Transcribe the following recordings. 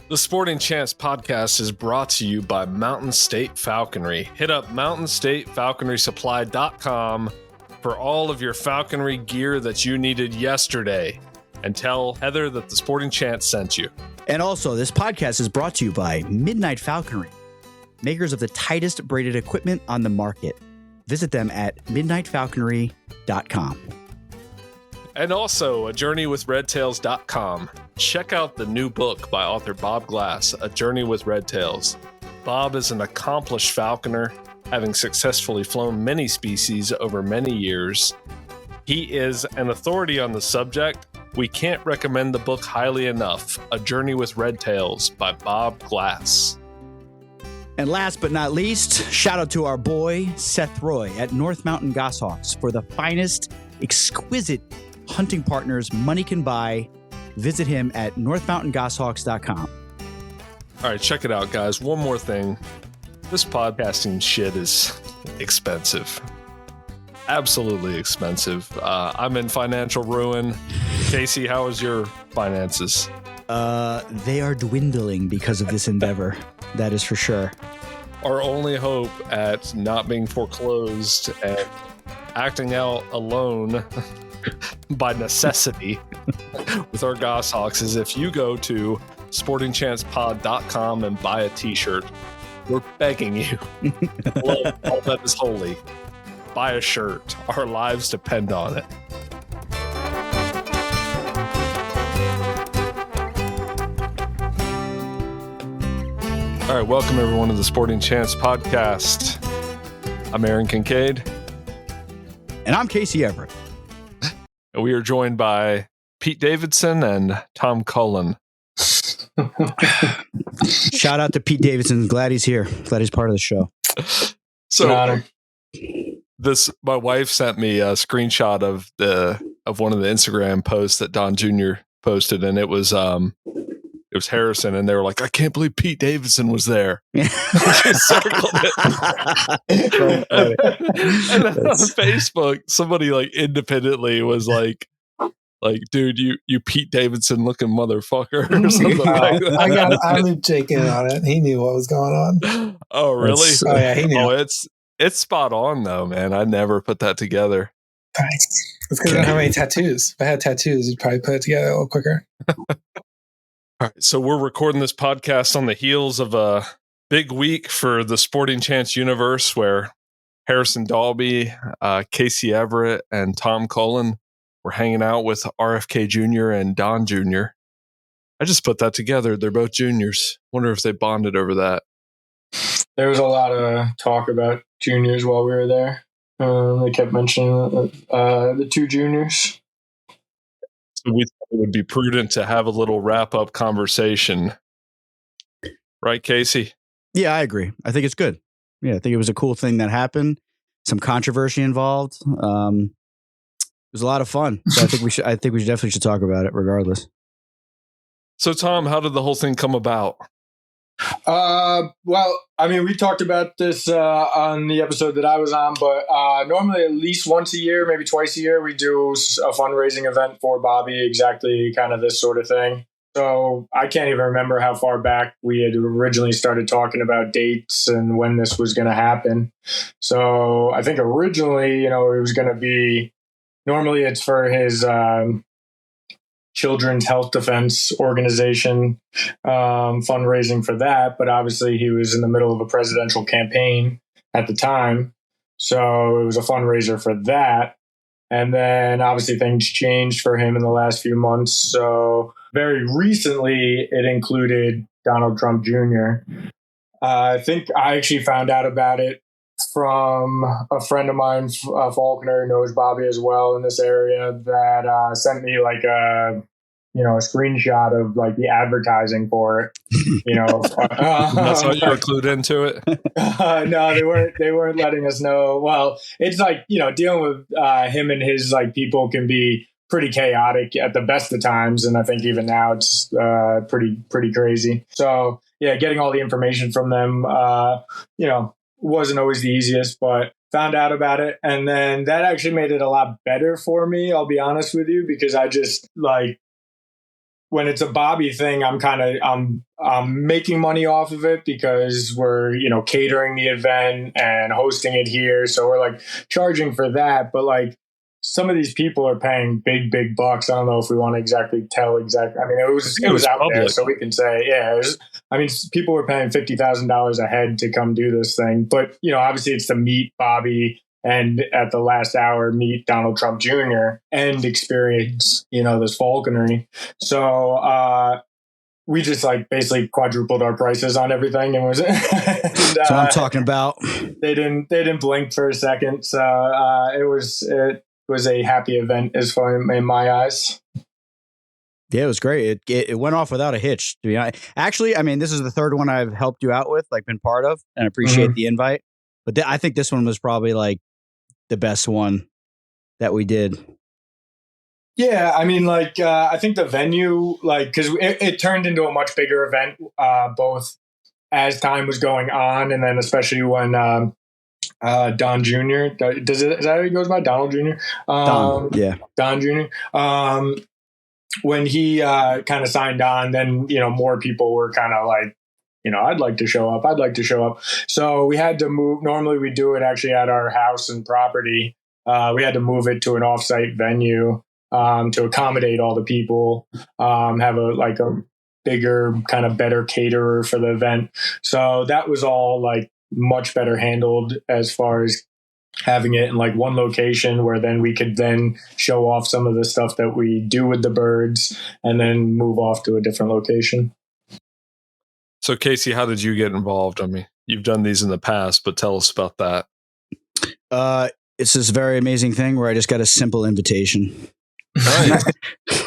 The Sporting Chance podcast is brought to you by Mountain State Falconry. Hit up mountainstatefalconrysupply.com for all of your falconry gear that you needed yesterday. And tell Heather that the Sporting Chance sent you. And also, this podcast is brought to you by Midnight Falconry, makers of the tightest braided equipment on the market. Visit them at midnightfalconry.com. And also, ajourneywithredtails.com. Check out the new book by author Bob Glass, A Journey with Red Tails. Bob is an accomplished falconer, having successfully flown many species over many years. He is an authority on the subject. We can't recommend the book highly enough, A Journey with Red Tails by Bob Glass. And last but not least, shout out to our boy, Seth Roy at North Mountain Goshawks for the finest, exquisite hunting partners money can buy. Visit him at northmountaingoshawks.com. All right, check it out, guys. One more thing. This podcasting shit is expensive. Absolutely expensive. I'm in financial ruin. Casey, how is your finances? They are dwindling because of this endeavor. That is for sure. Our only hope at not being foreclosed and acting out alone by necessity with our goshawks is if you go to sportingchancepod.com and buy a t-shirt. We're begging you. All that is holy. Buy a shirt. Our lives depend on it. All right, welcome everyone to the Sporting Chance podcast. I'm Aaron Kincaid. And I'm Casey Everett. And we are joined by Pete Davidson and Tom Cullen. Shout out to Pete Davidson. Glad he's here. Glad he's part of the show. So my wife sent me a screenshot of one of the Instagram posts that Don Jr. posted, and it was Harrison, and they were like, I can't believe Pete Davidson was there. She circled it. And then on Facebook, somebody like independently was like, dude, you Pete Davidson looking motherfucker or something like that. I looped Jake in on it. He knew what was going on. Oh, really? Oh, yeah, he knew. Oh, it's spot on though, man. I never put that together. It's because I don't have any tattoos. If I had tattoos, you'd probably put it together a little quicker. All right, so we're recording this podcast on the heels of a big week for the Sporting Chance universe where Harrison Dalby, Casey Everett, and Tom Cullen were hanging out with RFK Jr. and Don Jr. I just put that together. They're both juniors. Wonder if they bonded over that. There was a lot of talk about juniors while we were there. They kept mentioning the two juniors. So we thought it would be prudent to have a little wrap-up conversation. Right, Casey? Yeah, I agree. I think it's good. Yeah, I think it was a cool thing that happened. Some controversy involved. It was a lot of fun. So I think we definitely should talk about it regardless. So Tom, how did the whole thing come about? Well, I mean, we talked about this on the episode that I was on, but normally at least once a year, maybe twice a year, we do a fundraising event for Bobby, exactly kind of this sort of thing. So I can't even remember how far back we had originally started talking about dates and when this was going to happen. So I think originally, it was going to be, normally it's for his Children's Health Defense Organization, fundraising for that. But obviously he was in the middle of a presidential campaign at the time. So it was a fundraiser for that. And then obviously things changed for him in the last few months. So very recently it included Donald Trump Jr. I think I actually found out about it from a friend of mine, a falconer, knows Bobby as well in this area, that sent me like a screenshot of like the advertising for it. That's how you were clued into it. No, they weren't letting us know. Well, it's like, dealing with him and his like people can be pretty chaotic at the best of times, and I think even now it's pretty crazy. So yeah, getting all the information from them, wasn't always the easiest, but found out about it. And then that actually made it a lot better for me, I'll be honest with you, because I just when it's a Bobby thing, I'm making money off of it because we're, catering the event and hosting it here. So we're like charging for that. But like some of these people are paying big bucks. I don't know if we want to exactly tell exactly. I mean, it was out public. there, so we can say, people were paying $50,000 a head to come do this thing. But, obviously it's to meet Bobby and at the last hour meet Donald Trump Jr. and experience, this falconry. So we just like basically quadrupled our prices on everything, and was That's what I'm talking about. They didn't blink for a second. So it was a happy event as far in my eyes. Yeah, it was great. It went off without a hitch, to be honest. Actually, I mean, this is the third one I've helped you out with, like been part of, and I appreciate the invite. But I think this one was probably like the best one that we did. Yeah, I mean, like, I think the venue, like, because it turned into a much bigger event, both as time was going on, and then especially when Don Jr. Is that how he goes by? Donald Jr. Don, yeah, Don Jr. When he kind of signed on, then more people were kind of like, I'd like to show up. So we had to move. Normally we do it actually at our house and property. We had to move it to an offsite venue to accommodate all the people, have a bigger, kind of better caterer for the event. So that was all like much better handled as far as having it in like one location where then we could then show off some of the stuff that we do with the birds and then move off to a different location. So Casey, how did you get involved? I mean, you've done these in the past, but tell us about that. It's this very amazing thing where I just got a simple invitation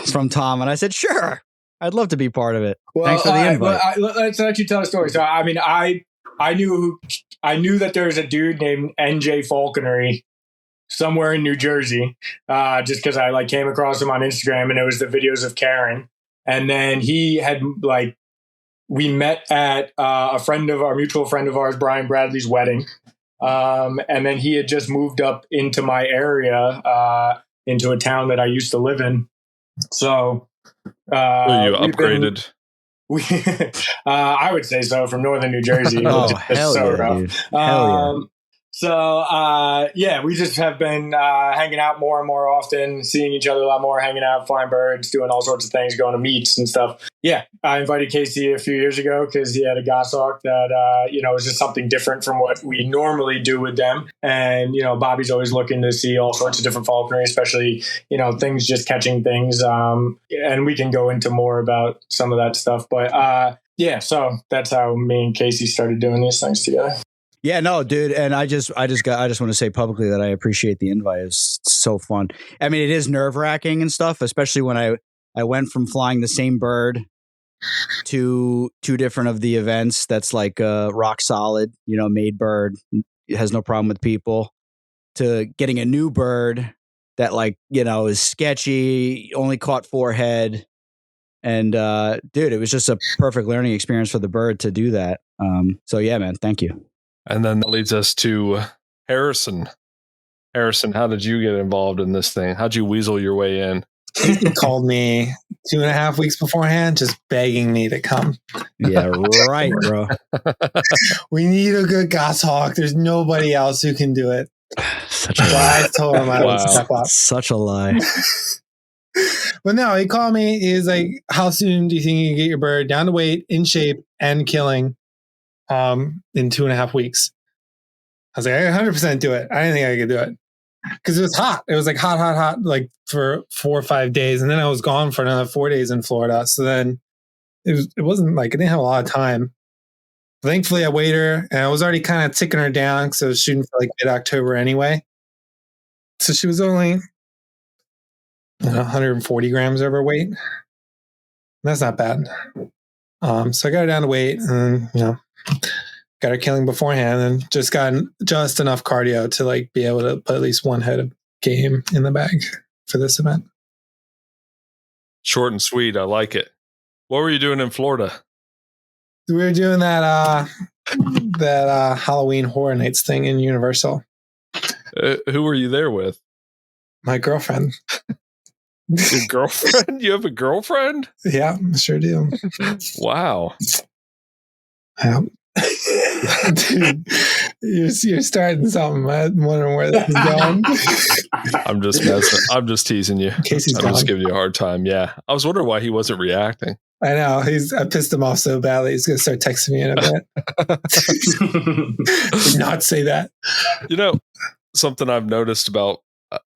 from Tom, and I said, "Sure, I'd love to be part of it." Well, thanks for the invite. Let's actually tell a story. So, I mean, I knew that there was a dude named NJ Falconry somewhere in New Jersey, just because I came across him on Instagram, and it was the videos of Karen, and then he had we met at a mutual friend of ours, Brian Bradley's wedding. And then he had just moved up into my area, into a town that I used to live in. So, you upgraded. I would say so, from northern New Jersey. Hell so yeah, rough. dude. Hell yeah. So, we just have been hanging out more and more often, seeing each other a lot more, hanging out, flying birds, doing all sorts of things, going to meets and stuff. Yeah, I invited Casey a few years ago because he had a goshawk that, was just something different from what we normally do with them. And, Bobby's always looking to see all sorts of different falconry, especially, things just catching things. And we can go into more about some of that stuff. But, so that's how me and Casey started doing these things together. Yeah, no, dude, and I just want to say publicly that I appreciate the invite. It's so fun. I mean, it is nerve-wracking and stuff, especially when I went from flying the same bird to two different of the events. That's like rock solid, made bird, has no problem with people, to getting a new bird that is sketchy, only caught forehead, and dude, it was just a perfect learning experience for the bird to do that. So yeah, man, thank you. And then that leads us to Harrison. Harrison, how did you get involved in this thing? How'd you weasel your way in? He called me 2.5 weeks beforehand, just begging me to come. Yeah, right, bro. We need a good goshawk. There's nobody else who can do it. Such a lie. I told him I would step up. Such a lie. But no, he called me. He's like, "How soon do you think you can get your bird down to weight, in shape, and killing in 2.5 weeks?" I was like, "I 100% do it." I didn't think I could do it because it was hot. It was like hot, like for 4 or 5 days. And then I was gone for another 4 days in Florida. So then it wasn't like, I didn't have a lot of time. Thankfully, I weighed her and I was already kind of ticking her down because I was shooting for like mid-October anyway. So she was only 140 grams overweight. That's not bad. So I got her down to weight and, got her killing beforehand and just got just enough cardio to like be able to put at least one head of game in the bag for this event. Short and sweet. I like it. What were you doing in Florida? We were doing that Halloween Horror Nights thing in Universal. Who were you there with? My girlfriend. Your girlfriend? You have a girlfriend? Yeah, sure do. Wow. Yeah. Dude, you're starting something. I'm wondering where this is going. I'm just messing. I'm just teasing you. Casey's I'm gone. just giving you a hard time. Yeah. I was wondering why he wasn't reacting. I know. I pissed him off so badly. He's going to start texting me in a bit. Did not say that. You know, something I've noticed about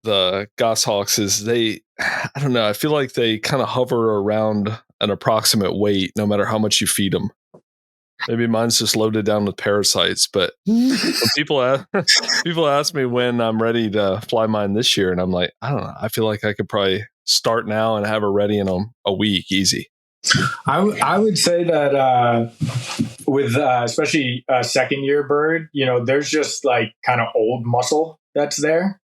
the goshawks is I don't know, I feel like they kind of hover around an approximate weight no matter how much you feed them. Maybe mine's just loaded down with parasites, but when people ask me when I'm ready to fly mine this year, and I'm like, I don't know. I feel like I could probably start now and have her ready in a week, easy. I would say that with especially a second year bird, there's just like kind of old muscle that's there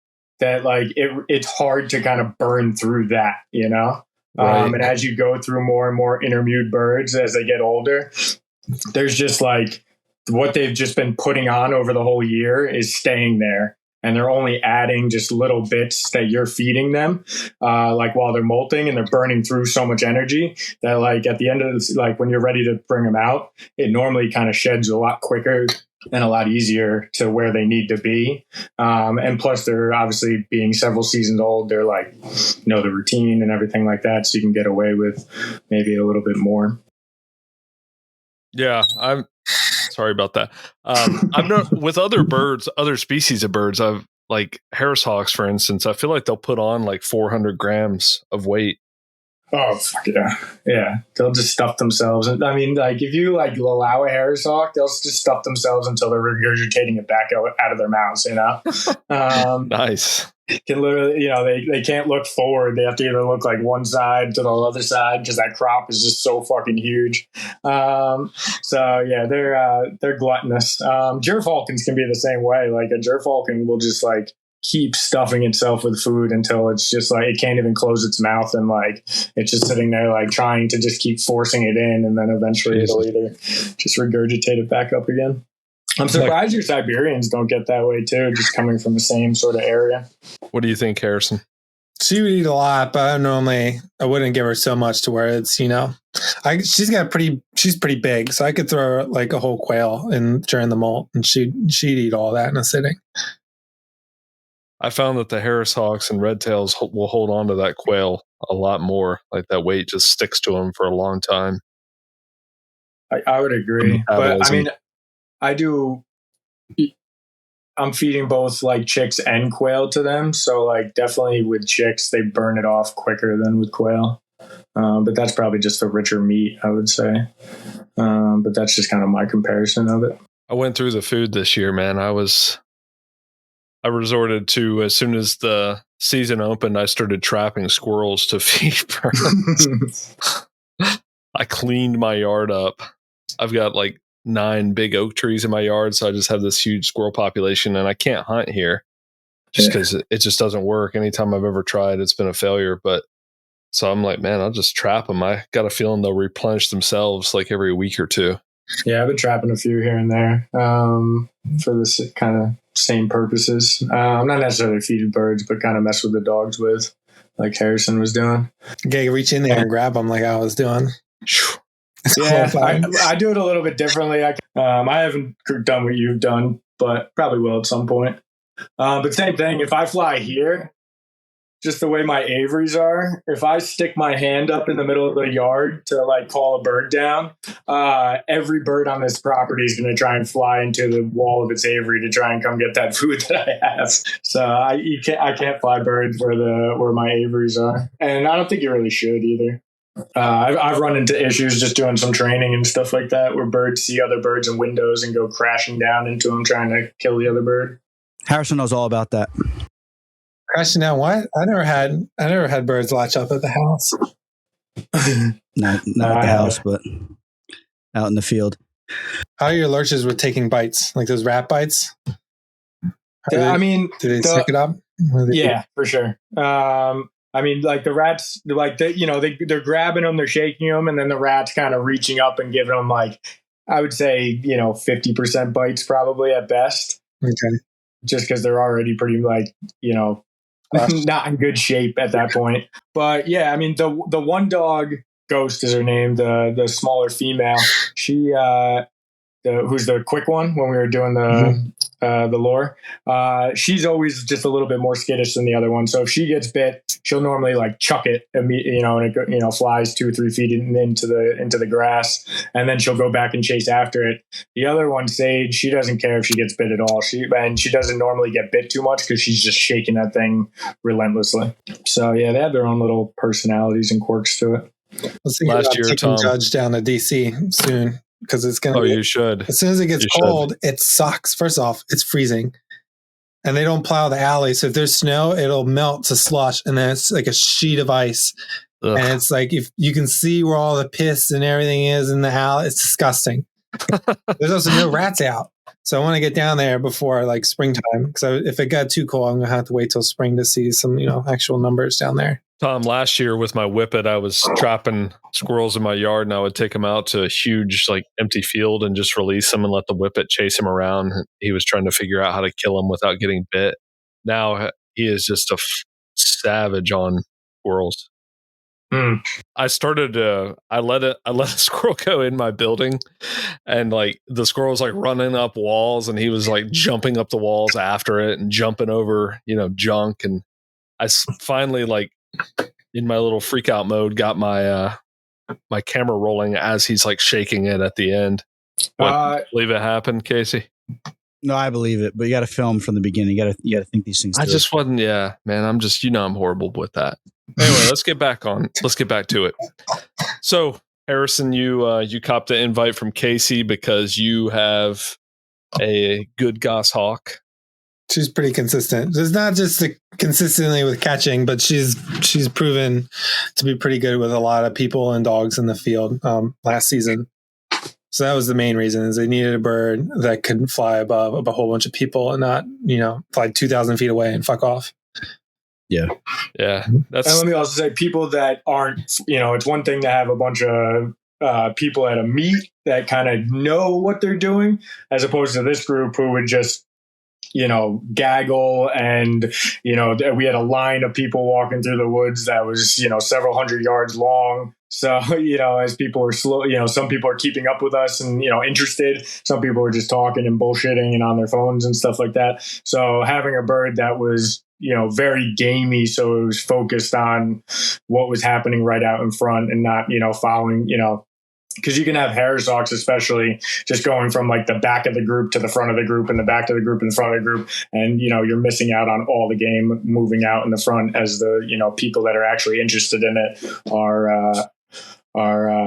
that like it's hard to kind of burn through that, Right. And as you go through more and more intermewed birds as they get older, there's just like what they've just been putting on over the whole year is staying there. And they're only adding just little bits that you're feeding them, like while they're molting, and they're burning through so much energy that like at the end of this, like when you're ready to bring them out, it normally kind of sheds a lot quicker and a lot easier to where they need to be. And plus they're obviously being several seasons old. They're like, the routine and everything like that. So you can get away with maybe a little bit more. Yeah, I'm sorry about that. I've known with other birds, other species of birds, I've like Harris hawks, for instance, I feel like they'll put on like 400 grams of weight. Oh, fuck yeah. Yeah. They'll just stuff themselves. And I mean, like if you like allow a Harris hawk, they'll just stuff themselves until they're regurgitating it back out of their mouths, Nice. Can literally, they can't look forward. They have to either look like one side to the other side because that crop is just so fucking huge. So yeah, they're gluttonous. Gerfalcons can be the same way. Like a gerfalcon will just like keep stuffing itself with food until it's just like it can't even close its mouth, and like it's just sitting there like trying to just keep forcing it in, and then eventually it'll either just regurgitate it back up again. I'm surprised your Siberians don't get that way too, just coming from the same sort of area. What do you think, Harrison? She would eat a lot, but I wouldn't give her so much to where it's, she's pretty big, so I could throw her like a whole quail in during the molt, and she'd eat all that in a sitting. I found that the Harris hawks and red tails will hold on to that quail a lot more. Like that weight just sticks to them for a long time. I would agree, but I mean, I'm feeding both like chicks and quail to them. So like definitely with chicks, they burn it off quicker than with quail. But that's probably just a richer meat, I would say. But that's just kind of my comparison of it. I went through the food this year, man. I resorted to, as soon as the season opened, I started trapping squirrels to feed birds. I cleaned my yard up. I've got like 9 big oak trees in my yard, so I just have this huge squirrel population, and I can't hunt here just because it just doesn't work. Anytime I've ever tried, it's been a failure. But so I'm like, man, I'll just trap them. I got a feeling they'll replenish themselves like every week or two. Yeah, I've been trapping a few here and there for this kind of same purposes. I'm not necessarily feeding birds, but kind of mess with the dogs with, like Harrison was doing. Okay, reach in there and grab them like I was doing. Yeah, I do it a little bit differently. I haven't done what you've done, but probably will at some point. But same thing, if I fly here, just the way my aviaries are, if I stick my hand up in the middle of the yard to like call a bird down, every bird on this property is going to try and fly into the wall of its aviary to try and come get that food that I have. So I can't fly birds where my aviaries are, and I don't think you really should either. I've run into issues just doing some training and stuff like that, where birds see other birds in windows and go crashing down into them trying to kill the other bird. Harrison knows all about that. Crashing down what? I never had birds latch up at the house. Not at the house, but out in the field. How are your lurches with taking bites? Like those rat bites? Do they suck it up? Yeah, for sure. I mean, like the rats, like they're grabbing them, they're shaking them, and then the rats kind of reaching up and giving them like, I would say, 50% bites probably at best. Okay. Just because they're already pretty like, not in good shape at that point. But yeah, I mean, the one dog, Ghost is her name, the smaller female. She who's the quick one when we were doing the lure. She's always just a little bit more skittish than the other one. So if she gets bit, she'll normally like chuck it, and it flies 2 or 3 feet into the grass, and then she'll go back and chase after it. The other one, Sage, she doesn't care if she gets bit at all. She doesn't normally get bit too much because she's just shaking that thing relentlessly. So yeah, they have their own little personalities and quirks to it. Let's think Last about year, taking Tom. Judge down to DC soon. Because it's going to you should. As soon as it gets cold, it sucks. First off, it's freezing. And they don't plow the alley. So if there's snow, it'll melt to slush. And then it's like a sheet of ice. Ugh. And it's like, if you can see where all the piss and everything is in the alley, it's disgusting. There's also no rats out. So I want to get down there before like springtime. Because if it got too cold, I'm going to have to wait till spring to see some, actual numbers down there. Tom, last year with my whippet, I was trapping squirrels in my yard, and I would take them out to a huge, like, empty field and just release them and let the whippet chase him around. He was trying to figure out how to kill him without getting bit. Now he is just a savage on squirrels. I started I let a squirrel go in my building, and like the squirrel was like running up walls, and he was like jumping up the walls after it and jumping over junk. And I finally, like, in my little freak out mode, got my my camera rolling as he's like shaking it at the end. Believe it happened, Casey? No, I believe it, but you got to film from the beginning. You got to think these things. I just wasn't. Yeah, man. I'm just I'm horrible with that. Anyway, let's get back to it. So, Harrison, you copped the invite from Casey because you have a good goshawk. She's pretty consistent. It's not just consistently with catching, but she's proven to be pretty good with a lot of people and dogs in the field last season. So that was the main reason, is they needed a bird that could fly above a whole bunch of people and not, fly 2,000 feet away and fuck off. Yeah. And let me also say, people that aren't, it's one thing to have a bunch of people at a meet that kind of know what they're doing, as opposed to this group who would just, gaggle. And, we had a line of people walking through the woods that was, several hundred yards long. So, as people are slow, some people are keeping up with us and, interested. Some people are just talking and bullshitting and on their phones and stuff like that. So having a bird that was, very gamey, so it was focused on what was happening right out in front and not, following, because you can have Harrisawks, especially just going from like the back of the group to the front of the group and the back of the group and the front of the group. And, you're missing out on all the game moving out in the front as the, people that are actually interested in it are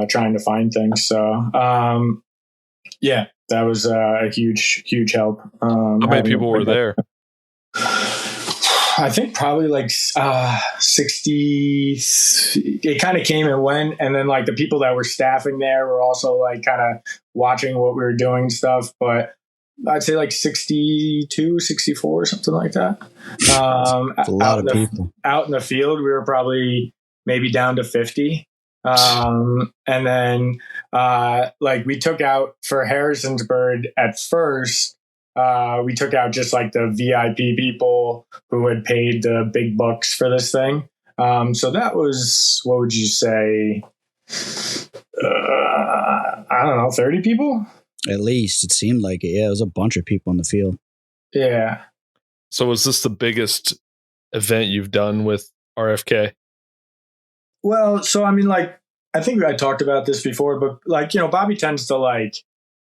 trying to find things. So, yeah, that was a huge, huge help. How many people were there? I think probably like 60. It kind of came and went. And then like the people that were staffing there were also like kind of watching what we were doing and stuff. But I'd say like 62, 64, something like that. That's a lot of people. Out in the field, we were probably maybe down to 50. And then like we took out for Harrison's bird at first. We took out just like the VIP people who had paid the big bucks for this thing. So that was, what would you say? I don't know, 30 people? At least it seemed like it. Yeah, it was a bunch of people in the field. Yeah. So was this the biggest event you've done with RFK? Well, so I mean, like, I think I talked about this before, but like, Bobby tends to like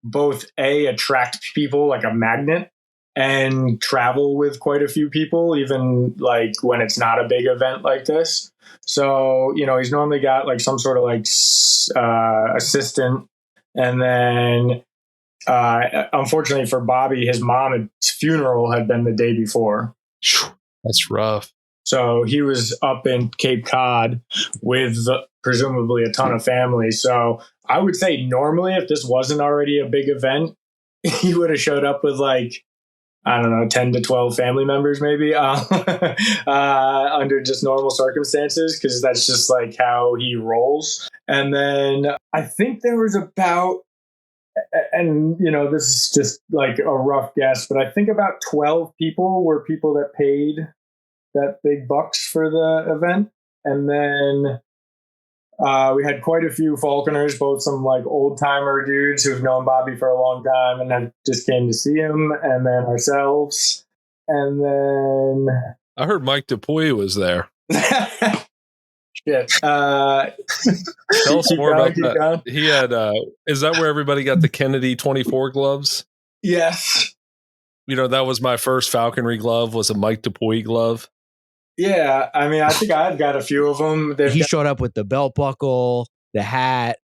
both attract people like a magnet and travel with quite a few people, even like when it's not a big event like this. So, he's normally got like some sort of like assistant. And then, unfortunately for Bobby, his mom's funeral had been the day before. That's rough. So he was up in Cape Cod with presumably a ton of family. So I would say normally, if this wasn't already a big event, he would have showed up with like, I don't know, 10 to 12 family members, maybe under just normal circumstances, because that's just like how he rolls. And then I think there was about, and this is just like a rough guess, but I think about 12 people were people that paid that big bucks for the event. And then we had quite a few falconers, both some like old timer dudes who've known Bobby for a long time and have just came to see him, and then ourselves. And then I heard Mike Dupuy was there. Shit. Tell us more about that. He had, is that where everybody got the Kennedy 24 gloves? Yes. You know, that was my first falconry glove, was a Mike Dupuy glove. Yeah. I mean, I think I've got a few of them. Showed up with the belt buckle, the hat,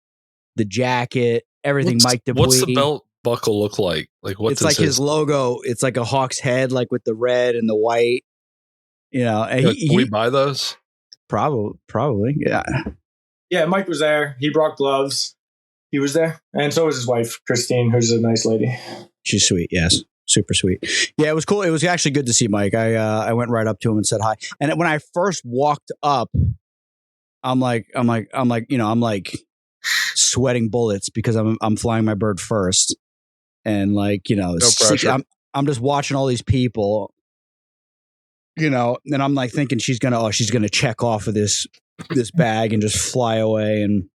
the jacket, everything. Mike Dupuy. What's the belt buckle look like? Like, what's it's like his logo. It's like a hawk's head, like with the red and the white. You know, and can we buy those? Probably, yeah. Yeah, Mike was there. He brought gloves. He was there, and so was his wife, Christine, who's a nice lady. She's sweet, yes, super sweet. Yeah, it was cool. It was actually good to see Mike. I went right up to him and said hi. And when I first walked up, I'm like, sweating bullets because I'm flying my bird first, and like, you know, no pressure. I'm just watching all these people. You know, and I'm like thinking she's gonna check off of this bag and just fly away, and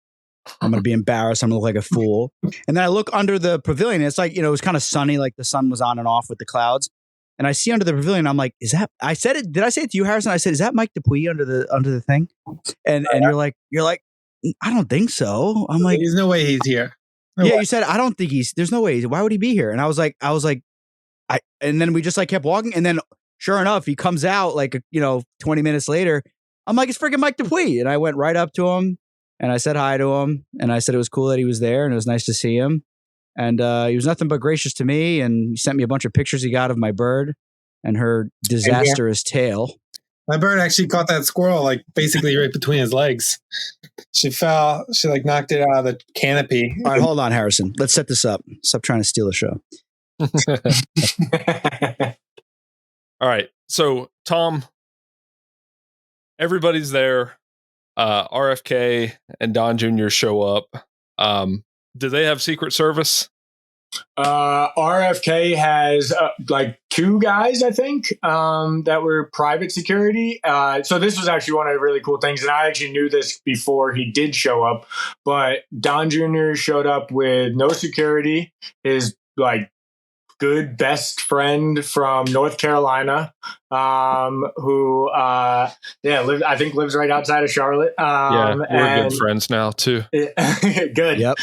I'm gonna be embarrassed. I'm gonna look like a fool. And then I look under the pavilion. It's like, you know, it was kind of sunny, like the sun was on and off with the clouds. And I see under the pavilion. I'm like, is that? I said it. Did I say it to you, Harrison? I said, is that Mike Dupuy under the thing? And you're like, I don't think so. I'm like, there's no way he's here. No yeah, way. you said I don't think there's no way. Why would he be here? And I was like, and then we just like kept walking, and then. Sure enough, he comes out like, 20 minutes later. I'm like, it's freaking Mike Dupuy. And I went right up to him and I said hi to him. And I said it was cool that he was there and it was nice to see him. And he was nothing but gracious to me. And he sent me a bunch of pictures he got of my bird and her disastrous tail. My bird actually caught that squirrel like basically right between his legs. She fell. She like knocked it out of the canopy. All right, hold on, Harrison. Let's set this up. Stop trying to steal the show. All right. So, Tom, everybody's there. RFK and Don Jr. show up. Do they have Secret Service? RFK has like two guys, I think, that were private security. So this was actually one of the really cool things. And I actually knew this before he did show up. But Don Jr. showed up with no security. His like good best friend from North Carolina, who I think lives right outside of Charlotte. We're good friends now too. Good. Yep.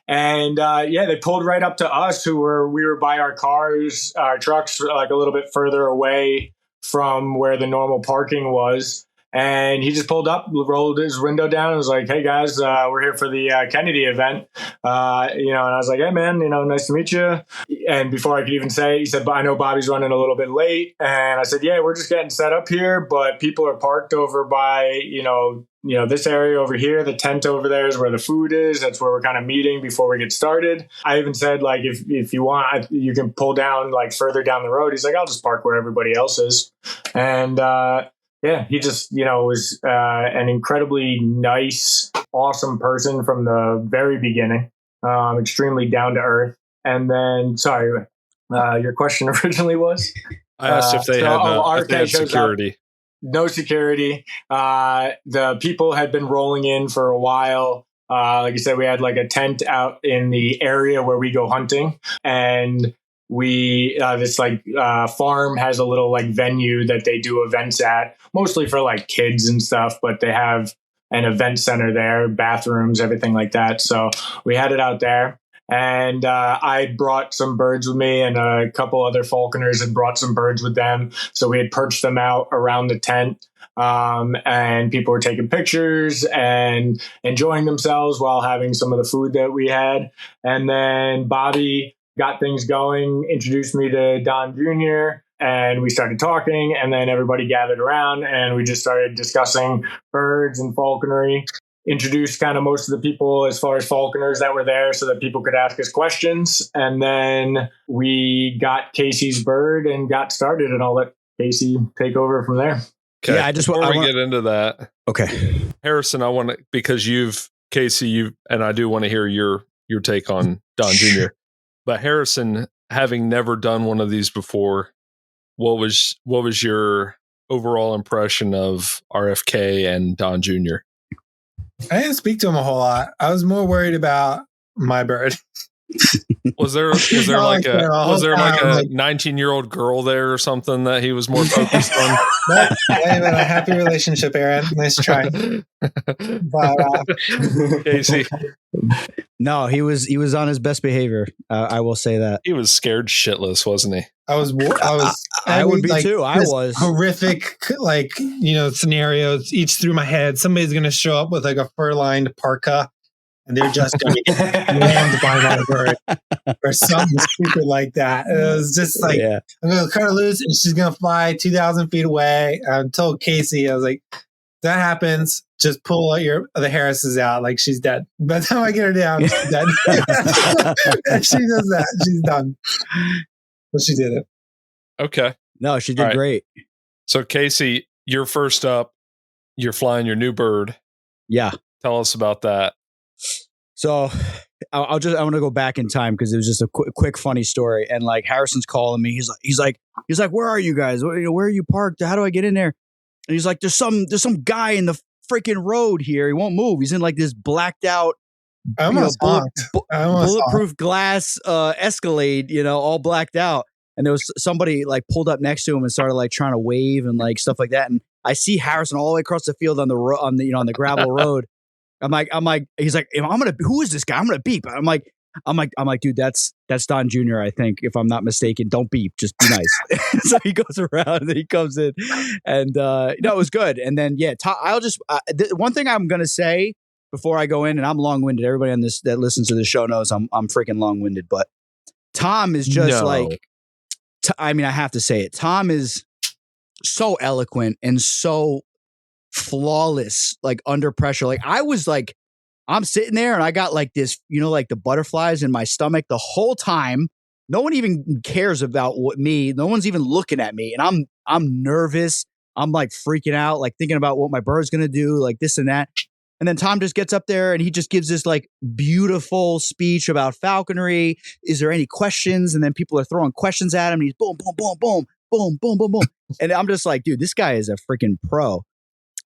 They pulled right up to us, we were by our trucks, like a little bit further away from where the normal parking was. And he just pulled up, rolled his window down, and was like, "Hey guys, we're here for the Kennedy event." And I was like, "Hey man, nice to meet you." And before I could even say it, he said, "But I know Bobby's running a little bit late." And I said, "Yeah, we're just getting set up here, but people are parked over by this area over here. The tent over there is where the food is. That's where we're kind of meeting before we get started." I even said, like, if you want, you can pull down like further down the road. He's like, "I'll just park where everybody else is." And he just, was an incredibly nice, awesome person from the very beginning, extremely down to earth. And then, sorry, your question originally was? I asked if they had security. Up, no security. The people had been rolling in for a while. Like I said, we had like a tent out in the area where we go hunting, and we this farm has a little like venue that they do events at, mostly for like kids and stuff, but they have an event center there, bathrooms, everything like that. So we had it out there, and I brought some birds with me, and a couple other falconers had brought some birds with them. So we had perched them out around the tent, and people were taking pictures and enjoying themselves while having some of the food that we had. And then Bobby got things going, introduced me to Don Jr., and we started talking, and then everybody gathered around and we just started discussing birds and falconry, introduced kind of most of the people as far as falconers that were there so that people could ask us questions. And then we got Casey's bird and got started, and I'll let Casey take over from there. Okay. Yeah, before we get into that. Okay. Harrison, I want to, because Casey, and I do want to hear your take on Don Jr. But Harrison, having never done one of these before, what was your overall impression of RFK and Don Jr.? I didn't speak to him a whole lot. I was more worried about my bird. Was there like a 19-year-old girl there or something that he was more focused on? Nope. I have a happy relationship, Aaron. Nice try. But Casey, No, he was on his best behavior. I will say that. he was scared shitless, wasn't he? I was I would be too. I was horrific, scenarios each through my head. Somebody's going to show up with like a fur-lined parka, and they're just going to get rammed by my bird or something stupid like that. And it was just like, I'm going to cut her loose, and she's going to fly 2,000 feet away. I told Casey, I was like, that happens. Just pull the Harrises out, like she's dead. By the time I get her down, she's dead. And she does that, she's done. But she did it. Okay. No, she did great. So Casey, you're first up. You're flying your new bird. Yeah. Tell us about that. So I want to go back in time because it was just a quick funny story. And like Harrison's calling me. He's like, where are you guys? Where are you parked? How do I get in there? And he's like, there's some guy in the freaking road here. He won't move. He's in like this blacked out, bulletproof glass Escalade, all blacked out. And there was somebody like pulled up next to him and started like trying to wave and like stuff like that. And I see Harrison all the way across the field on the gravel road. I'm like, he's like, who is this guy? I'm gonna beep. I'm like, dude, that's Don Jr. I think, if I'm not mistaken. Don't beep, just be nice. So he goes around and he comes in, and it was good. And then I'll just one thing I'm gonna say before I go in, and I'm long winded. Everybody on this that listens to the show knows I'm freaking long winded. But Tom is just I have to say it. Tom is so eloquent and so flawless, like under pressure. Like I was like, I'm sitting there and I got like this, like the butterflies in my stomach the whole time. No one even cares about me. No one's even looking at me. And I'm nervous. I'm like freaking out, like thinking about what my bird's going to do, like this and that. And then Tom just gets up there and he just gives this like beautiful speech about falconry. Is there any questions? And then people are throwing questions at him. And he's boom, boom, boom, boom, boom, boom, boom, boom. And I'm just like, dude, this guy is a freaking pro.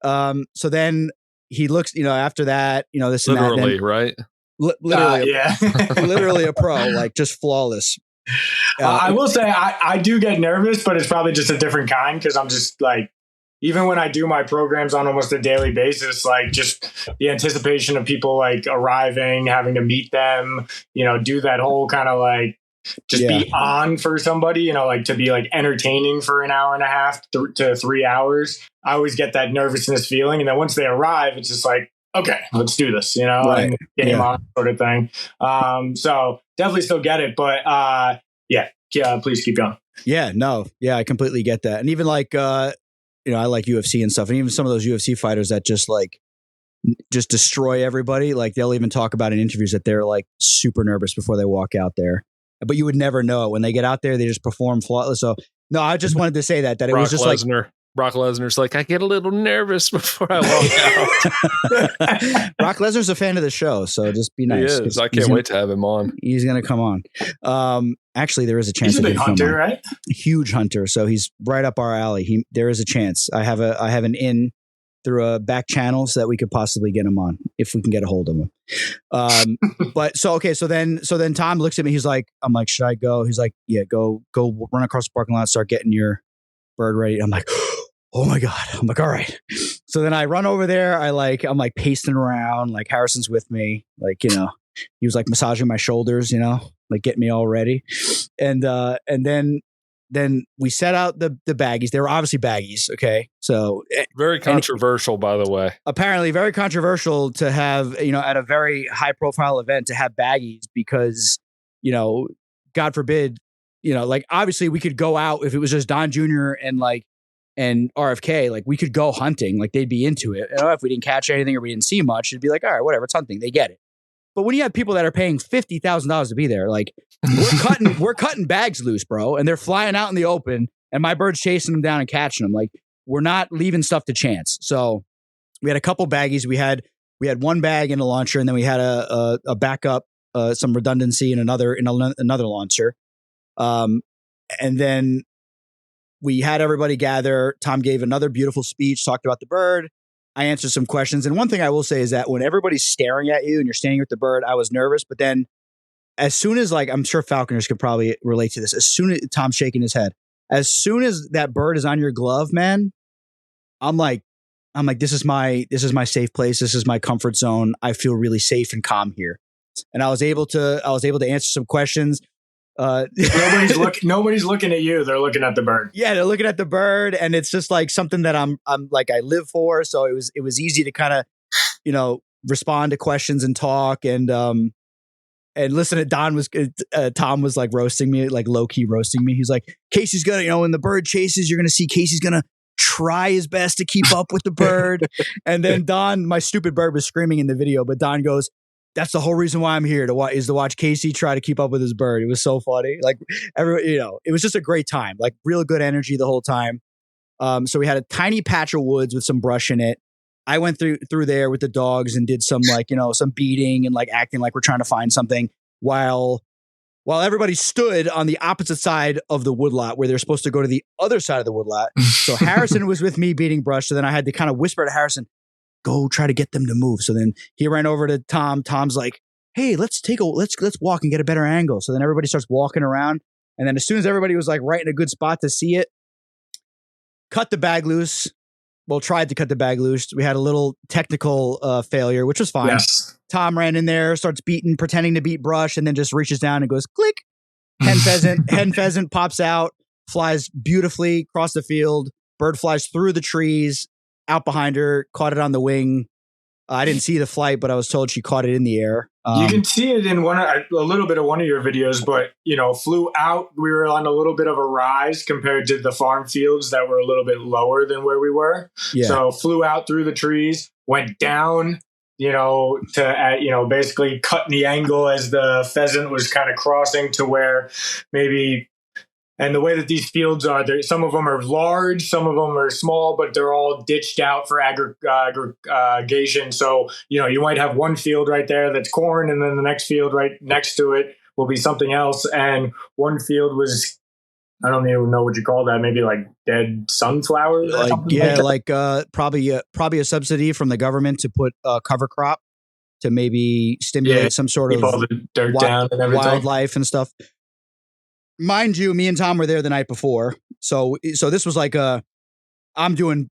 So then he looks, after that, this and literally, that. Right? Literally, literally a pro, like just flawless. I will say I do get nervous, but it's probably just a different kind because I'm just like, even when I do my programs on almost a daily basis, like just the anticipation of people like arriving, having to meet them, do that whole kind of like just be on for somebody, like to be like entertaining for an hour and a half to 3 hours. I always get that nervousness feeling. And then once they arrive, it's just like, okay, let's do this, and game on sort of thing. So definitely still get it. But please keep going. Yeah, no. Yeah, I completely get that. And even like, I like UFC and stuff. And even some of those UFC fighters that just destroy everybody. Like they'll even talk about in interviews that they're like super nervous before they walk out there. But you would never know it. When they get out there, they just perform flawless. So no, I just wanted to say that it was just Brock Lesnar's like, I get a little nervous before I walk out. Brock Lesnar's a fan of the show, so just be nice. He is. I can't wait to have him on. He's going to come on. Actually, there is a chance. He's a big hunter, right? Huge hunter. So he's right up our alley. There is a chance. I have an in through a back channel so that we could possibly get him on if we can get a hold of him. But so then Tom looks at me. I'm like, should I go? He's like, yeah, go run across the parking lot, start getting your bird ready. I'm like, oh my God. I'm like, all right. So then I run over there. I'm like pacing around, like Harrison's with me. Like, he was like massaging my shoulders, like getting me all ready. And then we set out the baggies. They were obviously baggies. Okay. So very controversial, by the way. Apparently very controversial to have, at a very high profile event to have baggies because, God forbid, like obviously we could go out if it was just Don Jr. and RFK, like we could go hunting, like they'd be into it. If we didn't catch anything or we didn't see much, it'd be like, all right, whatever, it's hunting. They get it. But when you have people that are paying $50,000 to be there, like we're cutting bags loose, bro, and they're flying out in the open, and my bird's chasing them down and catching them. Like we're not leaving stuff to chance. So we had a couple baggies. We had one bag in a launcher, and then we had a backup, some redundancy in another launcher. And then we had everybody gather. Tom gave another beautiful speech, talked about the bird. I answered some questions. And one thing I will say is that when everybody's staring at you and you're standing with the bird, I was nervous. But then as soon as, like, I'm sure falconers could probably relate to this. As soon as Tom's shaking his head, as soon as that bird is on your glove, man, I'm like, this is my safe place. This is my comfort zone. I feel really safe and calm here. And I was able to answer some questions. Nobody's looking at you. They're looking at the bird. Yeah, they're looking at the bird, and it's just like something that I'm like I live for. So it was easy to kind of, respond to questions and talk and listen to Tom was like roasting me, like low key roasting me. He's like, Casey's gonna, when the bird chases, you're gonna see Casey's gonna try his best to keep up with the bird. And then Don, my stupid bird, was screaming in the video, but Don goes, that's the whole reason why I'm here to watch Casey try to keep up with his bird. It was so funny. Like it was just a great time, like real good energy the whole time. So we had a tiny patch of woods with some brush in it. I went through there with the dogs and did some some beating and like acting like we're trying to find something while everybody stood on the opposite side of the woodlot where they're supposed to go to the other side of the woodlot. So Harrison was with me beating brush. So then I had to kind of whisper to Harrison, go try to get them to move. So then he ran over to Tom. Tom's like, hey, let's walk and get a better angle. So then everybody starts walking around. And then as soon as everybody was like right in a good spot to see it, cut the bag loose. Well, tried to cut the bag loose. We had a little technical failure, which was fine. Yes. Tom ran in there, starts pretending to beat brush, and then just reaches down and goes, click. Hen pheasant pops out, flies beautifully across the field. Bird flies through the trees, out behind her, caught it on the wing. I didn't see the flight, but I was told she caught it in the air. You can see it in a little bit of one of your videos, but flew out. We were on a little bit of a rise compared to the farm fields that were a little bit lower than where we were. Yeah. So flew out through the trees, went down, to basically cutting the angle as the pheasant was kind of crossing to where maybe. And the way that these fields are, some of them are large, some of them are small, but they're all ditched out for aggregation. So, you might have one field right there that's corn, and then the next field right next to it will be something else. And one field was, I don't even know what you call that, maybe like dead sunflowers? Probably a subsidy from the government to put a cover crop to maybe stimulate some sort of all the dirt down and everything. Wildlife and stuff. Mind you, me and Tom were there the night before. So this was like I'm doing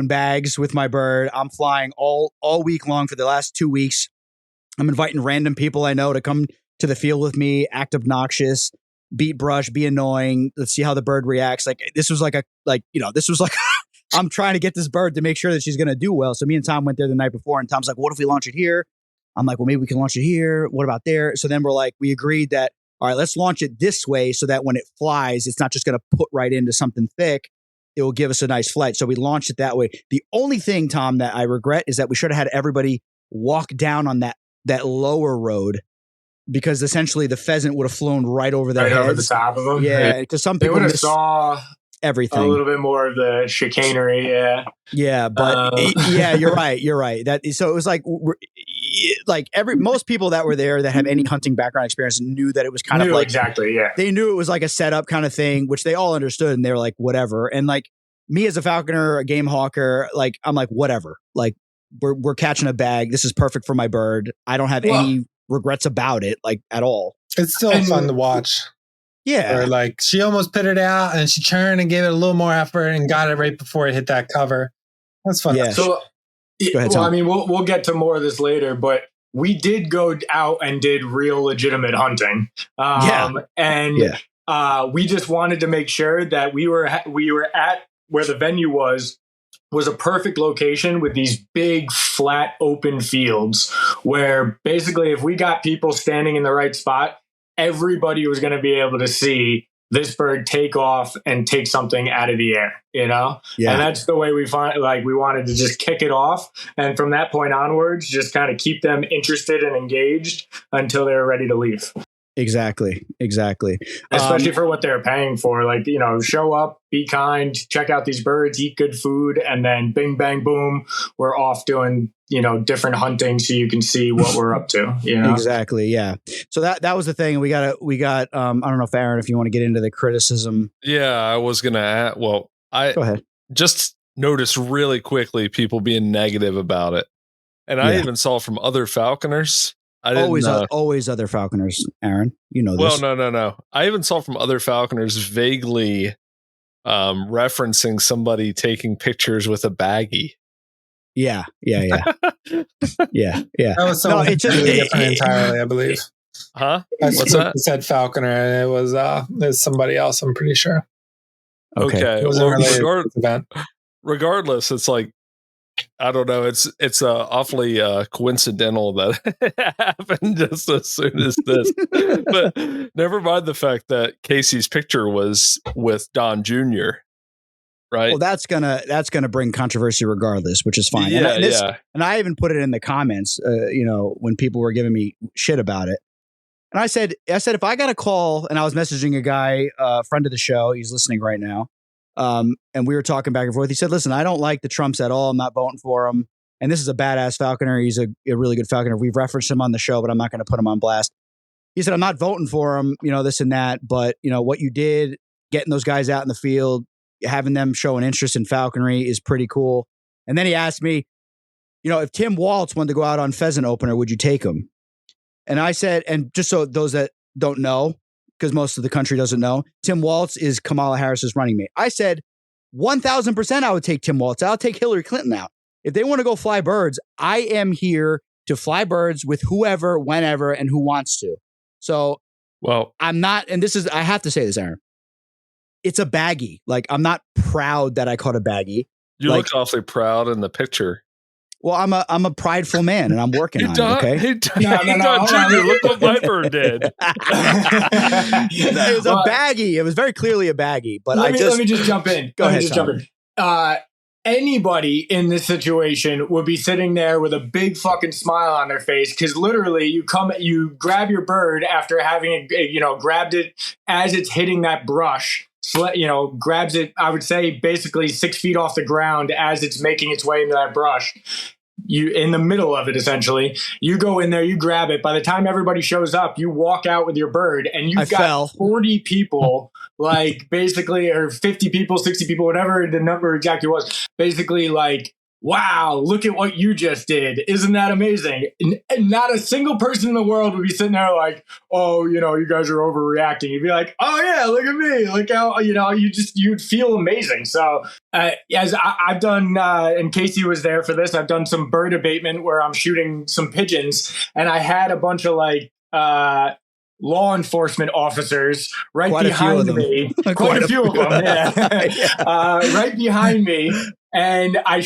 bags with my bird. I'm flying all week long for the last 2 weeks. I'm inviting random people I know to come to the field with me, act obnoxious, beat brush, be annoying. Let's see how the bird reacts. This was like I'm trying to get this bird to make sure that she's going to do well. So me and Tom went there the night before, and Tom's like, what if we launch it here? I'm like, well, maybe we can launch it here. What about there? So then we agreed that, all right, let's launch it this way so that when it flies, it's not just going to put right into something thick. It will give us a nice flight. So we launched it that way. The only thing, Tom, that I regret is that we should have had everybody walk down on that lower road, because essentially the pheasant would have flown right over their heads. Over the top of them. Yeah, because some people would have saw everything. A little bit more of the chicanery, yeah. Yeah, but you're right. So it was most people that were there that have any hunting background experience knew that it was kind of like exactly, yeah. They knew it was like a setup kind of thing, which they all understood, and they were like, whatever. And like me as a falconer, a game hawker, like I'm like, whatever. Like we're catching a bag. This is perfect for my bird. I don't have any regrets about it, like at all. It's still fun to watch. Yeah. Or like she almost put it out and she turned and gave it a little more effort and got it right before it hit that cover. That's fun. Yeah. So, ahead, I mean, we'll get to more of this later, but we did go out and did real legitimate hunting. We just wanted to make sure that we were at where the venue was a perfect location with these big, flat, open fields where basically if we got people standing in the right spot, everybody was going to be able to see this bird take off and take something out of the air, Yeah. And that's the way we wanted to just kick it off. And from that point onwards, just kind of keep them interested and engaged until they were ready to leave. Exactly. Especially for what they're paying for. Like, show up, be kind, check out these birds, eat good food, and then bing, bang, boom, we're off doing, different hunting so you can see what we're up to. Exactly. Yeah. So that was the thing. We got, I don't know if Aaron, if you want to get into the criticism. Yeah, I was going to add, Go ahead. Just noticed really quickly people being negative about it. And I even saw from other falconers. Always other falconers, Aaron. You know this. Well, no. I even saw from other falconers vaguely referencing somebody taking pictures with a baggie. Yeah. Yeah. That was something different entirely, I believe. Huh? What's that? Said falconer, and it was somebody else. I'm pretty sure. Okay. It wasn't related to the event. Regardless, it's like, I don't know. It's awfully coincidental that it happened just as soon as this. But never mind the fact that Casey's picture was with Don Jr. Right. Well, that's gonna bring controversy regardless, which is fine. Yeah, and I even put it in the comments. When people were giving me shit about it, and I said if I got a call, and I was messaging a guy, friend of the show, he's listening right now. And we were talking back and forth. He said, listen, I don't like the Trumps at all. I'm not voting for him. And this is a badass falconer. He's a really good falconer. We've referenced him on the show, but I'm not going to put him on blast. He said, I'm not voting for him, this and that. But, what you did, getting those guys out in the field, having them show an interest in falconry is pretty cool. And then he asked me, if Tim Waltz wanted to go out on pheasant opener, would you take him? And I said, and just so those that don't know, because most of the country doesn't know, Tim Waltz is Kamala Harris's running mate. I said, 1,000% I would take Tim Waltz. I'll take Hillary Clinton out. If they want to go fly birds, I am here to fly birds with whoever, whenever, and who wants to. So, well, I'm not, and I have to say this, Aaron. It's a baggie. Like, I'm not proud that I caught a baggie. You look awfully proud in the picture. Well, I'm a prideful man, and I'm working on it. Okay. No, Junior, look what my bird did. It was a baggie. It was very clearly a baggie. But let me just jump in. Go ahead. Jump in. Anybody in this situation would be sitting there with a big fucking smile on their face because literally you grab your bird after having grabbed it as it's hitting that brush. Grabs it, I would say, basically 6 feet off the ground as it's making its way into that brush. You in the middle of it, essentially. You go in there, you grab it. By the time everybody shows up, you walk out with your bird, and you've got 40 people, like basically, or 50 people, 60 people, whatever the number exactly was. Basically, like, wow, look at what you just did. Isn't that amazing? And not a single person in the world would be sitting there like, oh, you guys are overreacting. You'd be like, oh yeah, look at me. Look how, you'd feel amazing. So as I've done, and Casey was there for this, I've done some bird abatement where I'm shooting some pigeons, and I had a bunch of law enforcement officers behind me. Quite a few of them, yeah. Right behind me. And I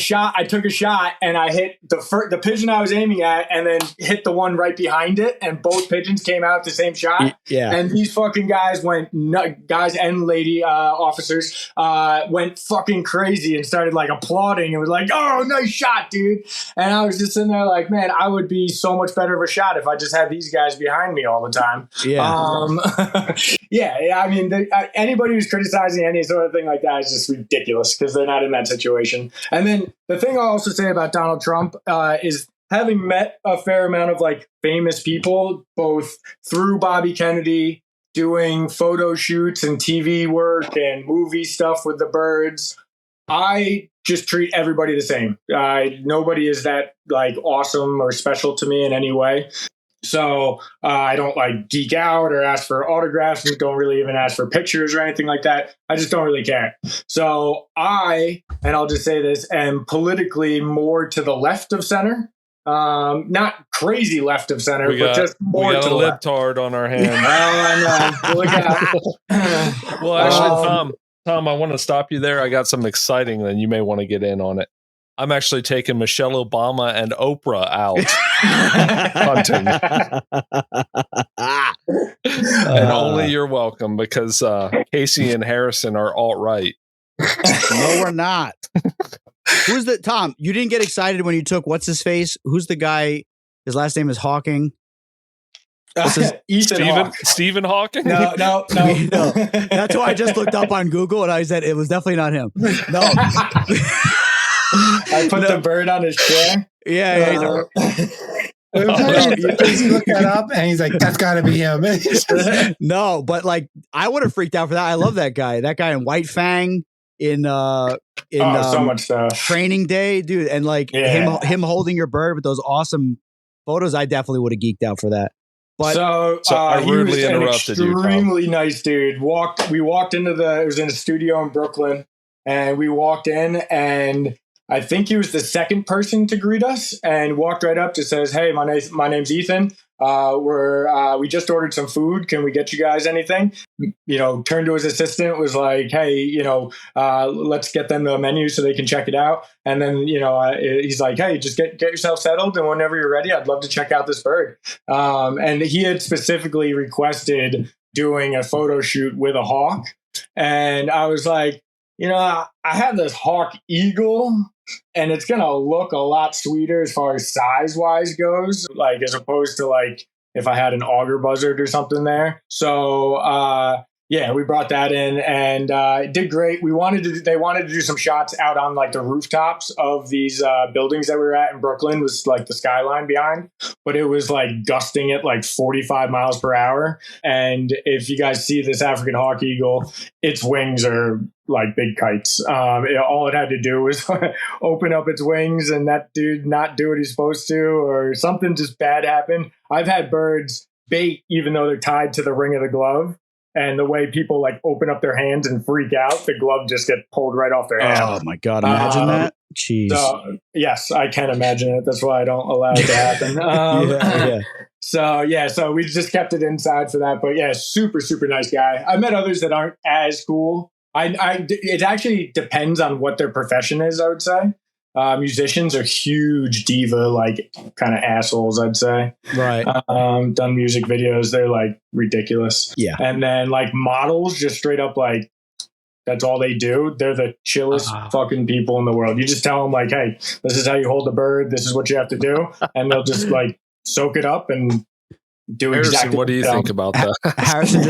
took a shot, and I hit the pigeon I was aiming at, and then hit the one right behind it, and both pigeons came out the same shot. Yeah. And these fucking guys guys and lady officers went fucking crazy and started applauding and was like, "Oh, nice shot, dude!" And I was just sitting there like, "Man, I would be so much better of a shot if I just had these guys behind me all the time." Yeah. Yeah. I mean, anybody who's criticizing any sort of thing like that is just ridiculous because they're not in that situation. And then the thing I'll also say about Donald Trump is having met a fair amount of famous people, both through Bobby Kennedy, doing photo shoots and TV work and movie stuff with the birds. I just treat everybody the same. Nobody is that awesome or special to me in any way. So I don't geek out or ask for autographs, and don't really even ask for pictures or anything like that. I just don't really care. So and I'll just say this, am politically more to the left of center. Not crazy left of center, but just more to the left. We got a libtard on our hands. Well, actually, Tom, I want to stop you there. I got something exciting, and you may want to get in on it. I'm actually taking Michelle Obama and Oprah out hunting. And only you're welcome, because Casey and Harrison are alt-right. No, we're not. Who's the Tom? You didn't get excited when you took what's his face? Who's the guy? His last name is Hawking. Ethan Hawke. Stephen Hawking? No. No. That's why I just looked up on Google and I said it was definitely not him. No. I put the bird on his chair. Yeah. He looked that up and he's like, that's gotta be him. No, but like I would have freaked out for that. I love that guy. That guy in White Fang in so much stuff. Training Day, dude, and like him holding your bird with those awesome photos. I definitely would have geeked out for that. But So I rudely interrupted you. Extremely nice dude. We walked into it was in a studio in Brooklyn, and we walked in, and I think he was the second person to greet us, and walked right up to says, "Hey, my name's Ethan. We just ordered some food. Can we get you guys anything?" Turned to his assistant, was like, "Hey, let's get them the menu so they can check it out." And then, he's like, "Hey, just get yourself settled, and whenever you're ready, I'd love to check out this bird." And he had specifically requested doing a photo shoot with a hawk, and I was like, I have this hawk eagle, and it's going to look a lot sweeter as far as size-wise goes, like as opposed to like if I had an auger buzzard or something there. So, we brought that in, and it did great. They wanted to do some shots out on like the rooftops of these buildings that we were at in Brooklyn, was like the skyline behind, but it was like gusting at like 45 miles per hour. And if you guys see this African hawk eagle, its wings are like big kites. All it had to do was open up its wings and that dude not do what he's supposed to, or something just bad happened. I've had birds bait even though they're tied to the ring of the glove. And the way people like open up their hands and freak out, the glove just get pulled right off their hand. Oh my God. Imagine that. Jeez. So, yes, I can imagine it. That's why I don't allow it to happen. So we just kept it inside for that. But yeah, super, super nice guy. I met others that aren't as cool. It actually depends on what their profession is, I would say. Musicians are huge diva, like kind of assholes, I'd say. Right. Done music videos. They're like ridiculous. Yeah. And then like models, just straight up like, that's all they do. They're the chillest fucking people in the world. You just tell them like, hey, this is how you hold the bird. This is what you have to do. And they'll just like soak it up and do exactly. What do you think about that? Harrison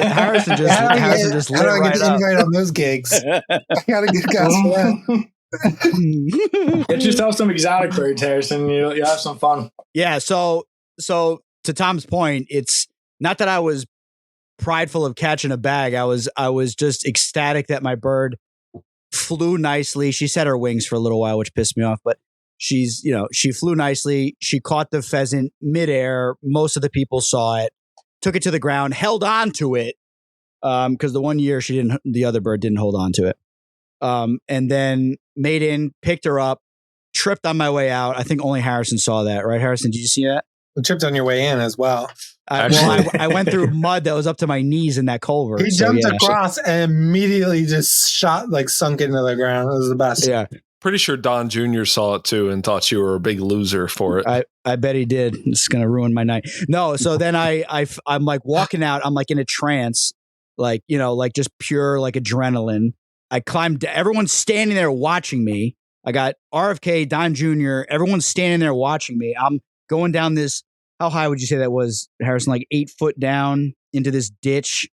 just how do I get the invite on those gigs? I gotta get guys around. Get yourself some exotic birds, Harrison. You'll have some fun. Yeah. So to Tom's point, it's not that I was prideful of catching a bag. I was just ecstatic that my bird flew nicely. She set her wings for a little while, which pissed me off, but she flew nicely. She caught the pheasant midair. Most of the people saw it, took it to the ground, held on to it. Because the one year the other bird didn't hold on to it. And then made in, picked her up, tripped on my way out. I think only Harrison saw that, right? Harrison, did you see that? You tripped on your way in as well. I went through mud that was up to my knees in that culvert. He jumped across and immediately just sunk into the ground. It was the best. Yeah. Pretty sure Don Jr. saw it too and thought you were a big loser for it. I bet he did. It's going to ruin my night. No, so then I'm like walking out. I'm like in a trance, like just pure like adrenaline. I climbed. Everyone's standing there watching me. I got RFK, Don Jr. Everyone's standing there watching me. I'm going down this. How high would you say that was, Harrison? Like 8 foot down into this ditch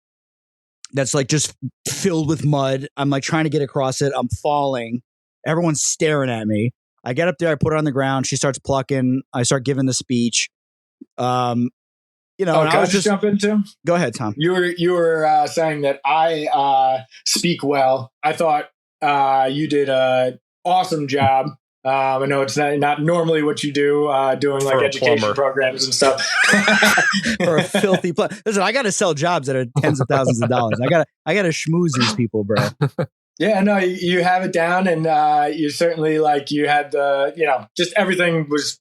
that's like just filled with mud. I'm like trying to get across it. I'm falling. Everyone's staring at me. I get up there. I put her on the ground. She starts plucking. I start giving the speech. Can I just jump into? Go ahead, Tom. You were saying that I speak well. I thought you did an awesome job. I know it's not normally what you do, doing like education programs and stuff. For a filthy plumber. Listen, I got to sell jobs that are tens of thousands of dollars. I got to schmooze these people, bro. Yeah, no, you have it down, and you certainly you had just everything was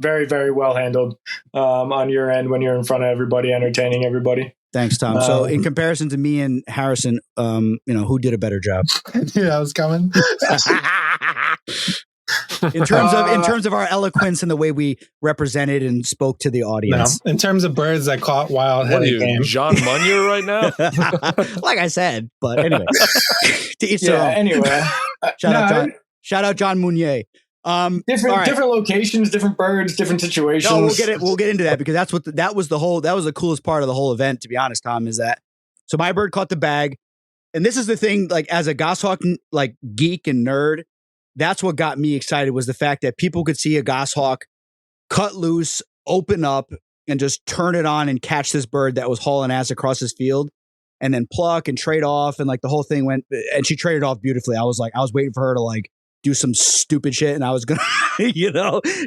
very, very well handled on your end when you're in front of everybody, entertaining everybody. Thanks, Tom. So in comparison to me and Harrison, who did a better job? Dude, I was coming. in terms of our eloquence and the way we represented and spoke to the audience. No, in terms of birds that caught wild, what are you, John Munier right now? Like I said, but anyway. Anyway. Shout out John Munier. Different locations, different birds, different situations. No, we'll get into that because that was the coolest part of the whole event, to be honest, Tom, is that so my bird caught the bag. And this is the thing, like as a goshawk like geek and nerd, that's what got me excited was the fact that people could see a goshawk cut loose, open up, and just turn it on and catch this bird that was hauling ass across his field, and then pluck and trade off, and like the whole thing went. And she traded off beautifully. I was waiting for her to like do some stupid shit, and I was gonna,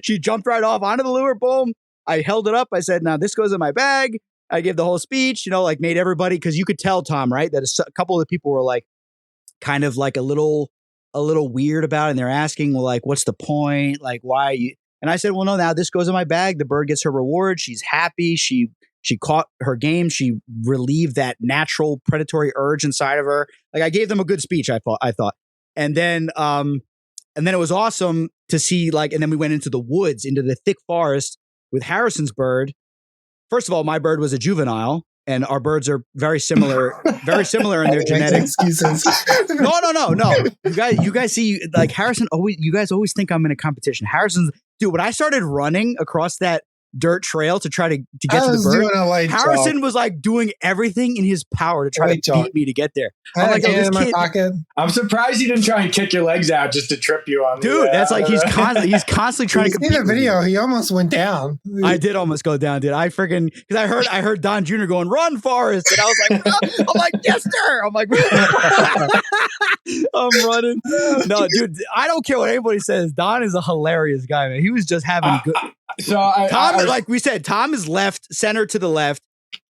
she jumped right off onto the lure. Boom! I held it up. I said, "Now this goes in my bag." I gave the whole speech, like made everybody, because you could tell, Tom, right, that a couple of the people were like, kind of like a little weird about it, and they're asking, well, like, what's the point? Like, why? And I said, well, no, now this goes in my bag. The bird gets her reward. She's happy. She caught her game. She relieved that natural predatory urge inside of her. Like I gave them a good speech. I thought, and then it was awesome to see. Like, and then we went into the woods, into the thick forest with Harrison's bird. First of all, my bird was a juvenile, and our birds are very similar in their genetics. Excuses. No. You guys see, like Harrison. You guys always think I'm in a competition. Harrison's, dude. When I started running across that dirt trail to try to get to the bird, Harrison was like doing everything in his power to try to beat me to get there. I'm like, in my pocket. I'm surprised he didn't try and kick your legs out just to trip you on. Dude, that's like he's constantly trying to compete. In the video, he almost went down. I did almost go down, dude. I freaking because I heard Don Jr. going, "Run, Forrest," and I was like, I'm like, yes, sir. I'm like, I'm running. No, dude, I don't care what anybody says. Don is a hilarious guy, man. He was just having good. Tom, like we said, Tom is left, center to the left,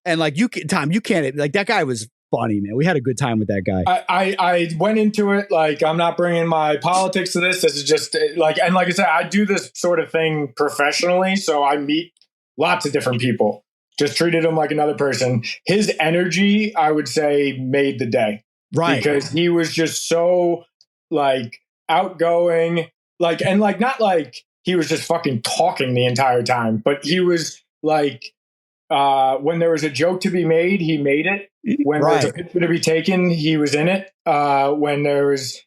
and like Tom, you can't like that guy was funny, man. We had a good time with that guy. I went into it like I'm not bringing my politics to this. This is just like, and like I said, I do this sort of thing professionally, so I meet lots of different people. Just treated him like another person. His energy, I would say, made the day, right? Because he was just so like outgoing, like, and like not like. He was just fucking talking the entire time, but he was like, when there was a joke to be made, he made it. When there was a picture to be taken, he was in it. When there was,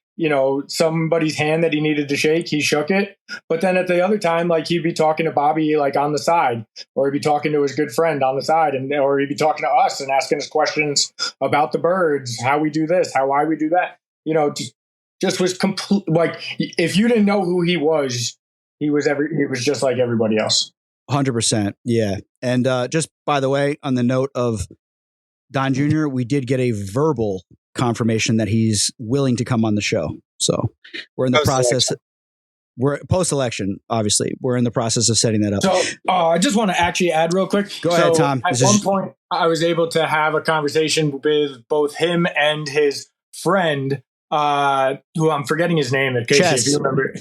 somebody's hand that he needed to shake, he shook it. But then at the other time, like he'd be talking to Bobby, like on the side, or he'd be talking to his good friend on the side, or he'd be talking to us and asking us questions about the birds, how we do this, why we do that. Just was complete. Like if you didn't know who he was just like everybody else. 100%. Yeah. And just by the way, on the note of Don Jr., we did get a verbal confirmation that he's willing to come on the show. So we're in the process. We're post-election, obviously. We're in the process of setting that up. So I just want to actually add real quick. Go ahead, Tom. At one point, I was able to have a conversation with both him and his friend, who I'm forgetting his name. Casey, if you remember.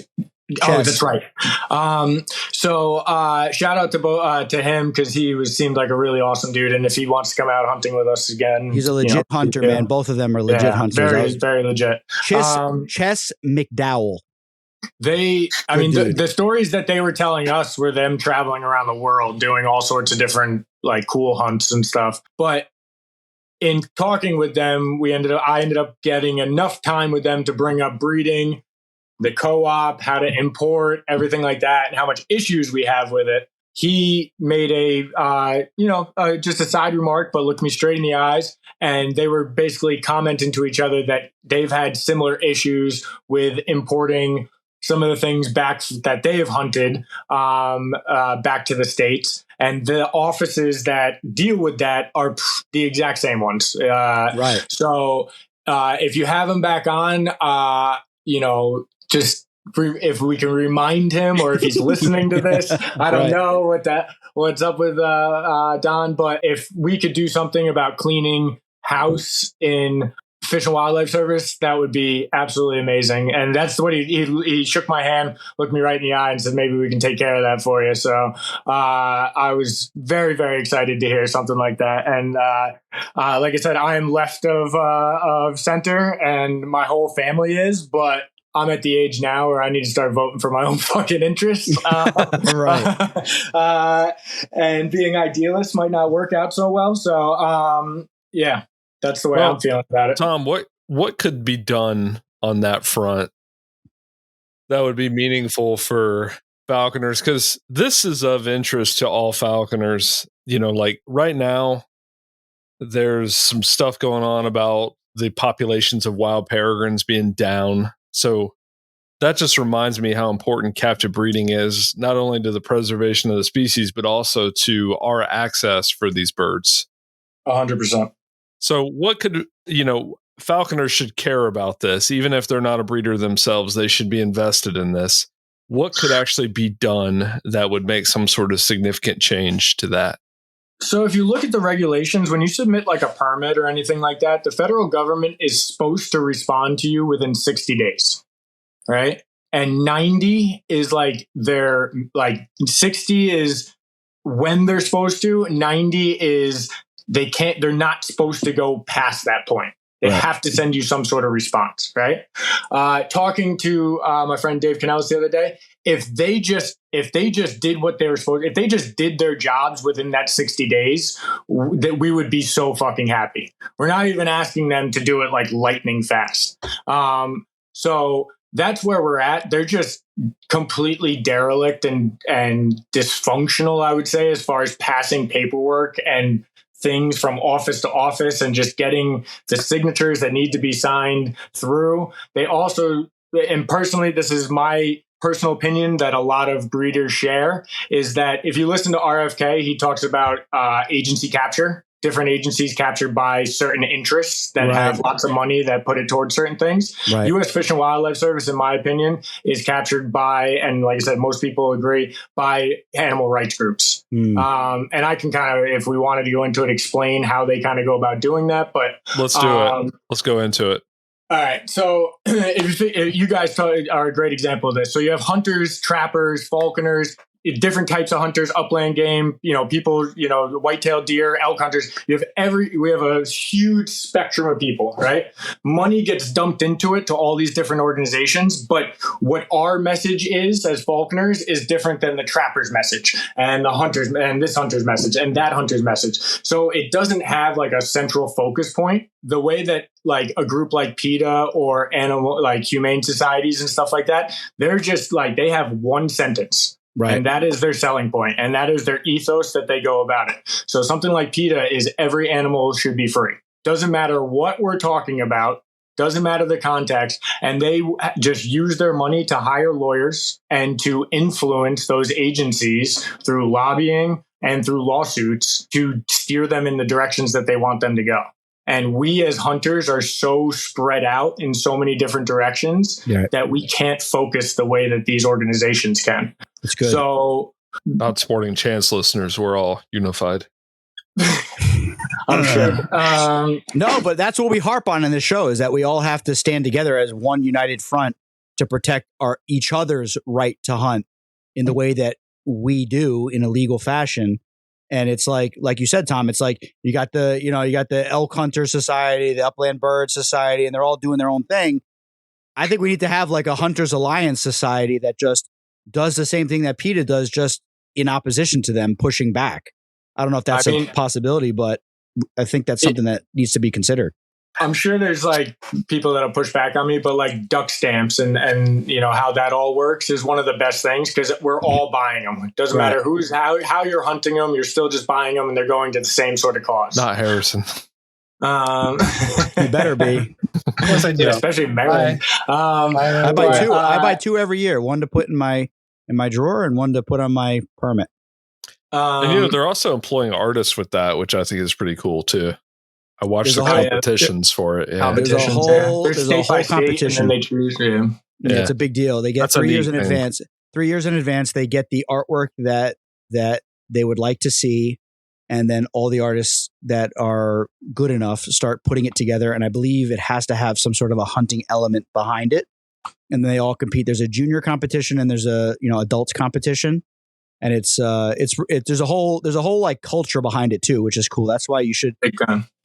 Oh, that's right. So shout out to him because he seemed like a really awesome dude, and if he wants to come out hunting with us again, he's a legit hunter, man. Both of them are legit hunters. Very, very legit. Chess McDowell. The stories that they were telling us were them traveling around the world doing all sorts of different like cool hunts and stuff. But in talking with them, I ended up getting enough time with them to bring up breeding, the co-op, how to import, everything like that, and how much issues we have with it. He made just a side remark, but looked me straight in the eyes. And they were basically commenting to each other that they've had similar issues with importing some of the things back that they have hunted back to the States. And the offices that deal with that are the exact same ones. Right. So if you have him back on, just if we can remind him, or if he's listening to this, I don't know what's up with Don, but if we could do something about cleaning house in Fish and Wildlife Service, that would be absolutely amazing. And that's what he shook my hand, looked me right in the eye, and said, maybe we can take care of that for you. So I was very, very excited to hear something like that. And like I said, I am left of center, and my whole family is, but I'm at the age now where I need to start voting for my own fucking interests. And being idealist might not work out so well. So, that's the way I'm feeling about it. Tom, what could be done on that front? that would be meaningful for falconers, because this is of interest to all falconers. Like right now, there's some stuff going on about the populations of wild peregrines being down. So that just reminds me how important captive breeding is, not only to the preservation of the species, but also to our access for these birds. 100%. So what could, falconers should care about this, even if they're not a breeder themselves, they should be invested in this. What could actually be done that would make some sort of significant change to that? So if you look at the regulations, when you submit like a permit or anything like that, the federal government is supposed to respond to you within 60 days, right? And 90 is like 60 is when they're supposed to, 90 is they're not supposed to go past that point. They have to send you some sort of response, right? Talking to my friend Dave Canellis the other day, if they just did what they were supposed, if they just did their jobs within that 60 days, that we would be so fucking happy. We're not even asking them to do it like lightning fast. So that's where we're at. They're just completely derelict and dysfunctional, I would say, as far as passing paperwork and things from office to office and just getting the signatures that need to be signed through. They also, and personally, this is my personal opinion that a lot of breeders share, is that if you listen to RFK, he talks about agency capture, different agencies captured by certain interests that have lots of money that put it towards certain things. Right. U.S. Fish and Wildlife Service, in my opinion, is captured by, and like I said, most people agree, by animal rights groups. And I can kind of, if we wanted to go into it, explain how they kind of go about doing that. But let's do it. Let's go into it. All right. So if you guys are a great example of this. So you have hunters, trappers, falconers, different types of hunters, upland game, people, white-tailed deer, elk hunters. We have a huge spectrum of people, right? Money gets dumped into it to all these different organizations, but what our message is as falconers is different than the trapper's message and the hunters and this hunter's message and that hunter's message. So it doesn't have like a central focus point. The way that like a group like PETA or animal, like humane societies and stuff like that, they're just like, they have one sentence. Right. And that is their selling point, and that is their ethos that they go about it. So something like PETA is every animal should be free. Doesn't matter what we're talking about, doesn't matter the context, and they just use their money to hire lawyers and to influence those agencies through lobbying and through lawsuits to steer them in the directions that they want them to go. And we as hunters are so spread out in so many different directions that we can't focus the way that these organizations can. That's good. So, not Sporting Chance listeners, we're all unified. I'm sure. No, but that's what we harp on in this show, is that we all have to stand together as one united front to protect each other's right to hunt in the way that we do in a legal fashion. And it's like you said, Tom, it's like you got the Elk Hunter Society, the Upland Bird Society, and they're all doing their own thing. I think we need to have like a Hunters Alliance Society that just does the same thing that PETA does, just in opposition to them, pushing back. I don't know if that's a possibility, but I think that's something that needs to be considered. I'm sure there's like people that'll push back on me, but like duck stamps and how that all works is one of the best things, because we're all buying them. It doesn't matter how you're hunting them. You're still just buying them, and they're going to the same sort of cause. Not Harrison. You better be. Of course I do. Yeah, especially Maryland. I buy two. I buy two every year. One to put in my drawer and one to put on my permit. And they're also employing artists with that, which I think is pretty cool too. I watched the competitions for it. Yeah. There's a whole competition. And then they choose. Yeah, it's a big deal. They get 3 years in advance. 3 years in advance, they get the artwork that they would like to see, and then all the artists that are good enough start putting it together. And I believe it has to have some sort of a hunting element behind it. And then they all compete. There's a junior competition and there's a adults competition. And there's a whole like culture behind it too, which is cool. That's why you should,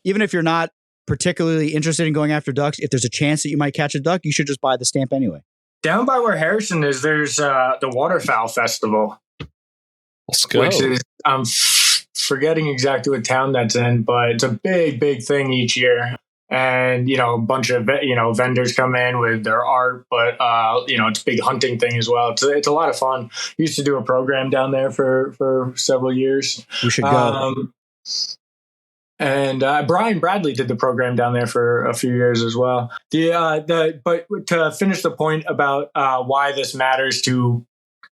even if you're not particularly interested in going after ducks, if there's a chance that you might catch a duck, you should just buy the stamp anyway. Down by where Harrison is, there's the Waterfowl Festival. Let's go. Which is, I'm forgetting exactly what town that's in, but it's a big, big thing each year. and a bunch of vendors come in with their art, but it's a big hunting thing as well. It's a lot of fun. Used to do a program down there for several years. We should go. And Brian Bradley did the program down there for a few years as well. But to finish the point about why this matters to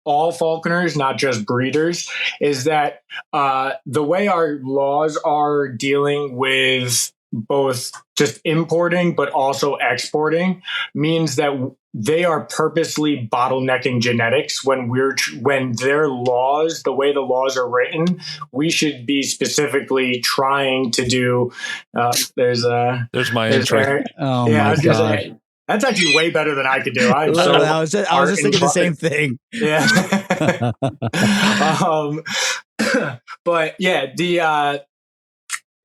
all falconers, not just breeders, is that the way our laws are dealing with both just importing but also exporting means that they are purposely bottlenecking genetics when their laws, the way the laws are written, we should be specifically trying to do. There's my entry. Oh my God. That's actually way better than I could do. I was just thinking the same thing. Yeah. But yeah,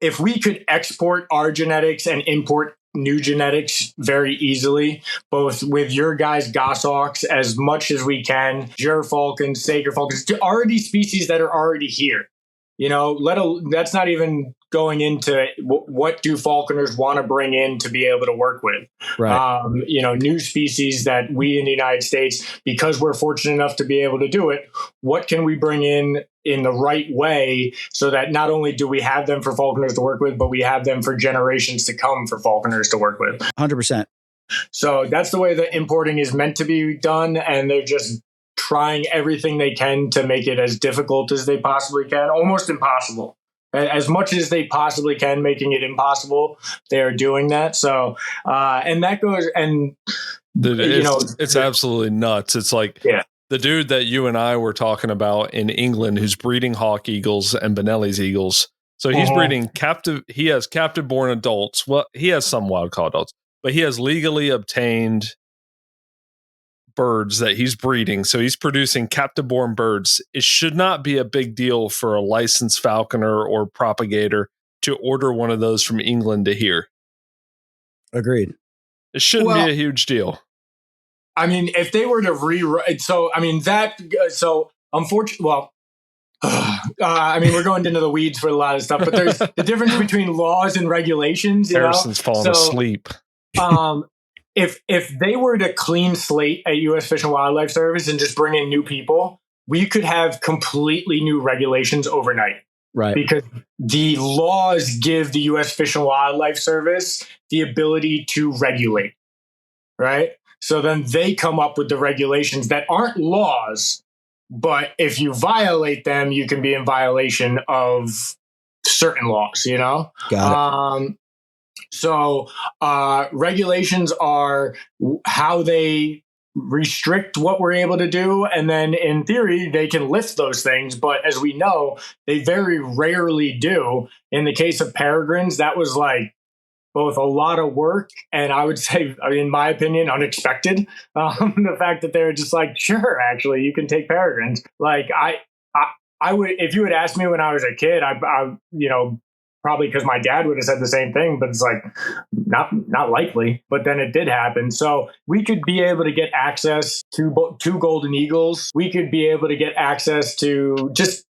if we could export our genetics and import new genetics very easily, both with your guys' goshawks as much as we can, Ger falcons, Saker falcons, to already species that are already here. That's not even going into what do falconers want to bring in to be able to work with. Right. New species that we in the United States, because we're fortunate enough to be able to do it, what can we bring in the right way so that not only do we have them for falconers to work with, but we have them for generations to come for falconers to work with. 100%. So that's the way that importing is meant to be done. And they're just trying everything they can to make it as difficult as they possibly can, almost impossible. As much as they possibly can, making it impossible, they are doing that. So, and that goes, and it's absolutely nuts. It's like the dude that you and I were talking about in England, who's breeding hawk eagles and Benelli's eagles. So he's breeding captive. He has captive born adults. Well, he has some wild caught adults, but he has legally obtained birds that he's breeding. So he's producing captive born birds. It should not be a big deal for a licensed falconer or propagator to order one of those from England to here. Agreed. It shouldn't be a huge deal. I mean, if they were to rewrite, unfortunately, we're going into the weeds for a lot of stuff, but there's the difference between laws and regulations. Harrison's falling asleep. If they were to clean slate at U.S. Fish and Wildlife Service and just bring in new people, we could have completely new regulations overnight. Right. Because the laws give the U.S. Fish and Wildlife Service the ability to regulate. Right. So then they come up with the regulations that aren't laws, but if you violate them, you can be in violation of certain laws, Got it. So regulations are how they restrict what we're able to do. And then in theory, they can lift those things. But as we know, they very rarely do. In the case of peregrines, that was like both a lot of work and I would say, in my opinion, unexpected. The fact that they're just like, sure, actually, you can take peregrines. Like I would, if you had asked me when I was a kid, I probably because my dad would have said the same thing, but it's like not likely. But then it did happen. So we could be able to get access to two golden eagles. We could be able to get access to just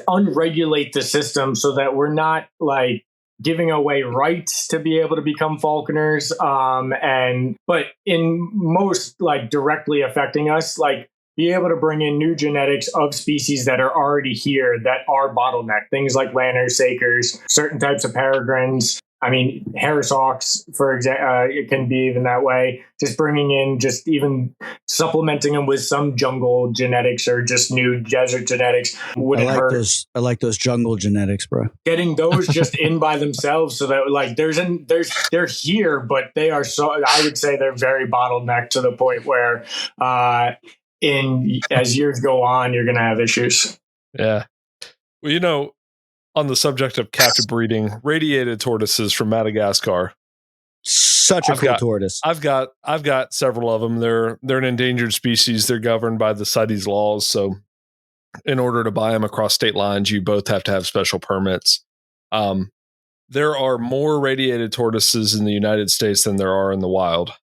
unregulate the system so that we're not like giving away rights to be able to become falconers. But in most like directly affecting us, like be able to bring in new genetics of species that are already here that are bottlenecked. Things like lanners, sakers, certain types of peregrines. I mean, Harris hawks, for example, it can be even that way. Just bringing in, just even supplementing them with some jungle genetics or just new desert genetics wouldn't hurt. I like those jungle genetics, bro. Getting those just in by themselves, so that like they're here, but they are so. I would say they're very bottlenecked to the point where, as years go on, you're going to have issues. Yeah. Well, on the subject of captive breeding, radiated tortoises from Madagascar. Such a cool tortoise. I've got several of them. They're an endangered species. They're governed by the CITES laws. So in order to buy them across state lines, you both have to have special permits. There are more radiated tortoises in the United States than there are in the wild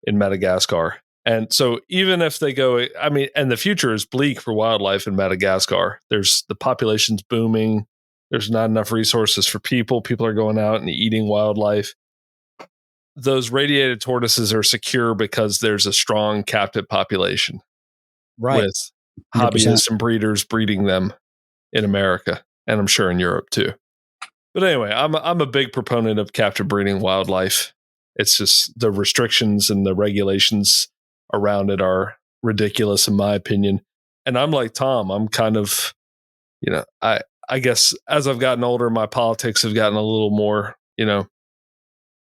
in Madagascar. And so even if they go, and the future is bleak for wildlife in Madagascar. The population's booming. There's not enough resources for people. People are going out and eating wildlife. Those radiated tortoises are secure because there's a strong captive population, Right. with 100%. hobbyists and breeders breeding them in America, and I'm sure in Europe too. But anyway, I'm a big proponent of captive breeding wildlife. It's just the restrictions and the regulations around it are ridiculous, in my opinion. And I'm like Tom. I'm kind of, I guess as I've gotten older, my politics have gotten a little more,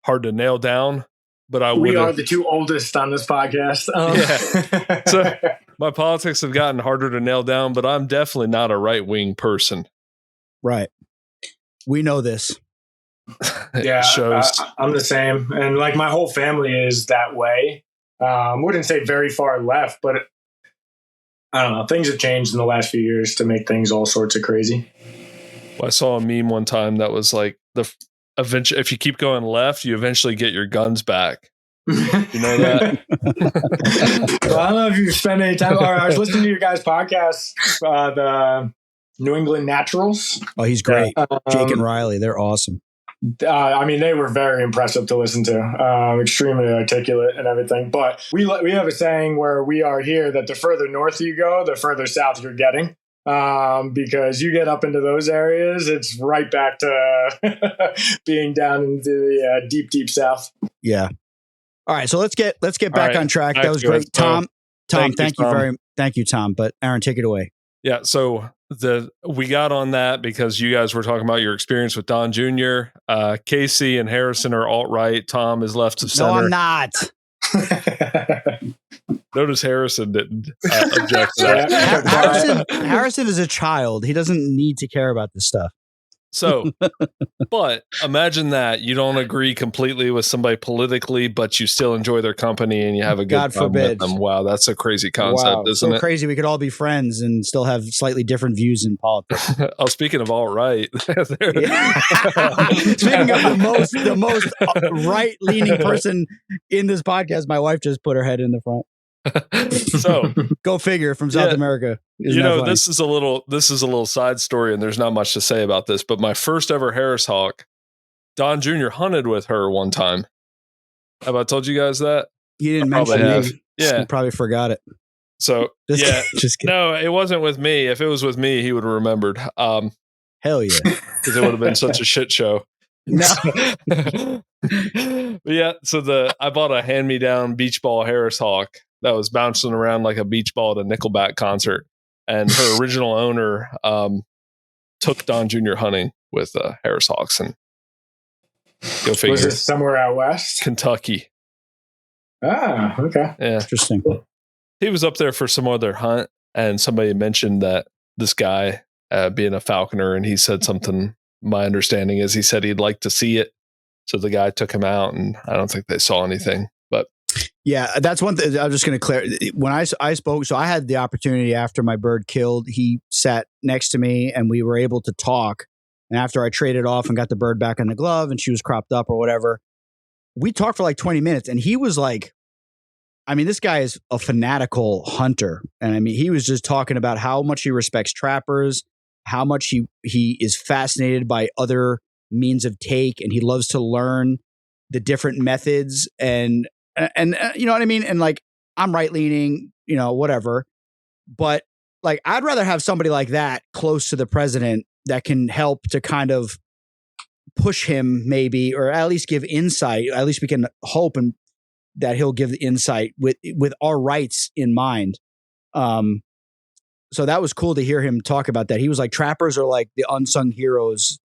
hard to nail down. But we are the two oldest on this podcast. Yeah. So my politics have gotten harder to nail down, but I'm definitely not a right-wing person. Right. We know this. Yeah, shows. I'm the same. And like my whole family is that way. Wouldn't say very far left, but I don't know. Things have changed in the last few years to make things all sorts of crazy. Well, I saw a meme one time that was like, if you keep going left, you eventually get your guns back. You know that? Well, I don't know if you spend any time. I was listening to your guys' podcast, the New England Naturals. Oh, he's great. Jake and Riley, they're awesome. I mean, they were very impressive to listen to, extremely articulate and everything. But we have a saying where we are here that the further north you go, the further south you're getting. Because you get up into those areas, it's right back to being down into the deep, deep south. Yeah. All right, so let's get back on track. That was great, Tom. Thank you, Tom. But Aaron, take it away. Yeah. So we got on that because you guys were talking about your experience with Don Jr. Casey and Harrison are alt-right. Tom is left of center. No, I'm not. Notice Harrison didn't object to that. Harrison is a child. He doesn't need to care about this stuff. So, but imagine that you don't agree completely with somebody politically, but you still enjoy their company and you have a good God time forbid. with them. Wow, that's a crazy concept, isn't so it? Crazy. We could all be friends and still have slightly different views in politics. Oh, speaking of alt-right. Speaking of the most right-leaning person in this podcast, my wife just put her head in the front. So go figure, from South America. This is a little side story, and there's not much to say about this, but my first ever Harris Hawk, Don Jr. hunted with her one time. Have I told you guys that? You didn't mention it. Yeah. You probably forgot it. So just kidding. No, it wasn't with me. If it was with me, he would have remembered. Hell yeah. Because it would have been such a shit show. No. Yeah, so I bought a hand-me-down beach ball Harris Hawk that was bouncing around like a beach ball at a Nickelback concert, and her original owner took Don Jr. hunting with Harris Hawks, and go figure. Was this somewhere out west? Kentucky. Ah, okay. Yeah, interesting. He was up there for some other hunt, and somebody mentioned that this guy being a falconer, and he said something. My understanding is he said he'd like to see it. So the guy took him out, and I don't think they saw anything. But yeah, that's one thing. I'm just going to clear. When I spoke, so I had the opportunity after my bird killed. He sat next to me, and we were able to talk. And after I traded off and got the bird back in the glove, and she was cropped up or whatever, we talked for like 20 minutes. And he was like, I mean, this guy is a fanatical hunter, and I mean, he was just talking about how much he respects trappers, how much he is fascinated by other means of take, and he loves to learn the different methods and you know what I mean? And like, I'm right leaning, whatever, but like, I'd rather have somebody like that close to the president that can help to kind of push him maybe, or at least give insight. At least we can hope and that he'll give the insight with our rights in mind. So that was cool to hear him talk about that. He was like, trappers are like the unsung heroes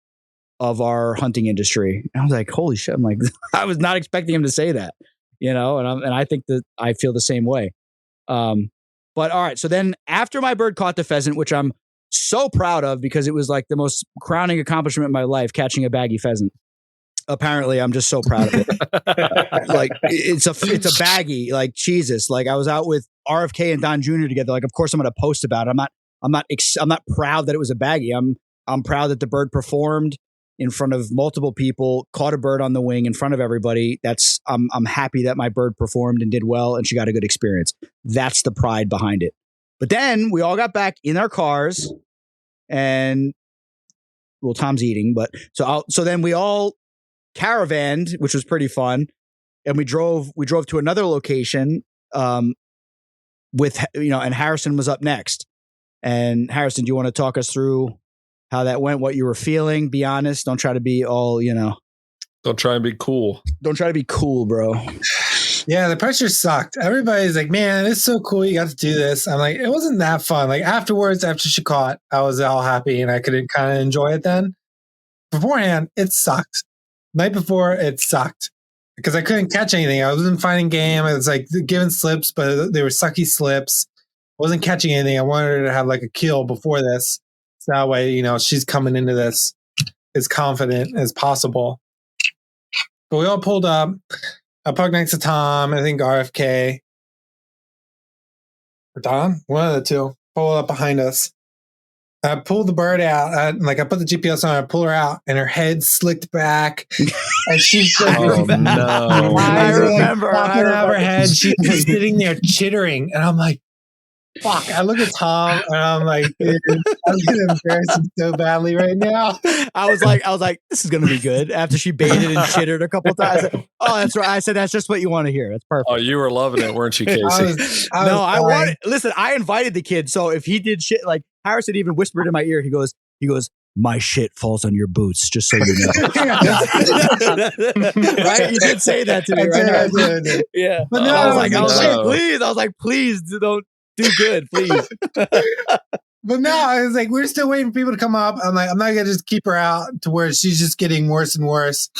of our hunting industry. And I was like, holy shit. I'm like, I was not expecting him to say that, and I think that I feel the same way. But all right. So then after my bird caught the pheasant, which I'm so proud of because it was like the most crowning accomplishment in my life, catching a baggy pheasant. Apparently I'm just so proud of it. Like it's a baggie, like Jesus. Like I was out with RFK and Don Jr. together. Like, of course I'm going to post about it. I'm not proud that it was a baggie. I'm proud that the bird performed in front of multiple people, caught a bird on the wing in front of everybody. I'm happy that my bird performed and did well and she got a good experience. That's the pride behind it. But then we all got back in our cars and Tom's eating, but so then we all caravanned, which was pretty fun. And we drove to another location, with, and Harrison was up next. And Harrison, do you want to talk us through how that went, what you were feeling? Be honest. Don't try to be all, Don't try and be cool. Don't try to be cool, bro. Yeah, the pressure sucked. Everybody's like, man, it's so cool you got to do this. I'm like, it wasn't that fun. Like afterwards, after she caught, I was all happy and I could kind of enjoy it then. Beforehand, it sucked. Night before, it sucked. Because I couldn't catch anything. I wasn't finding game. I was like giving slips, but they were sucky slips. I wasn't catching anything. I wanted her to have like a kill before this. So that way, she's coming into this as confident as possible. But we all pulled up. I parked next to Tom. I think RFK. Or Don? One of the two. Pulled up behind us. I pulled the bird out. I put the GPS on. I pull her out, and her head slicked back, and she's like, "Oh no!" I remember. Popping out her head. She's sitting there chittering, and I'm like, "Fuck!" I look at Tom, and I'm like, "Dude, I'm gonna embarrass him so badly right now." I was like, "This is gonna be good." After she baited and chittered a couple times, oh, that's right. I said, "That's just what you want to hear." That's perfect. Oh, you were loving it, weren't you, Casey? I wanted. Listen, I invited the kid, so if he did shit like Harrison even whispered in my ear, he goes, "My shit falls on your boots," just so you know. Right? You did say that to me, right? I did. Yeah. But no, I was like, please don't do good, please. But no, I was like, we're still waiting for people to come up. I'm like, I'm not gonna just keep her out to where she's just getting worse and worse.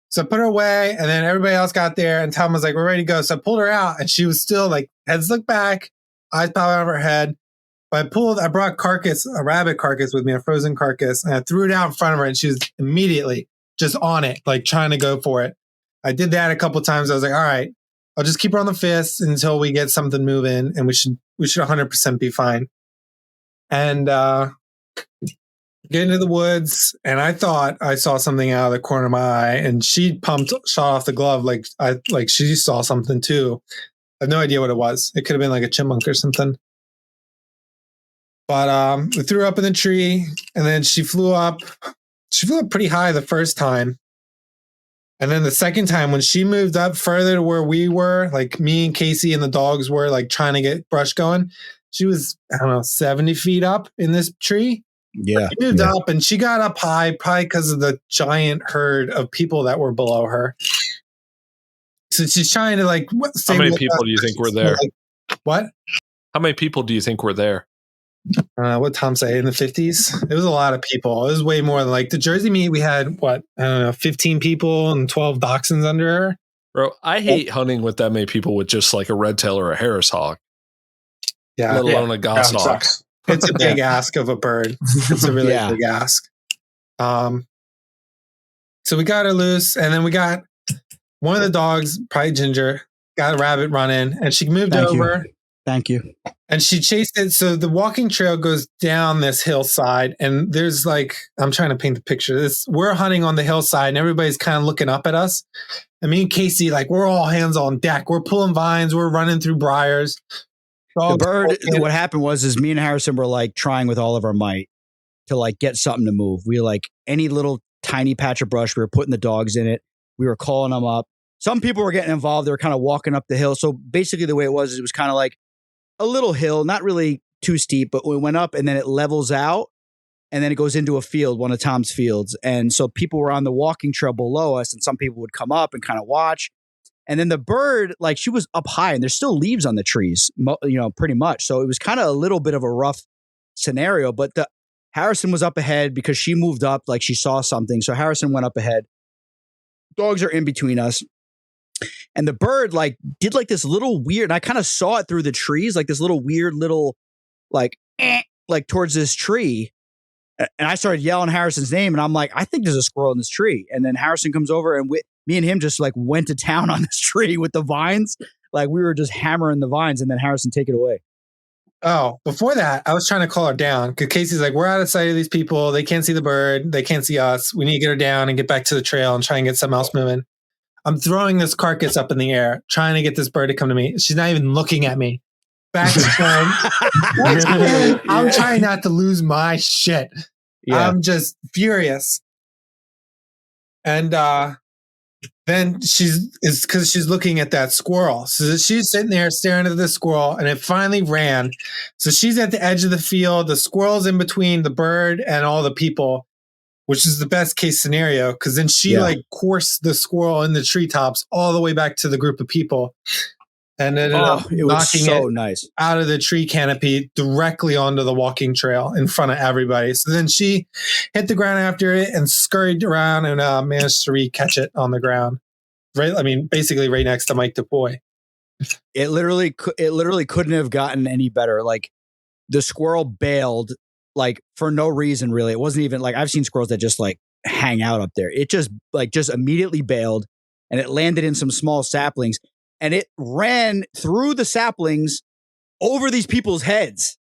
So I put her away, and then everybody else got there, and Tom was like, "We're ready to go." So I pulled her out, and she was still like, heads looked back, eyes popping out of her head. But I brought a rabbit carcass with me, a frozen carcass, and I threw it out in front of her, and she was immediately just on it, like trying to go for it. I did that a couple of times. I was like, all right, I'll just keep her on the fist until we get something moving, and we should 100% be fine. And get into the woods, and I thought I saw something out of the corner of my eye, and she shot off the glove like she saw something too. I have no idea what it was. It could have been like a chipmunk or something. But we threw her up in the tree, and then she flew up. She flew up pretty high the first time. And then the second time, when she moved up further to where we were, like me and Casey and the dogs were like trying to get brush going, she was, 70 feet up in this tree. Yeah. She moved up, and she got up high, probably because of the giant herd of people that were below her. So she's trying to like. How many people do you think were there? What? How many people do you think were there? What Tom say in the 50s? It was a lot of people. It was way more than like the Jersey meet. We had 15 people and 12 dachshunds under her. Bro, I hate hunting with that many people with just like a red tail or a Harris hawk. Yeah, let alone a goshawk. It's a big ask of a bird. It's a really big ask. So we got her loose, and then we got one of the dogs, probably Ginger, got a rabbit running, and she moved over. Thank you. And she chased it. So the walking trail goes down this hillside, and there's like, I'm trying to paint the picture. We're hunting on the hillside, and everybody's kind of looking up at us. And me and Casey, like, we're all hands on deck. We're pulling vines. We're running through briars. The bird, what happened was me and Harrison were like trying with all of our might to like get something to move. We were like any little tiny patch of brush, we were putting the dogs in it. We were calling them up. Some people were getting involved. They were kind of walking up the hill. So basically the way it was kind of like a little hill, not really too steep, but we went up and then it levels out and then it goes into a field, one of Tom's fields. And so people were on the walking trail below us, and some people would come up and kind of watch. And then the bird, like, she was up high and there's still leaves on the trees, pretty much. So it was kind of a little bit of a rough scenario, but Harrison was up ahead because she moved up, like she saw something. So Harrison went up ahead. Dogs are in between us. And the bird like did like this little weird, and I kind of saw it through the trees, like this little weird little like towards this tree. And I started yelling Harrison's name, and I'm like, I think there's a squirrel in this tree. And then Harrison comes over, and me and him just like went to town on this tree with the vines. Like we were just hammering the vines, and then Harrison, take it away. Oh, before that, I was trying to call her down because Casey's like, we're out of sight of these people. They can't see the bird. They can't see us. We need to get her down and get back to the trail and try and get something else moving. I'm throwing this carcass up in the air, trying to get this bird to come to me. She's not even looking at me. Back to time. I'm trying not to lose my shit. Yeah. I'm just furious. And then it's because she's looking at that squirrel. So she's sitting there staring at the squirrel, and it finally ran. So she's at the edge of the field. The squirrel's in between the bird and all the people, which is the best case scenario. Because then she coursed the squirrel in the treetops all the way back to the group of people, and ended up knocking it nice out of the tree canopy directly onto the walking trail in front of everybody. So then she hit the ground after it and scurried around and managed to re-catch it on the ground. Right, I mean, basically right next to Mike DuPoy. It literally couldn't have gotten any better. Like the squirrel bailed, like for no reason really. It wasn't even like I've seen squirrels that just like hang out up there. It just immediately bailed, and it landed in some small saplings. And it ran through the saplings over these people's heads,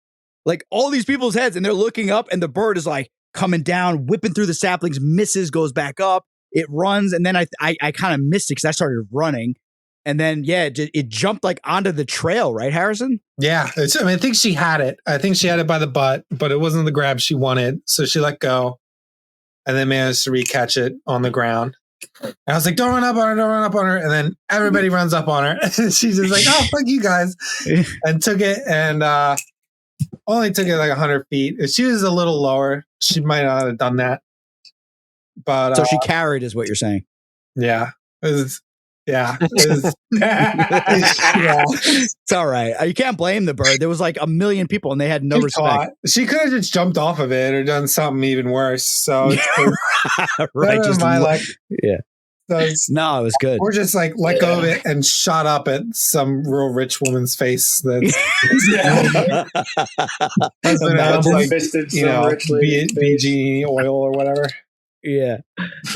like all these people's heads. And they're looking up, and the bird is like coming down, whipping through the saplings, misses, goes back up. It runs. And then I kind of missed it because I started running. And then, it jumped like onto the trail, right, Harrison? Yeah. I think she had it. I think she had it by the butt, but it wasn't the grab she wanted. So she let go and then managed to recatch it on the ground. And I was like, don't run up on her. And then everybody runs up on her. And she's just like, oh, fuck you guys. And took it and only took it like 100 feet. If she was a little lower, she might not have done that. But so she carried is what you're saying. Yeah. It was, yeah. It's all right. You can't blame the bird. There was like a million people and they had no respect. She could have just jumped off of it or done something even worse. So right, just my luck. Yeah. So no, it was good. Or just like let go of it and shot up at some real rich woman's face. That's BG oil or whatever. Yeah,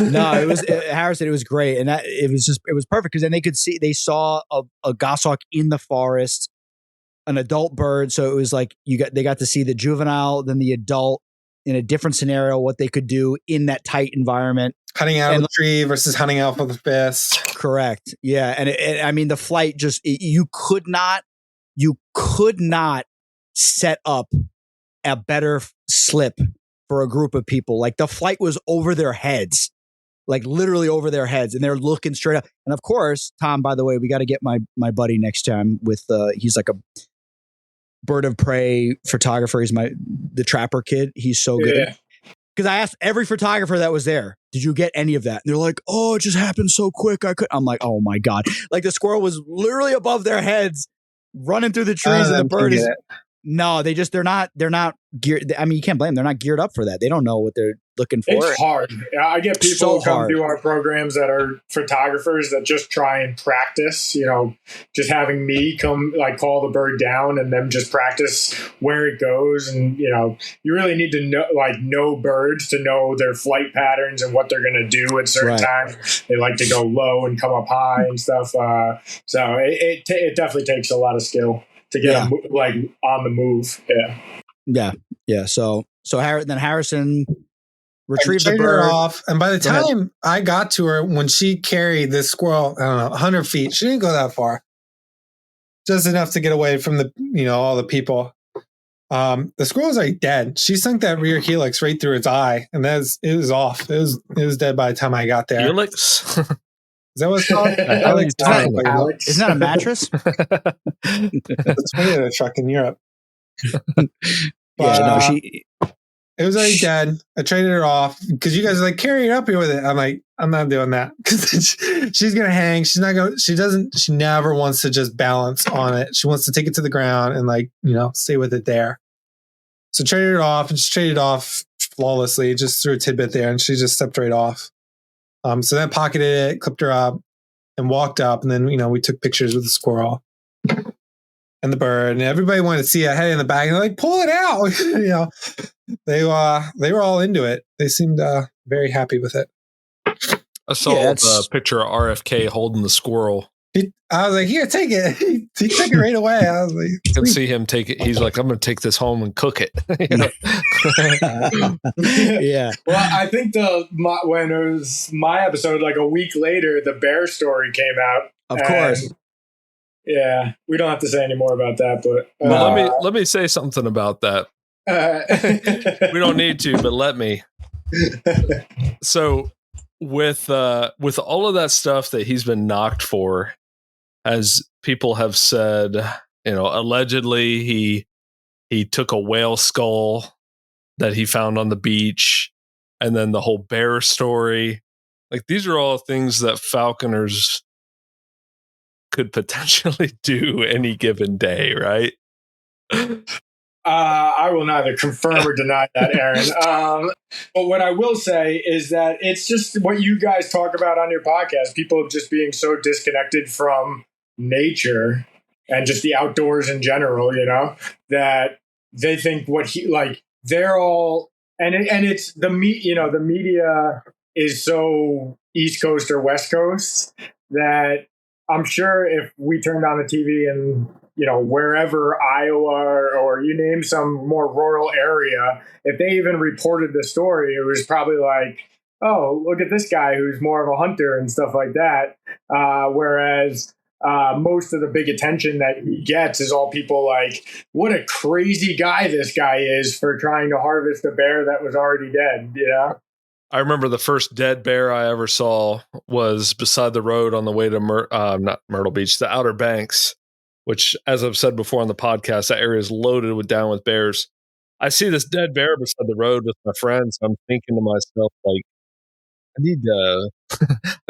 no, it was Harrison. It was great, and it was perfect because then they saw a goshawk in the forest, an adult bird. So it was like they got to see the juvenile, then the adult in a different scenario, what they could do in that tight environment, hunting out of the tree versus hunting out with the fist. Correct. Yeah, and I mean the flight you could not set up a better slip for a group of people. Like the flight was over their heads, like literally over their heads, and they're looking straight up. And of course, Tom, by the way, we got to get my buddy next time with he's like a bird of prey photographer. He's the trapper kid. He's so good. Because I asked every photographer that was there, did you get any of that? And they're like, oh, it just happened so quick. I'm like, oh my God. Like the squirrel was literally above their heads running through the trees and the bird is... No, they're not geared. I mean, you can't blame them. They're not geared up for that. They don't know what they're looking for. It's hard. I get people who come do our programs that are photographers that just try and practice, just having me come like call the bird down and then just practice where it goes. And, you really need to know birds to know their flight patterns and what they're going to do at certain times. They like to go low and come up high and stuff. So it definitely takes a lot of skill to get them, like on the move. Yeah. So then Harrison retrieved the bird off, and by the time I got to her, when she carried this squirrel, I don't know, 100 feet, she didn't go that far, just enough to get away from the all the people. The squirrel was like dead. She sunk that rear helix right through its eye, and it was off. It was dead by the time I got there. Helix. Is that what it's called? Alex. Isn't that a mattress? It's funny in a truck in Europe. It was already dead. I traded her off because you guys are like, carry her up here with it. I'm like, I'm not doing that because she's gonna hang. She's not going. She never wants to just balance on it. She wants to take it to the ground and stay with it there. So traded her off and just traded off flawlessly. Just threw a tidbit there and she just stepped right off. So then pocketed it, clipped her up, and walked up. And then, we took pictures with the squirrel and the bird. And everybody wanted to see a head in the back. And they're like, pull it out. They were all into it. They seemed very happy with it. I saw the picture of RFK holding the squirrel. I was like, here, take it. He took it right away. I was like, you can see him take it. He's like, I'm going to take this home and cook it. Yeah. Well, I think when it was my episode, like a week later, the bear story came out. Of course. Yeah, we don't have to say any more about that, but well, let me say something about that. We don't need to, but let me. So with all of that stuff that he's been knocked for, as people have said, allegedly he took a whale skull that he found on the beach, and then the whole bear story. Like, these are all things that falconers could potentially do any given day, right? I will neither confirm or deny that, Aaron. But what I will say is that it's just what you guys talk about on your podcast. People just being so disconnected from nature and just the outdoors in general, that they think they're all, and it's the media is so East Coast or West Coast that I'm sure if we turned on the TV and wherever, Iowa or you name some more rural area, if they even reported the story, it was probably like, oh, look at this guy who's more of a hunter and stuff like that. Whereas most of the big attention that he gets is all people like, what a crazy guy this guy is for trying to harvest a bear that was already dead, I remember the first dead bear I ever saw was beside the road on the way to not Myrtle Beach, the Outer Banks, which, as I've said before on the podcast, that area is loaded with bears. I see this dead bear beside the road with my friends. I'm thinking to myself, like, I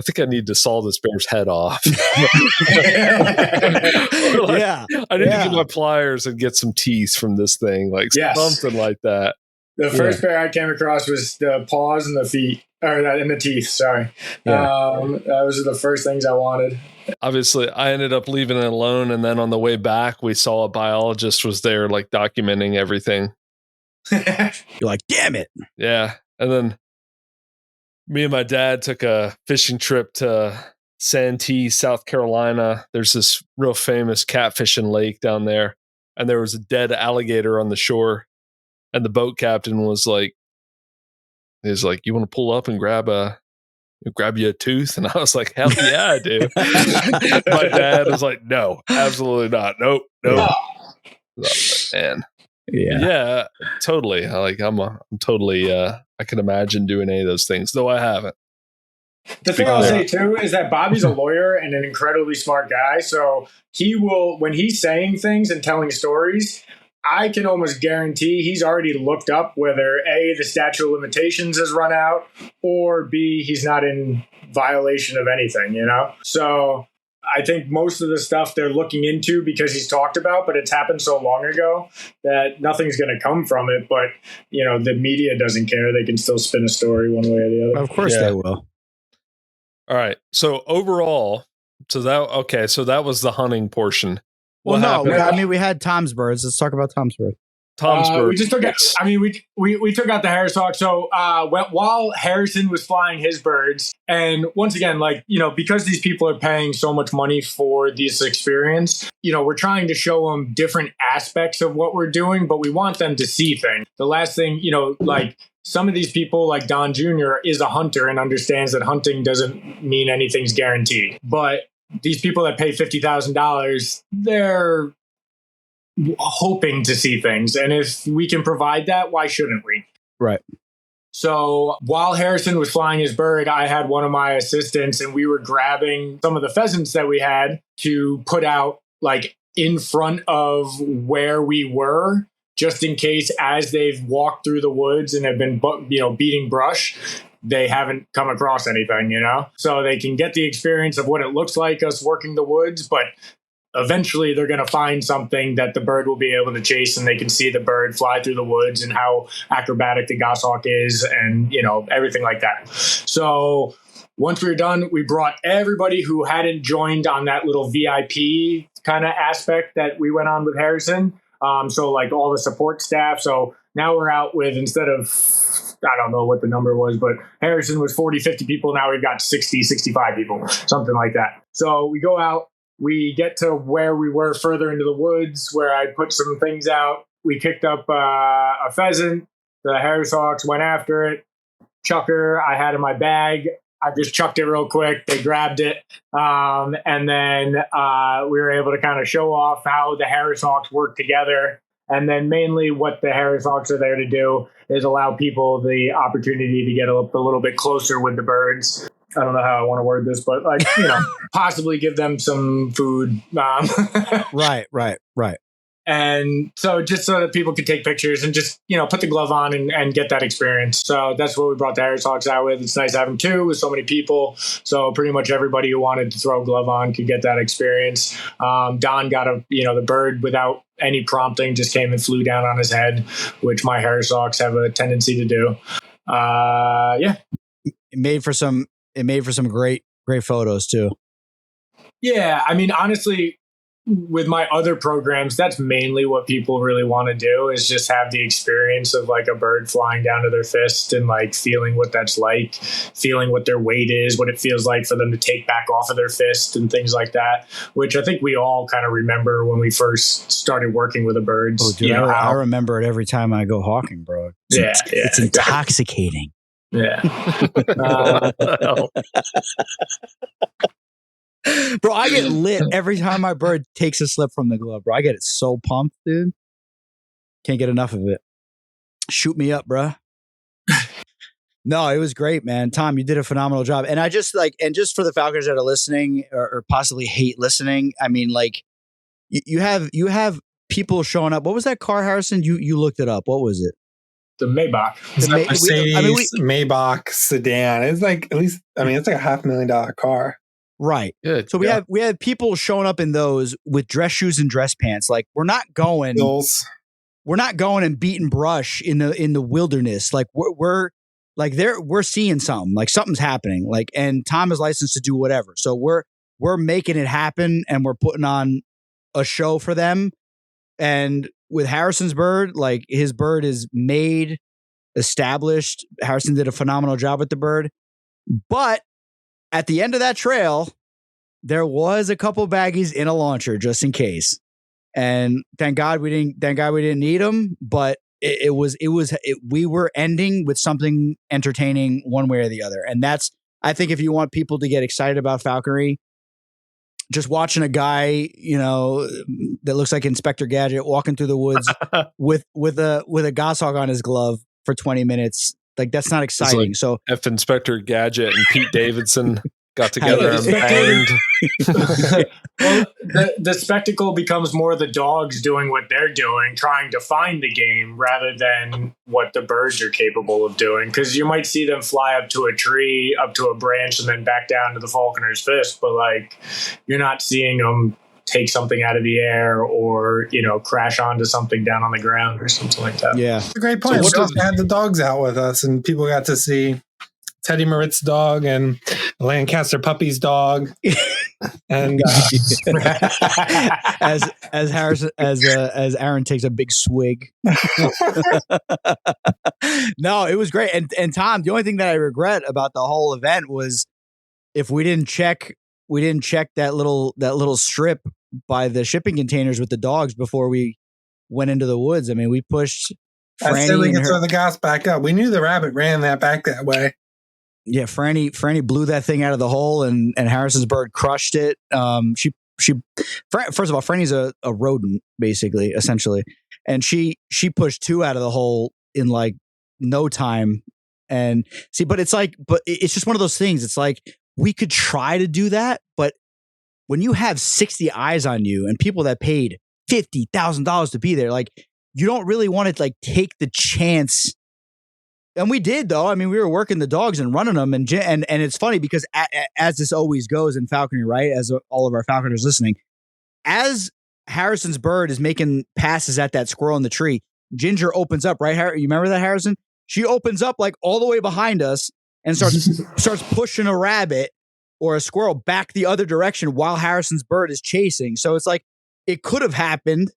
think I need to saw this bear's head off. I need to get my pliers and get some teeth from this thing, like something like that. The first bear I came across was the paws and the feet, and the teeth. Sorry. Those are the first things I wanted. Obviously, I ended up leaving it alone, and then on the way back, we saw a biologist was there, like, documenting everything. You're like, damn it. Yeah. And then me and my dad took a fishing trip to Santee, South Carolina. There's this real famous catfishing lake down there, and there was a dead alligator on the shore. And the boat captain was like, you want to pull up and grab you a tooth? And I was like, hell yeah, I do. My dad was like, no, absolutely not. Nope. Man. Yeah, totally. I'm totally, I can imagine doing any of those things, though I haven't. The thing I'll say too is that Bobby's a lawyer and an incredibly smart guy. So he will, when he's saying things and telling stories, I can almost guarantee he's already looked up whether A, the statute of limitations has run out, or B, he's not in violation of anything, So I think most of the stuff they're looking into because he's talked about, but it's happened so long ago that nothing's going to come from it. But, the media doesn't care. They can still spin a story one way or the other. Of course they will. All right. So overall, so that was the hunting portion. Well, no, we had Tom's birds. Let's talk about Tom's bird. Tom's bird. We just took out. We took out the Harris hawk. So while Harrison was flying his birds, and once again, because these people are paying so much money for this experience, we're trying to show them different aspects of what we're doing, but we want them to see things. The last thing, some of these people, like Don Jr., is a hunter and understands that hunting doesn't mean anything's guaranteed, but these people that pay $50,000, they're hoping to see things. And if we can provide that, why shouldn't we? Right. So while Harrison was flying his bird, I had one of my assistants and we were grabbing some of the pheasants that we had to put out in front of where we were, just in case as they've walked through the woods and have been, beating brush, they haven't come across anything, so they can get the experience of what it looks like us working the woods. But eventually they're going to find something that the bird will be able to chase, and they can see the bird fly through the woods and how acrobatic the goshawk is and, everything like that. So once we were done, we brought everybody who hadn't joined on that little VIP kind of aspect that we went on with Harrison. So all the support staff. So now we're out with, instead of, I don't know what the number was, but Harrison was 40, 50 people. Now we've got 60, 65 people, something like that. So we go out, we get to where we were further into the woods where I put some things out. We picked up a pheasant. The Harris Hawks went after it. Chucker, I had in my bag. I just chucked it real quick. They grabbed it. And then we were able to kind of show off how the Harris Hawks work together And then mainly what the Harris Hawks are there to do is allow people the opportunity to get a little bit closer with the birds. I don't know how I want to word this, but possibly give them some food. Right. And so just so that people could take pictures and just, put the glove on and get that experience. So that's what we brought the Harris Hawks out with. It's nice having two with so many people. So pretty much everybody who wanted to throw a glove on could get that experience. Don got the bird without any prompting, just came and flew down on his head, which my Harris Hawks have a tendency to do. It made for some great photos too. Yeah. I mean, honestly, with my other programs, that's mainly what people really want to do, is just have the experience of like a bird flying down to their fist and like feeling what that's like, feeling what their weight is, what it feels like for them to take back off of their fist and things like that, which I think we all kind of remember when we first started working with the birds. Oh, dude, I remember it every time I go hawking, bro. It's intoxicating. Yeah. Bro, I get lit every time my bird takes a slip from the glove, bro. I get it so pumped, dude. Can't get enough of it. Shoot me up, bro. No, it was great, man. Tom, you did a phenomenal job. And I just just for the Falconers that are listening or possibly hate listening, I mean, like, you have people showing up. What was that car, Harrison? You looked it up. What was it? The Maybach. Mercedes Maybach sedan. It's like it's like a $500,000 car. Right. Good. So we have people showing up in those with dress shoes and dress pants. Like, we're not going and beating brush in the wilderness. Like we're seeing something. Like, something's happening. Like, and Tom is licensed to do whatever. So we're making it happen, and we're putting on a show for them. And with Harrison's bird, like, his bird is made, established. Harrison did a phenomenal job with the bird. But at the end of that trail, there was a couple baggies in a launcher just in case. And thank God we didn't need them, but we were ending with something entertaining one way or the other. And that's, I think, if you want people to get excited about falconry, just watching a guy, that looks like Inspector Gadget walking through the woods with a goshawk on his glove for 20 minutes. Like, that's not exciting. Like, so if Inspector Gadget and Pete Davidson got together and banged. Well, the spectacle becomes more the dogs doing what they're doing, trying to find the game, rather than what the birds are capable of doing. Because you might see them fly up to a tree, up to a branch, and then back down to the falconer's fist, but like, you're not seeing them take something out of the air or, crash onto something down on the ground or something like that. Yeah. That's a great point. So we also had the dogs out with us, and people got to see Teddy Moritz's dog and Lancaster Puppy's dog. And as Aaron takes a big swig. No, it was great. And Tom, the only thing that I regret about the whole event was if we didn't check that little strip by the shipping containers with the dogs before we went into the woods. I mean, we pushed Franny. I said we could throw the gas back up. We knew the rabbit ran that back that way. Yeah, Franny blew that thing out of the hole, and Harrison's bird crushed it. First of all, Franny's a rodent, basically, essentially, and she pushed two out of the hole in like no time. And see, but it's just one of those things. It's like, we could try to do that, but when you have 60 eyes on you and people that paid $50,000 to be there, like, you don't really want to like take the chance. And we did, though. I mean, we were working the dogs and running them, and it's funny because as this always goes in falconry, right? As all of our falconers listening, as Harrison's bird is making passes at that squirrel in the tree, Ginger opens up, right? You remember that, Harrison? She opens up like all the way behind us and starts pushing a rabbit or a squirrel back the other direction while Harrison's bird is chasing. So it's like, it could have happened,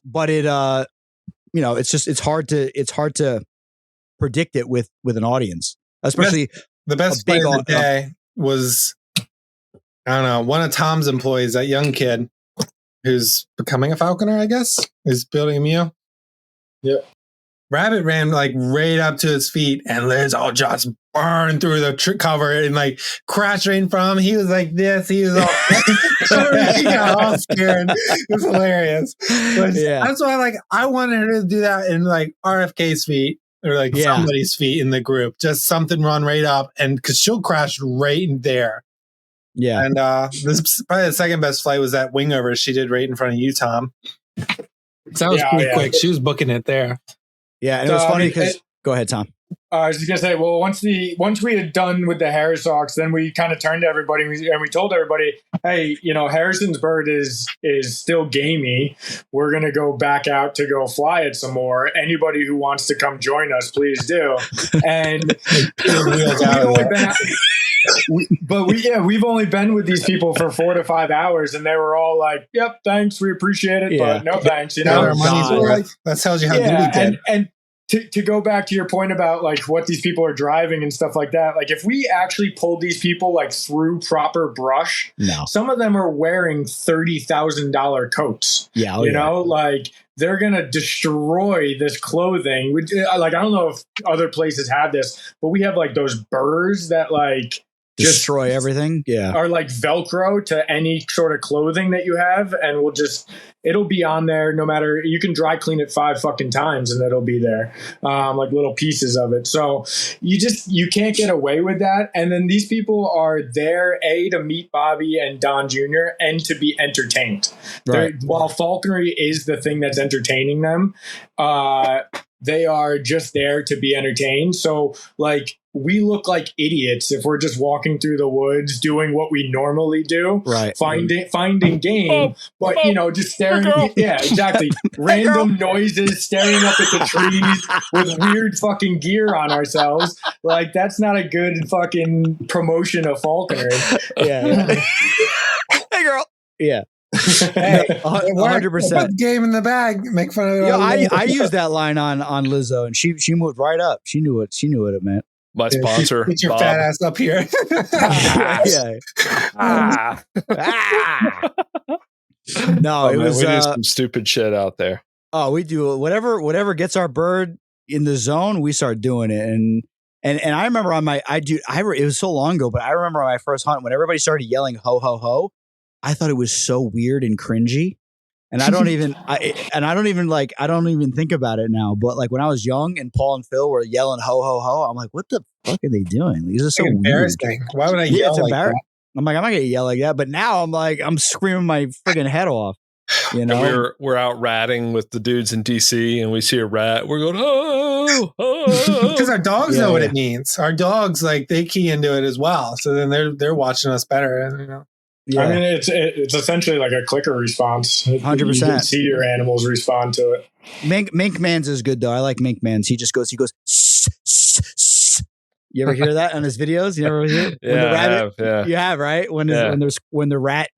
but it's hard to predict it with an audience, especially the best play of the day was, I don't know, one of Tom's employees, that young kid who's becoming a falconer, I guess, is building a meal. Yeah. Rabbit ran like right up to his feet, and Liz all just burned through the cover and like crashed right in front of him. He was like this. He was all he got all scared. It was hilarious. But that's why I wanted her to do that in like RFK's feet or like somebody's feet in the group. Just something run right up, and because she'll crash right in there. Yeah. And this is probably the second best flight was that wing over she did right in front of you, Tom. So that was pretty quick. She was booking it there. Yeah, and it was funny because go ahead, Tom. I was just gonna say, well, once we had done with the Harris Hawks, then we kind of turned to everybody and we told everybody, hey, Harrison's bird is still gamey. We're gonna go back out to go fly it some more. Anybody who wants to come join us, please do. And we've only been with these people for 4 to 5 hours, and they were all like, "Yep, thanks, we appreciate it, but no thanks." That tells you how good we did. And to go back to your point about like what these people are driving and stuff like that, like if we actually pulled these people like through proper brush, some of them are wearing $30,000 coats. Yeah, like they're gonna destroy this clothing. Like I don't know if other places have this, but we have like those burrs that like destroy everything. Yeah, are like Velcro to any sort of clothing that you have, and it'll be on there no matter. You can dry clean it 5 fucking times and it'll be there, like little pieces of it. So you can't get away with that. And then these people are there to meet Bobby and Don Jr. and to be entertained. Right. While falconry is the thing that's entertaining them, they are just there to be entertained. So like we look like idiots if we're just walking through the woods doing what we normally do, right? Finding game, but just staring. Yeah, exactly. Random noises, staring up at the trees with weird fucking gear on ourselves. Like that's not a good fucking promotion of falconry. Yeah. Hey, girl. Yeah. Hey, 100%. Game in the bag. Make fun of it. I used that line on Lizzo, and she moved right up. She knew what it meant. My sponsor. Get your fat ass up here. No, it was we do some stupid shit out there. Oh, we do whatever gets our bird in the zone. We start doing it, and I remember it was so long ago, but I remember on my first hunt when everybody started yelling ho ho ho. I thought it was so weird and cringy. And I don't even think about it now. But like when I was young and Paul and Phil were yelling ho ho ho, I'm like, what the fuck are they doing? These are so embarrassing. Weird. Why would I yell like that? I'm like, I'm not gonna yell like that. But now I'm screaming my friggin' head off. We're out ratting with the dudes in DC, and we see a rat. We're going oh, because our dogs know what it means. Our dogs they key into it as well. So then they're watching us better. Yeah. I mean, it's essentially like a clicker response. 100%. You can see your animals respond to it. Mink Man's is good though. I like Mink Man's. He goes. You ever hear that on his videos? You never hear it? Yeah, I have. Yeah. You have, right? When the rat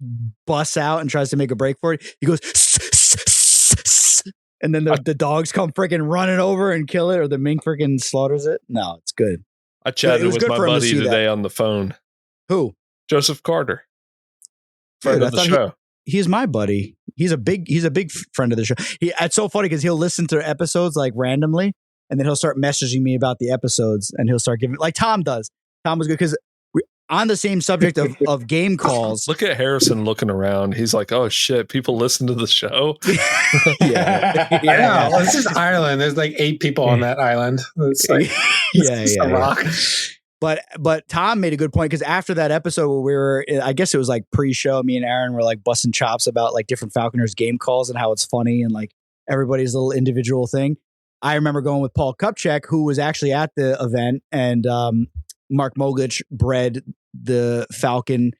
busts out and tries to make a break for it, he goes, and then the dogs come freaking running over and kill it, or the mink freaking slaughters it. No, it's good. I chatted with my buddy today on the phone. Who? Joseph Carter. Friend of the show. He's my buddy. He's a big friend of the show. It's so funny because he'll listen to episodes like randomly, and then he'll start messaging me about the episodes, and he'll start giving like Tom does. Tom was good because on the same subject of game calls. Look at Harrison looking around. He's like, oh shit, people listen to the show. Yeah. Well, it's just Ireland. There's like 8 people on that island. It's like a rock. But Tom made a good point because after that episode where we were, I guess it was like pre-show, me and Aaron were like busting chops about like different Falconers game calls and how it's funny and like everybody's little individual thing. I remember going with Paul Kupchak, who was actually at the event, and Mark Moglich bred the falcon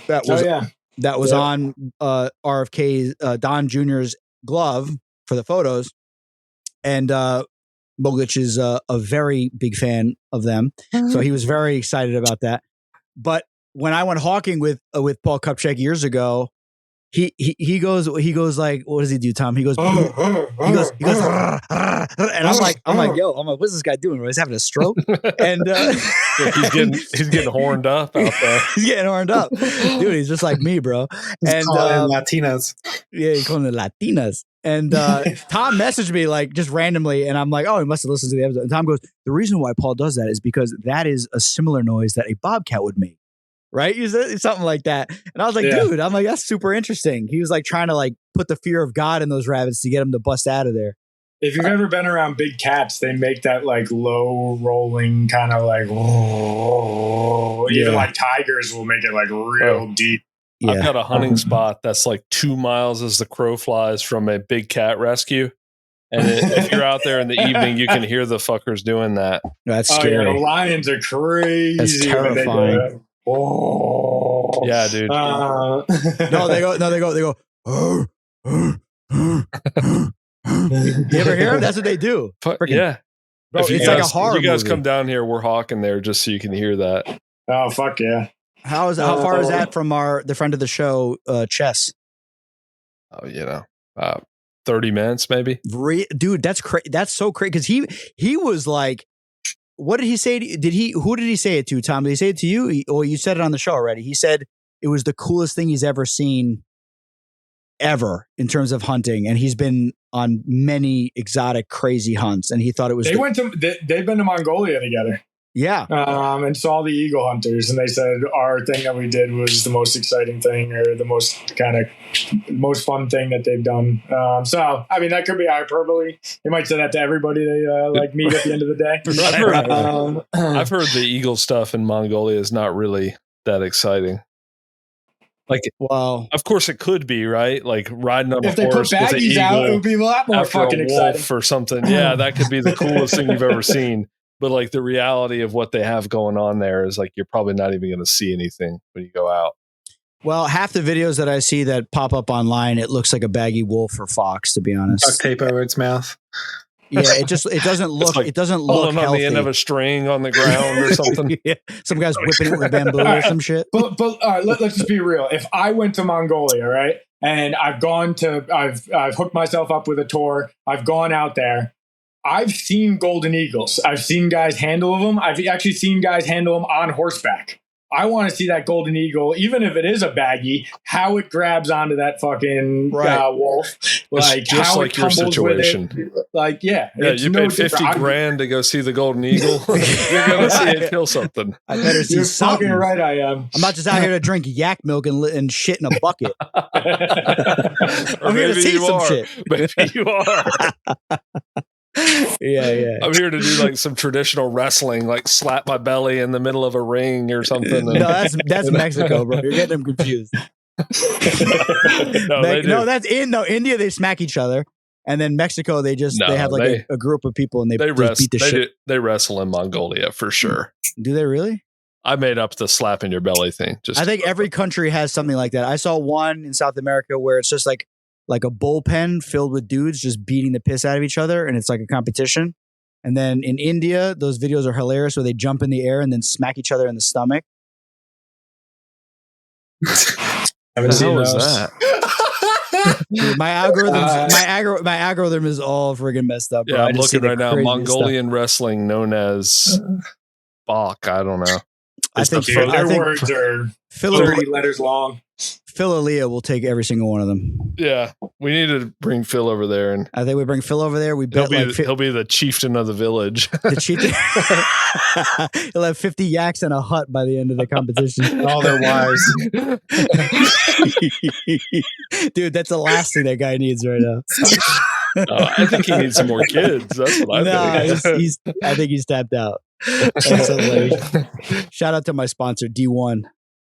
that was on RFK's Don Jr.'s glove for the photos, and Moglich is a very big fan of them, so he was very excited about that. But when I went hawking with Paul Kupchak years ago, he goes like, what does he do, Tom? He goes, and I'm like, what's this guy doing? He's having a stroke, and he's getting horned up out there. He's getting horned up, dude. He's just like me, bro. And Latinas, yeah, he's calling it Latinas. And Tom messaged me like just randomly, and I'm like, oh, he must have listened to the episode. And Tom goes, the reason why Paul does that is because that is a similar noise that a bobcat would make. Right? You said something like that. And I was like, dude, I'm like, that's super interesting. He was like trying to like put the fear of God in those rabbits to get them to bust out of there. If you've ever been around big cats, they make that like low rolling kind of like, even like tigers will make it like real deep. Yeah. I've got a hunting spot that's like 2 miles as the crow flies from a big cat rescue. And if you're out there in the evening, you can hear the fuckers doing that. That's scary. Yeah, the lions are crazy. That's terrifying. Yeah, dude. No, they go. You ever hear them? That's what they do. Yeah. Bro, it's like a horror movie. You guys come down here, we're hawking there just so you can hear that. Oh, fuck yeah. How far is that from the friend of the show, Chess? Oh, 30 minutes maybe. Dude, that's that's so crazy because he was like, what did he say? Who did he say it to, Tom? Did he say it to you? Or you said it on the show already? He said it was the coolest thing he's ever seen ever in terms of hunting, and he's been on many exotic, crazy hunts, and he thought it was. They've been to Mongolia together. Yeah. And saw the eagle hunters, and they said our thing that we did was the most exciting thing, or the most fun thing that they've done. So, I mean, that could be hyperbole. They might say that to everybody they meet at the end of the day. I've heard the eagle stuff in Mongolia is not really that exciting. Like, wow. Of course it could be, right? Like riding on a horse with an eagle. If they put baggies out, it would be a lot more fucking exciting. Or something. Yeah, that could be the coolest thing you've ever seen. But like the reality of what they have going on there is like you're probably not even going to see anything when you go out. Well, half the videos that I see that pop up online, it looks like a baggy wolf or fox, to be honest. Duct tape over its mouth. Yeah, it doesn't look. Like it doesn't look healthy. On the end of a string on the ground or something. Yeah. Some guy's whipping it with bamboo or some shit. But all right, let's just be real. If I went to Mongolia, right, and I've hooked myself up with a tour, I've gone out there. I've seen golden eagles. I've seen guys handle them. I've actually seen guys handle them on horseback. I want to see that golden eagle, even if it is a baggie, how it grabs onto that fucking wolf. Like just how like it your situation. With it. Like, yeah. You paid $50,000 to go see the golden eagle. You're going to see it kill something. I better see something. You're fucking right, I am. I'm not just out here to drink yak milk and shit in a bucket. I'm here to see some shit. Maybe you are. Yeah. I'm here to do like some traditional wrestling, like slap my belly in the middle of a ring or something. No, that's Mexico, bro. You're getting them confused. India they smack each other, and then Mexico they have like a group of people and they beat the shit. They wrestle in Mongolia for sure. Do they really? I made up the slap in your belly thing. I think every country has something like that. I saw one in South America where it's just like a bullpen filled with dudes just beating the piss out of each other, and it's like a competition. And then in India, those videos are hilarious where they jump in the air and then smack each other in the stomach. Haven't seen those. That? Dude, my algorithm is all friggin' messed up. Bro. Yeah, I'm looking right now. Mongolian wrestling, known as Bach. I don't know. I think words are 30 letters long. Phil Aaliyah will take every single one of them. Yeah, we need to bring Phil over there, and I think we bring Phil over there. We bet he'll be the chieftain of the village. The chieftain. He'll have 50 yaks in a hut by the end of the competition. All their wives. Dude, that's the last thing that guy needs right now. I think he needs some more kids. That's what I think. I think he's tapped out. That's hilarious. Shout out to my sponsor, D1,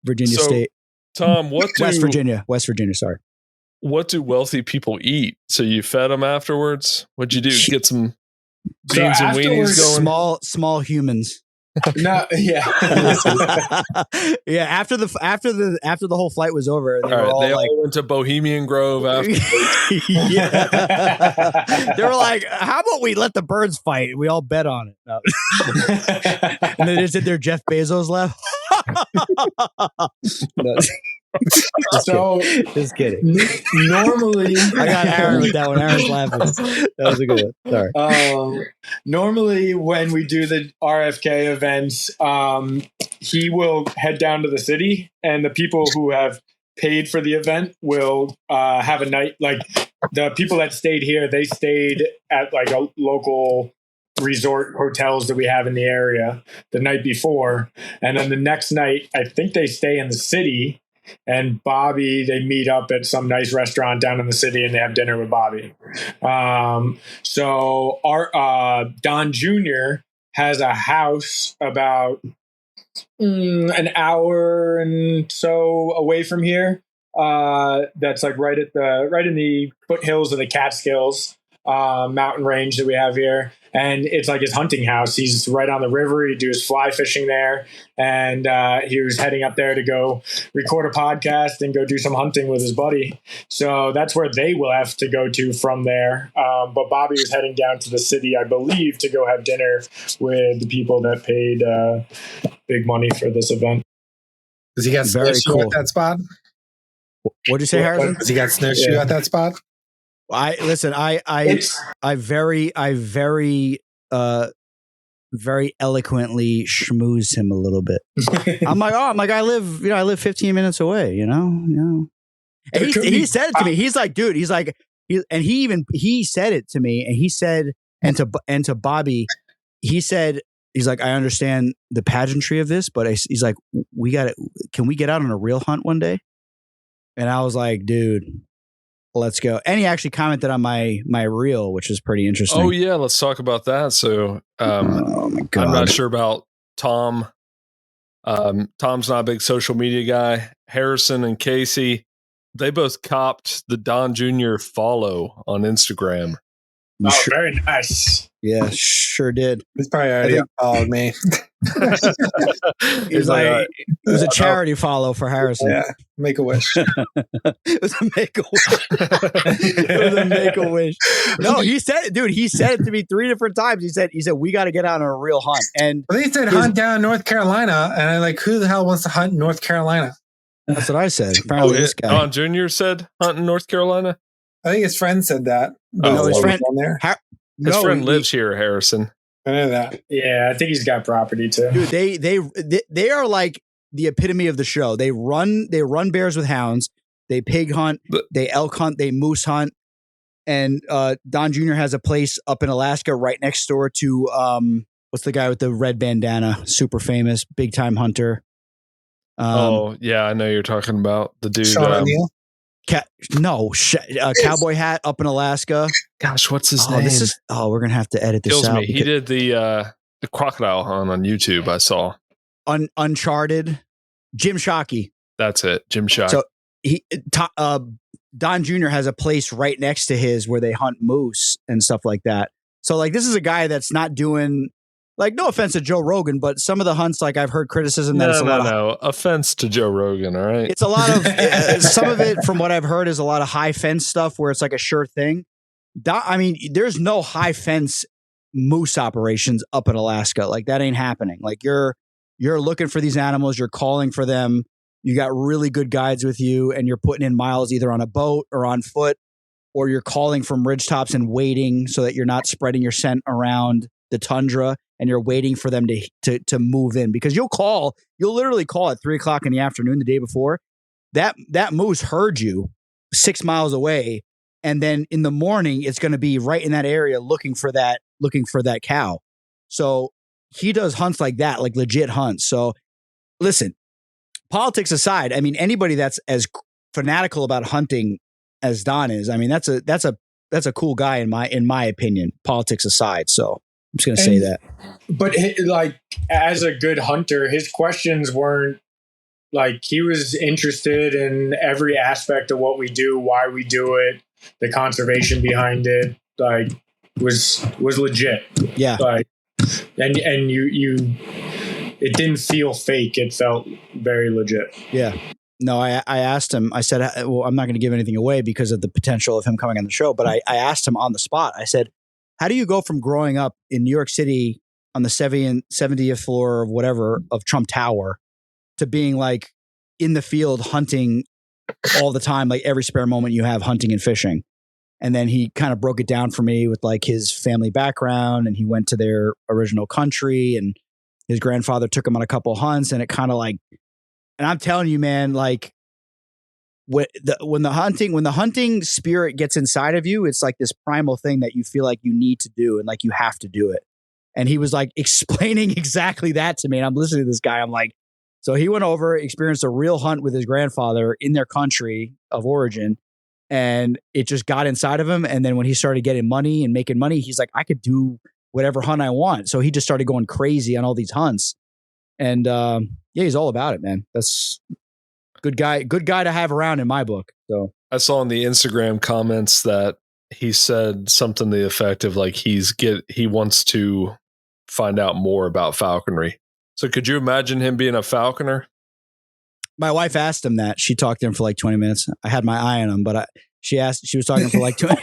Virginia State. Tom, West Virginia, sorry. What do wealthy people eat? So you fed them afterwards? What'd you do? Get some beans and weenies going? Small humans. No, yeah. Yeah, after the whole flight was over, they all went to Bohemian Grove after. Yeah. They were like, how about we let the birds fight? We all bet on it. No. And they just did their Jeff Bezos laugh. No. Just kidding. Normally, I got Aaron with that one. Aaron's laughing. That was a good one. Sorry. Normally, when we do the RFK events, he will head down to the city, and the people who have paid for the event will have a night. Like the people that stayed here, they stayed at like a local resort hotels that we have in the area the night before. And then the next night, I think they stay in the city. And Bobby, they meet up at some nice restaurant down in the city and they have dinner with Bobby. So our Don Jr. has a house about an hour and so away from here. That's like right in the foothills of the Catskills mountain range that we have here. And it's like his hunting house. He's right on the river. He do his fly fishing there. And he was heading up there to go record a podcast and go do some hunting with his buddy. So that's where they will have to go to from there. But Bobby was heading down to the city, I believe, to go have dinner with the people that paid big money for this event. Does he got snowshoe at that spot? What'd you say, Harrison? Does he got snowshoe at that spot? I very eloquently schmooze him a little bit. I'm like, I live 15 minutes away, you know. And he said it to me. He's like, dude, he said it to me, and he said, and to Bobby, he's like, I understand the pageantry of this, but he's like, can we get out on a real hunt one day? And I was like, dude, let's go. And he actually commented on my reel, which is pretty interesting. Oh yeah, let's talk about that. So oh my God. I'm not sure about Tom. Tom's not a big social media guy. Harrison and Casey, they both copped the Don Jr. follow on Instagram. Oh, very nice. Yeah, sure did. He's probably already followed me. He's like, it was a charity follow for Harrison. Yeah, make a wish. It was a make a wish. It was a make a wish. No, he said it, dude. He said it to me 3 different times. He said, we got to get out on a real hunt. And well, they said hunt down North Carolina, and I'm like, who the hell wants to hunt in North Carolina? That's what I said. Apparently, this guy. Don Jr. said hunt in North Carolina. I think his friend said that. His friend there. His friend lives here, Harrison. I know that. Yeah, I think he's got property too. Dude, they are like the epitome of the show. They run bears with hounds. They pig hunt. They elk hunt. They moose hunt. And Don Jr. has a place up in Alaska right next door to what's the guy with the red bandana? Super famous, big time hunter. Yeah, I know you're talking about the dude. Sean O'Neill? Cowboy Hat up in Alaska. Gosh, what's his name? We're gonna have to edit this Kills out. me. He did the crocodile hunt on YouTube. I saw. Uncharted. Jim Shockey. That's it, Jim Shockey. So Don Jr. has a place right next to his where they hunt moose and stuff like that. So like this is a guy that's not doing, like, no offense to Joe Rogan, but some of the hunts, like I've heard criticism that No offense to Joe Rogan. All right, it's a lot of some of it from what I've heard is a lot of high fence stuff where it's like a sure thing. There's no high fence moose operations up in Alaska. Like that ain't happening. Like you're looking for these animals, you're calling for them. You got really good guides with you, and you're putting in miles either on a boat or on foot, or you're calling from ridgetops and waiting so that you're not spreading your scent around the tundra, and you're waiting for them to move in, because you'll literally call at 3:00 in the afternoon the day before. That moose heard you 6 miles away, and then in the morning it's going to be right in that area looking for that cow. So he does hunts like that, like legit hunts. So listen, politics aside, I mean, anybody that's as fanatical about hunting as Don is, I mean, that's a cool guy in my opinion, politics aside. So I'm just going to say that. But like, as a good hunter, his questions weren't like, he was interested in every aspect of what we do, why we do it, the conservation behind it, like was legit. Yeah. Like, and you it didn't feel fake. It felt very legit. Yeah. No, I asked him, I said, well, I'm not going to give anything away because of the potential of him coming on the show, but I asked him on the spot. I said, how do you go from growing up in New York City on the 70th floor or whatever of Trump Tower to being like in the field hunting all the time, like every spare moment you have hunting and fishing? And then he kind of broke it down for me with like his family background, and he went to their original country, and his grandfather took him on a couple hunts, and it kind of like, and I'm telling you, man, like when the hunting spirit gets inside of you, it's like this primal thing that you feel like you need to do and like you have to do it. And he was like explaining exactly that to me. And I'm listening to this guy. I'm like, so he went over, experienced a real hunt with his grandfather in their country of origin. And it just got inside of him. And then when he started getting money and making money, he's like, I could do whatever hunt I want. So he just started going crazy on all these hunts. And yeah, he's all about it, man. That's good guy to have around in my book. So I saw in the Instagram comments that he said something to the effect of like he wants to find out more about falconry. So could you imagine him being a falconer? My wife asked him that. She talked to him for like 20 minutes. I had my eye on him, but she was talking for like 20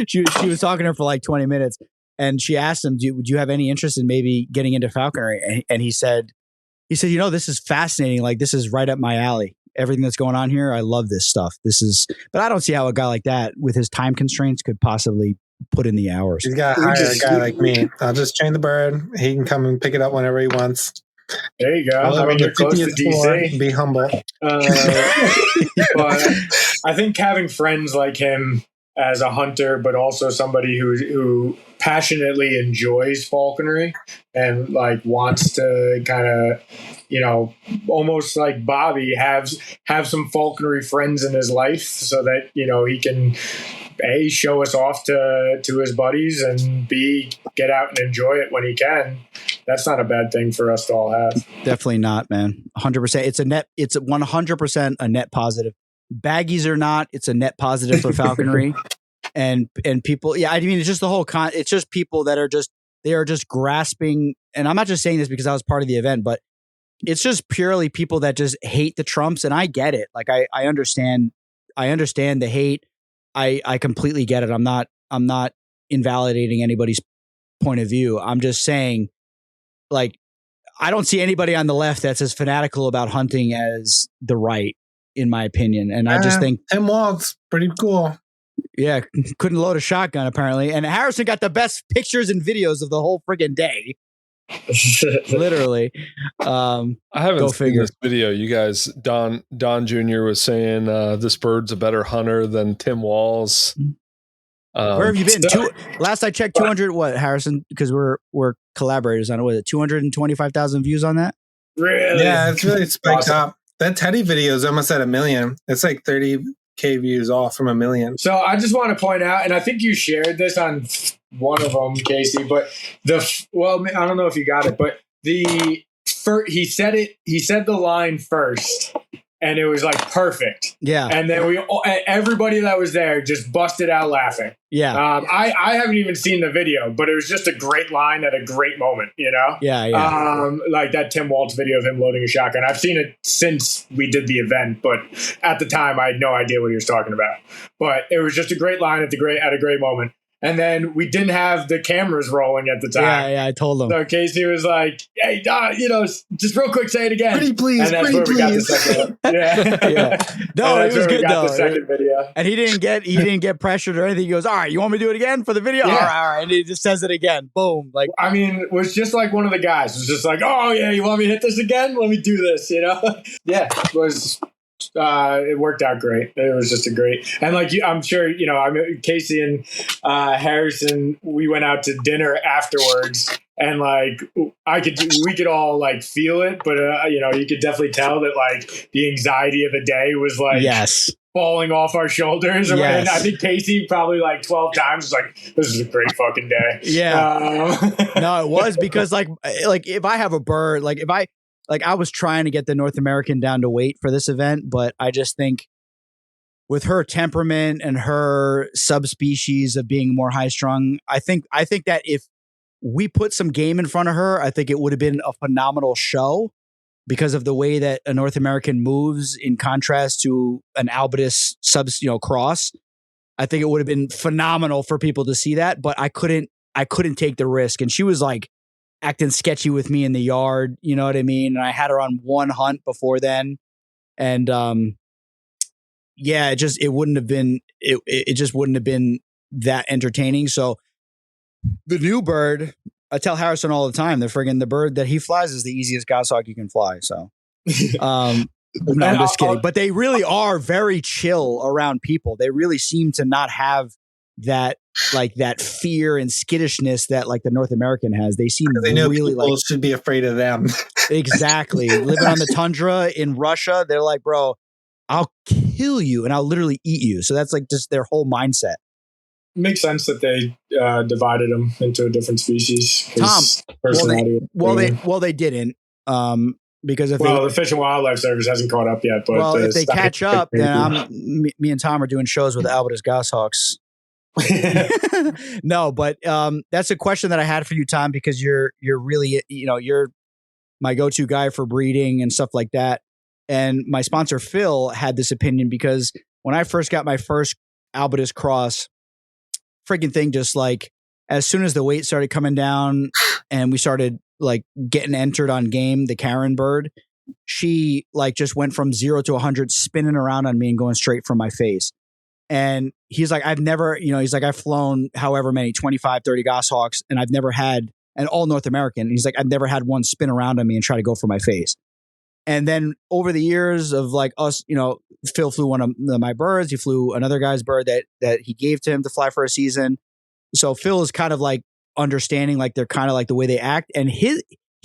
she was talking to her for like 20 minutes. And she asked him, would you have any interest in maybe getting into falconry? And he said, this is fascinating. Like, this is right up my alley. Everything that's going on here, I love this stuff. But I don't see how a guy like that with his time constraints could possibly put in the hours. He's got to hire a guy like me. I'll just train the bird. He can come and pick it up whenever he wants. There you go. I mean, you're close to DC. Be humble. But I think having friends like him as a hunter, but also somebody who passionately enjoys falconry and like wants to kind of, almost like Bobby have some falconry friends in his life so that, he can A, show us off to his buddies, and B, get out and enjoy it when he can. That's not a bad thing for us to all have. Definitely not, man. 100%. It's 100% a net positive. Baggies or not, it's a net positive for falconry. and people, yeah, I mean, it's just the whole it's just people that they are just grasping. And I'm not just saying this because I was part of the event, but it's just purely people that just hate the Trumps. And I get it. Like, I understand the hate. I completely get it. I'm not invalidating anybody's point of view. I'm just saying, like, I don't see anybody on the left that's as fanatical about hunting as the right, in my opinion. And I just think Tim Walt's pretty cool. Yeah, couldn't load a shotgun apparently. And Harrison got the best pictures and videos of the whole friggin' day. Literally. I haven't seen this video. You guys, Don Jr. was saying this bird's a better hunter than Tim Walls. Where have you been? Last I checked, 200. What, Harrison? Because we're collaborators on it. Was it 225,000 views on that? Really? Yeah, it's really spiked up. That Teddy video is almost at 1 million. It's like 30K views off from 1 million. So I just want to point out, and I think you shared this on one of them, Casey, but I don't know if you got it, but he said the line first, and it was like perfect. Yeah. And then everybody that was there just busted out laughing. Yeah. I haven't even seen the video, but it was just a great line at a great moment, Yeah. Yeah. Like that Tim Waltz video of him loading a shotgun. I've seen it since we did the event, but at the time I had no idea what he was talking about. But it was just a great line at a great moment. And then we didn't have the cameras rolling at the time. Yeah, I told him. So Casey was like, "Hey, just real quick, say it again." Pretty please, and that's where we got the second one. Yeah. No, it was good though. The second video. And he didn't get pressured or anything. He goes, "All right, you want me to do it again for the video?" Yeah. All right. And he just says it again. Boom. Like, I mean, it was just like one of the guys. It was just like, "Oh yeah, you want me to hit this again? Let me do this." Yeah, it was. It worked out great. It was just a great, and like I'm sure Casey and Harrison, we went out to dinner afterwards, and like we could all like feel it, but you could definitely tell that like the anxiety of the day was like falling off our shoulders. And I think Casey probably like 12 times was like, "This is a great fucking day." Yeah, no, it was because like if I have a bird, I was trying to get the North American down to weight for this event, but I just think with her temperament and her subspecies of being more high strung, I think that if we put some game in front of her, I think it would have been a phenomenal show because of the way that a North American moves in contrast to an Albitus cross. I think it would have been phenomenal for people to see that, but I couldn't take the risk. And she was like acting sketchy with me in the yard, you know what I mean? And I had her on one hunt before then. And it just wouldn't have been that entertaining. So the new bird, I tell Harrison all the time, the bird that he flies is the easiest goshawk you can fly. So No, I'm just kidding. But they really are very chill around people. They really seem to not have that fear and skittishness that like the North American has. They seem they know really people like should be afraid of them. exactly living on the tundra in Russia. They're like, bro, I'll kill you and I'll literally eat you. So that's like just their whole mindset. Makes sense that they divided them into a different species. Tom, they didn't. Because if the Fish and Wildlife Service hasn't caught up yet. But if they catch up, then me and Tom are doing shows with Albertus goshawks. No, but that's a question that I had for you, Tom, because you're really, you're my go-to guy for breeding and stuff like that. And my sponsor, Phil, had this opinion because when I first got my first Albertus cross, freaking thing, just like as soon as the weight started coming down and we started like getting entered on game, the Karen bird, she like just went from 0 to 100 spinning around on me and going straight for my face. And he's like, I've never, I've flown however many, 25, 30 goshawks, and I've never had, and all North American. He's like, I've never had one spin around on me and try to go for my face. And then over the years of like us, Phil flew one of my birds. He flew another guy's bird that he gave to him to fly for a season. So Phil is kind of like understanding, like they're kind of like the way they act. And he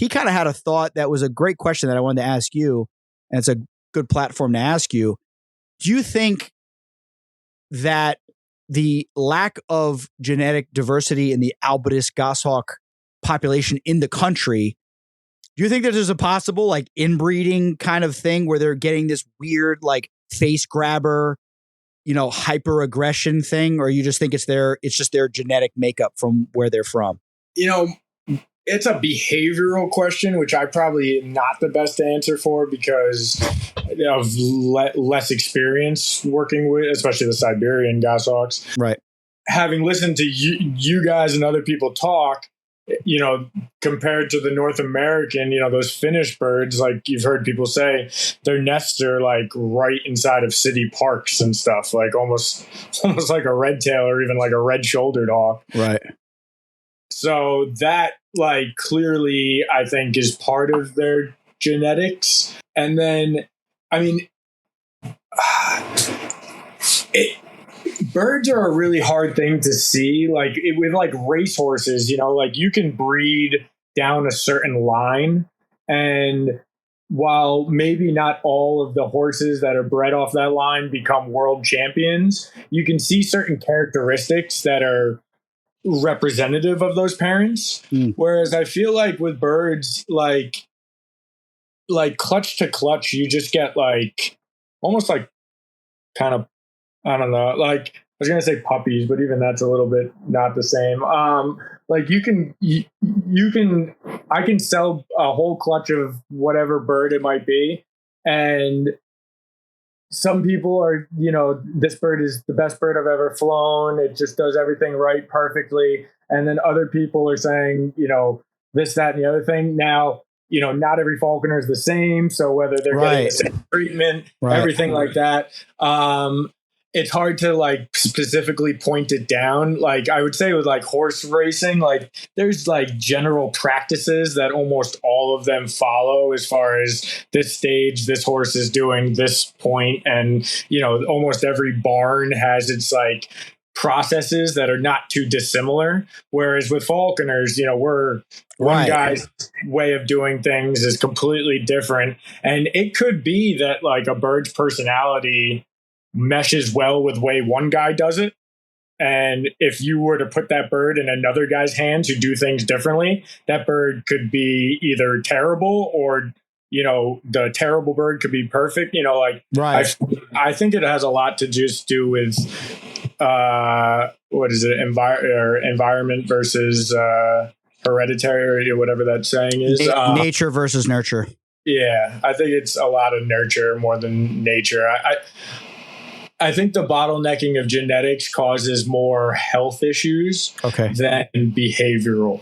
kind of had a thought that was a great question that I wanted to ask you. And it's a good platform to ask you. Do you think that the lack of genetic diversity in the Albertus goshawk population in the country, do you think that there's a possible like inbreeding kind of thing where they're getting this weird like face grabber, hyper aggression thing, or you just think it's just their genetic makeup from where they're from? It's a behavioral question, which I probably am not the best to answer for because of less experience working with, especially the Siberian goshawks. Right. Having listened to you guys and other people talk, compared to the North American, those Finnish birds, like you've heard people say, their nests are like right inside of city parks and stuff, like almost like a red tail or even like a red-shouldered hawk. Right. So that like clearly I think is part of their genetics. And then, I mean, birds are a really hard thing to see. Like with like racehorses, like you can breed down a certain line, and while maybe not all of the horses that are bred off that line become world champions, you can see certain characteristics that are representative of those parents. Whereas I feel like with birds, like clutch to clutch, you just get like almost like kind of, I don't know, like I was going to say puppies, but even that's a little bit not the same. Like I can sell a whole clutch of whatever bird it might be. And some people are, this bird is the best bird I've ever flown. It just does everything right perfectly. And then other people are saying, this, that, and the other thing. Now, not every falconer is the same. So whether they're getting the same treatment, everything like that. It's hard to like specifically point it down. Like I would say with like horse racing, like there's like general practices that almost all of them follow as far as this stage, this horse is doing this point. And, almost every barn has its like processes that are not too dissimilar. Whereas with falconers, one guy's way of doing things is completely different. And it could be that like a bird's personality meshes well with the way one guy does it. And if you were to put that bird in another guy's hands who do things differently, that bird could be either terrible or, the terrible bird could be perfect. I think it has a lot to just do with, environment versus hereditary or whatever that saying is. Nature versus nurture. Yeah, I think it's a lot of nurture more than nature. I think the bottlenecking of genetics causes more health issues than behavioral.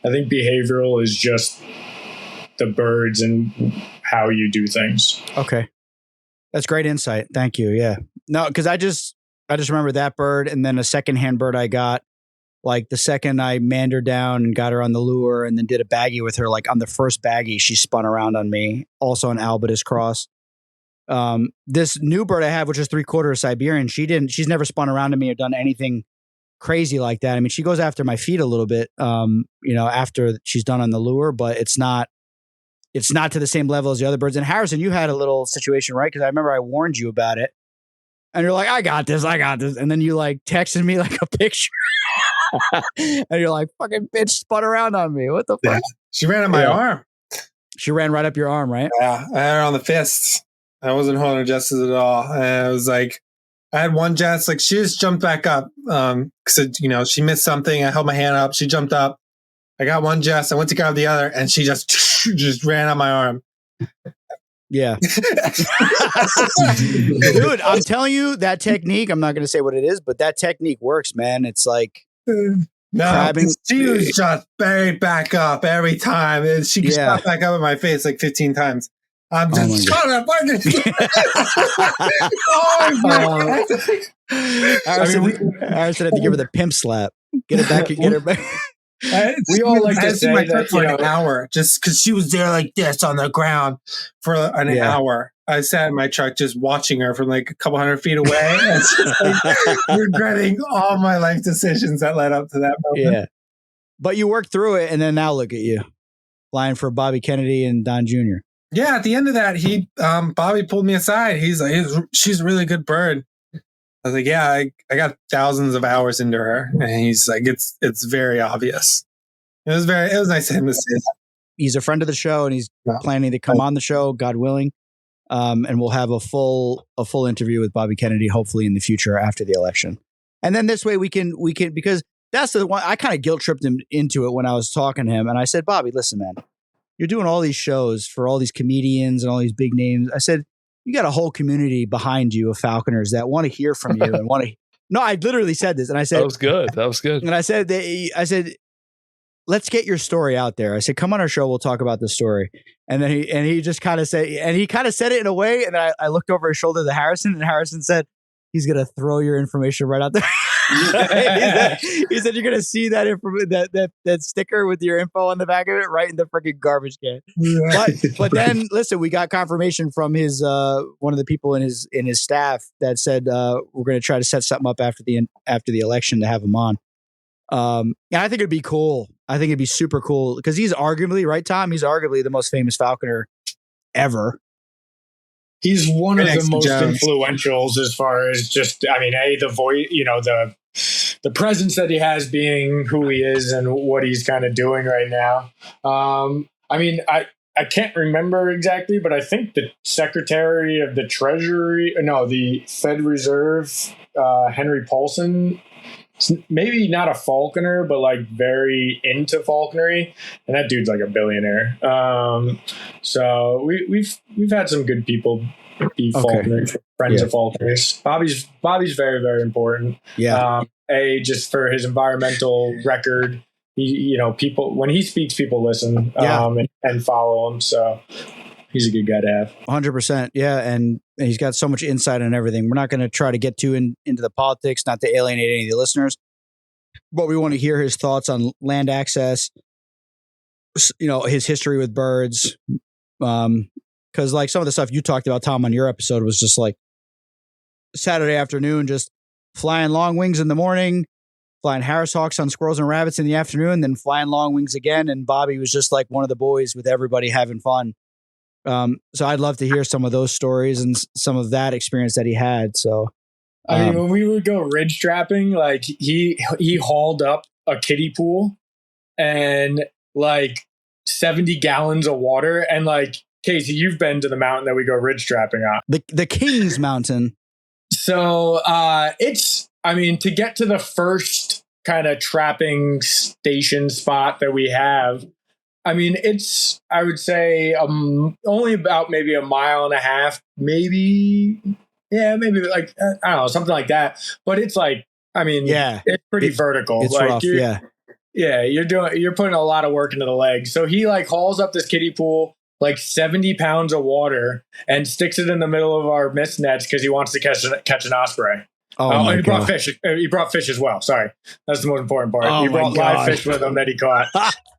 I think behavioral is just the birds and how you do things. Okay. That's great insight. Thank you. Yeah. No, because I just remember that bird, and then a secondhand bird I got, like the second I manned her down and got her on the lure and then did a baggie with her, like on the first baggie, she spun around on me, also an Albertus cross. This new bird I have, which is 3/4 Siberian, she's never spun around to me or done anything crazy like that. I mean, she goes after my feet a little bit, after she's done on the lure, but it's not to the same level as the other birds. And Harrison, you had a little situation, right? Because I remember I warned you about it. And you're like, I got this. And then you like texted me like a picture. And you're like, fucking bitch spun around on me. What the fuck? Yeah. She ran on my arm. She ran right up your arm, right? Yeah, I had her on the fists. I wasn't holding her justice at all. And I was like, I had one just like she just jumped back up. Because she missed something. I held my hand up. She jumped up. I got one just. I went to grab the other, and she just ran on my arm. Yeah. Dude, I'm telling you, that technique, I'm not going to say what it is, but that technique works, man. It's like crabbing. She was just buried back up every time. And she shot back up in my face like 15 times. I'm just trying to fucking. Harrison had to give her the pimp slap. Get her back. Get her back. We all like to say that for an hour, just because she was there like this on the ground for an hour. I sat in my truck just watching her from like a couple hundred feet away, and just like regretting all my life decisions that led up to that moment. Yeah, but you worked through it, and then now look at you, flying for Bobby Kennedy and Don Jr. Yeah, at the end of that, Bobby pulled me aside. He's like, "She's a really good bird." I was like, yeah, I got thousands of hours into her. And he's like, it's very obvious. It was nice of him to say that. He's a friend of the show, and he's planning to come on the show, God willing. And we'll have a full interview with Bobby Kennedy, hopefully in the future after the election. And then this way we can, because that's the one, I kind of guilt tripped him into it when I was talking to him. And I said, Bobby, listen, man, you're doing all these shows for all these comedians and all these big names. I said, you got a whole community behind you of falconers that want to hear from you and want to. No, I literally said this, and I said that was good. And I said, let's get your story out there. I said, come on our show, we'll talk about the story. And then he just kind of said, and he kind of said it in a way. And then I looked over his shoulder to Harrison, and Harrison said, he's gonna throw your information right out there. he said you're gonna see that sticker with your info on the back of it right in the freaking garbage can. But then listen, we got confirmation from his one of the people in his staff that said we're gonna try to set something up after the election to have him on. And I think it'd be cool. I think it'd be super cool because he's arguably, right, Tom? He's arguably the most famous falconer ever. He's one of the most influentials as far as just, I mean, the voice, the presence that he has being who he is and what he's kind of doing right now. I mean, I can't remember exactly, but I think the Secretary of the the Fed Reserve, Henry Paulson, maybe not a falconer, but like very into falconry, and that dude's like a billionaire. So we've had some good people be falconers, friends of falconers. Bobby's very, very important. Yeah. Just for his environmental record, people when he speaks, people listen and follow him. So he's a good guy to have. 100%. Yeah. And he's got so much insight on everything. We're not going to try to get into the politics, not to alienate any of the listeners, but we want to hear his thoughts on land access, his history with birds. Because like some of the stuff you talked about, Tom, on your episode was just like Saturday afternoon, just flying long wings in the morning, flying Harris Hawks on squirrels and rabbits in the afternoon, then flying long wings again. And Bobby was just like one of the boys with everybody having fun. So I'd love to hear some of those stories and some of that experience that he had. So, I mean, when we would go ridge trapping, like he hauled up a kiddie pool and like 70 gallons of water. And like, Casey, you've been to the mountain that we go ridge trapping on. The King's Mountain. So to get to the first kind of trapping station spot that we have, I mean, it's, I would say only about maybe a mile and a half, maybe like, I don't know, something like that. But it's like, I mean, it's pretty vertical. It's like rough, Yeah, you're putting a lot of work into the legs. So he like hauls up this kiddie pool, like 70 pounds of water, and sticks it in the middle of our mist nets because he wants to catch an osprey. And he brought fish. He brought fish as well. Sorry, that's the most important part. He brought live fish with him that he caught.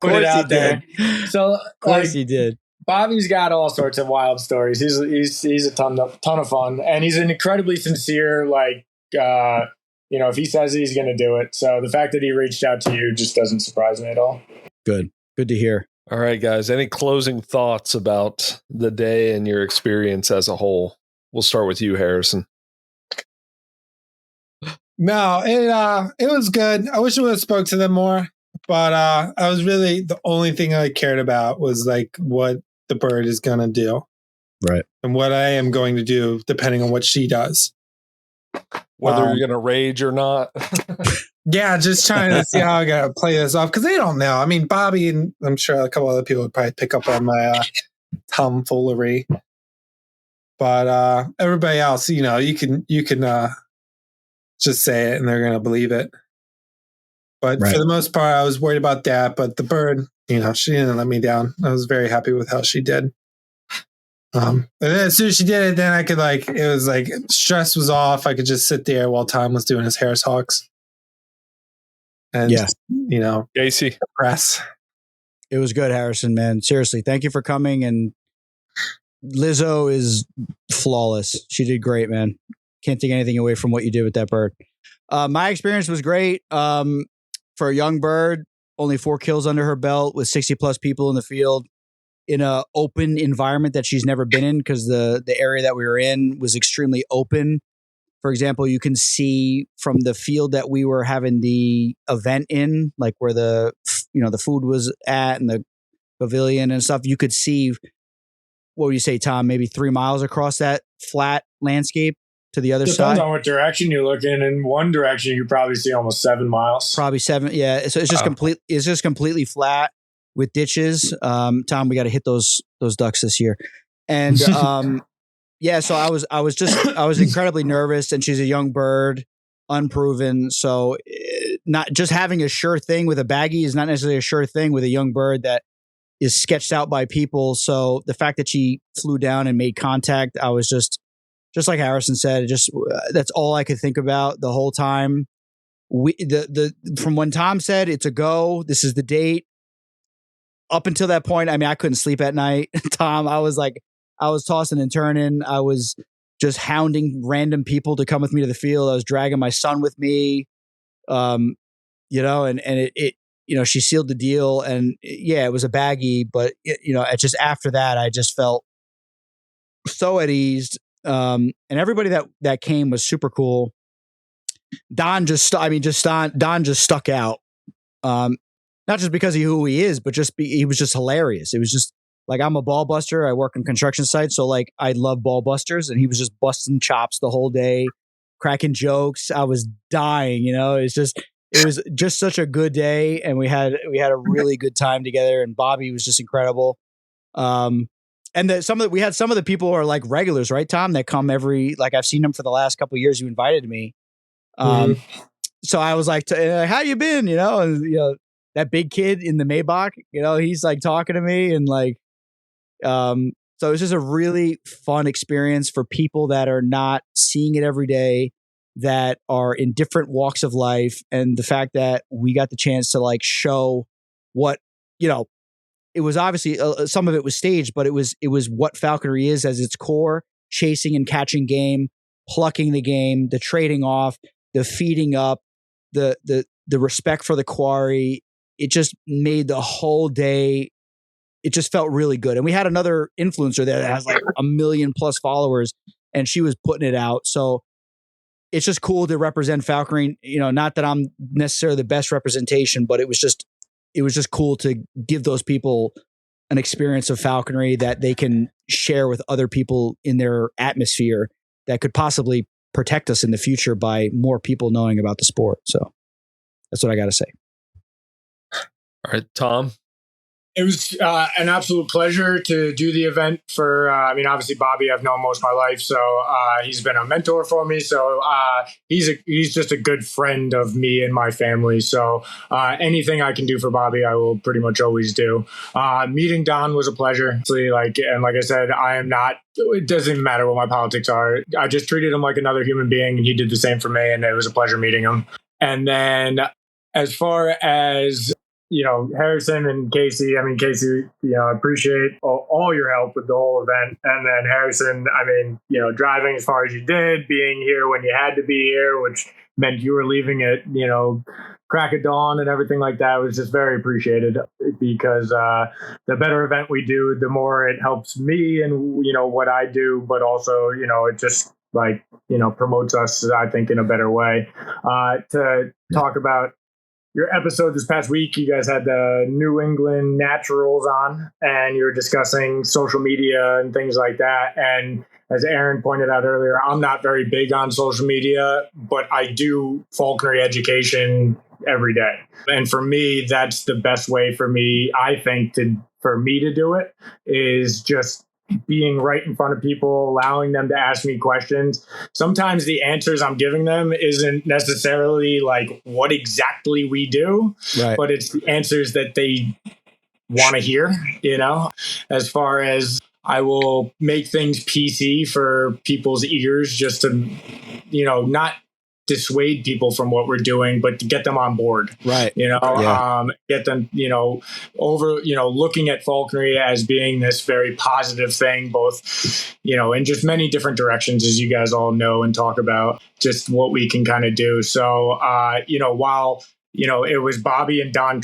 Put it out there. So, of course he did. Bobby's got all sorts of wild stories. He's a ton of fun, and he's an incredibly sincere. If he says he's going to do it, so the fact that he reached out to you just doesn't surprise me at all. Good to hear. All right, guys. Any closing thoughts about the day and your experience as a whole? We'll start with you, Harrison. No, it was good. I wish I would have spoke to them more, but I was really the only thing I cared about was like what the bird is gonna do, right, and what I am going to do depending on what she does. Whether you're gonna rage or not. Yeah, just trying to see how I gotta play this off because they don't know. I mean, Bobby and I'm sure a couple other people would probably pick up on my tomfoolery, but everybody else, you can just say it and they're gonna believe it. But for the most part, I was worried about that. But the bird, she didn't let me down. I was very happy with how she did. And then as soon as she did it, then I could it was like stress was off. I could just sit there while Tom was doing his Harris Hawks. And, Casey. Press. It was good, Harrison, man. Seriously, thank you for coming. And Lizzo is flawless. She did great, man. Can't take anything away from what you did with that bird. My experience was great. For a young bird, only 4 kills under her belt with 60 plus people in the field in a open environment that she's never been in because the area that we were in was extremely open. For example, you can see from the field that we were having the event in, like where the food was at and the pavilion and stuff, you could see, what would you say, Tom, maybe 3 miles across that flat landscape to the other side? Depends on what direction you look in. In one direction, you probably see almost 7 miles. Probably 7. Yeah. So it's just completely flat with ditches. Tom, we got to hit those ducks this year. And, yeah, so I was incredibly nervous, and she's a young bird, unproven. So not just having a sure thing with a baggie is not necessarily a sure thing with a young bird that is sketched out by people. So the fact that she flew down and made contact, I was just like Harrison said, that's all I could think about the whole time. From when Tom said it's a go, this is the date. Up until that point, I mean, I couldn't sleep at night. Tom, I was tossing and turning. I was just hounding random people to come with me to the field. I was dragging my son with me, and it she sealed the deal. And yeah, it was a baggie, but just after that, I just felt so at ease. And everybody that came was super cool. Don just stuck out. Not just because of who he is, but he was just hilarious. It was just, like, I'm a ball buster. I work on construction sites. So I love ball busters, and he was just busting chops the whole day, cracking jokes. I was dying, it was just such a good day. And we had a really good time together, and Bobby was just incredible. And we had some of the people who are like regulars, right, Tom, that come I've seen them for the last couple of years. You invited me. So I was like, how you been? And, that big kid in the Maybach, he's like talking to me and so it was just a really fun experience for people that are not seeing it every day, that are in different walks of life. And the fact that we got the chance to show what, it was obviously some of it was staged, but it was what falconry is as its core: chasing and catching game, plucking the game, the trading off, the feeding up, the respect for the quarry. It just made the whole day, it just felt really good. And we had another influencer there that has 1 million plus followers, and she was putting it out. So it's just cool to represent falconry. Not that I'm necessarily the best representation, but it was just cool to give those people an experience of falconry that they can share with other people in their atmosphere that could possibly protect us in the future by more people knowing about the sport. So that's what I got to say. All right, Tom. It was an absolute pleasure to do the event for, obviously Bobby, I've known most of my life. So he's been a mentor for me. So he's just a good friend of me and my family. So anything I can do for Bobby, I will pretty much always do. Meeting Don was a pleasure. Like I said, it doesn't matter what my politics are. I just treated him like another human being, and he did the same for me. And it was a pleasure meeting him. And then as far as Harrison and Casey, I mean, Casey, I appreciate all your help with the whole event. And then Harrison, I mean, driving as far as you did, being here when you had to be here, which meant you were leaving at, crack of dawn and everything like that was just very appreciated, because the better event we do, the more it helps me and, what I do, but also, it just promotes us, I think, in a better way. To talk about your episode this past week, you guys had the New England Naturals on, and you were discussing social media and things like that. And as Aaron pointed out earlier, I'm not very big on social media, but I do falconry education every day. And for me, that's the best way for me, I think, for me to do it, is just being right in front of people, allowing them to ask me questions. Sometimes the answers I'm giving them isn't necessarily like what exactly we do, right, but it's the answers that they want to hear, as far as I will make things PC for people's ears, just to, not dissuade people from what we're doing, but to get them on board, right? Get them, looking at falconry as being this very positive thing, both, in just many different directions, as you guys all know and talk about, just what we can kind of do. So, while it was Bobby and Don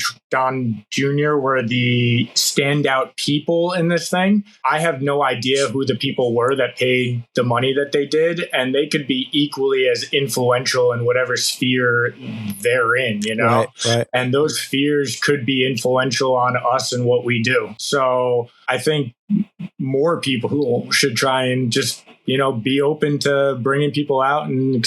Jr. were the standout people in this thing, I have no idea who the people were that paid the money that they did, and they could be equally as influential in whatever sphere they're in, Right. And those spheres could be influential on us and what we do. So I think more people should try and just be open to bringing people out and,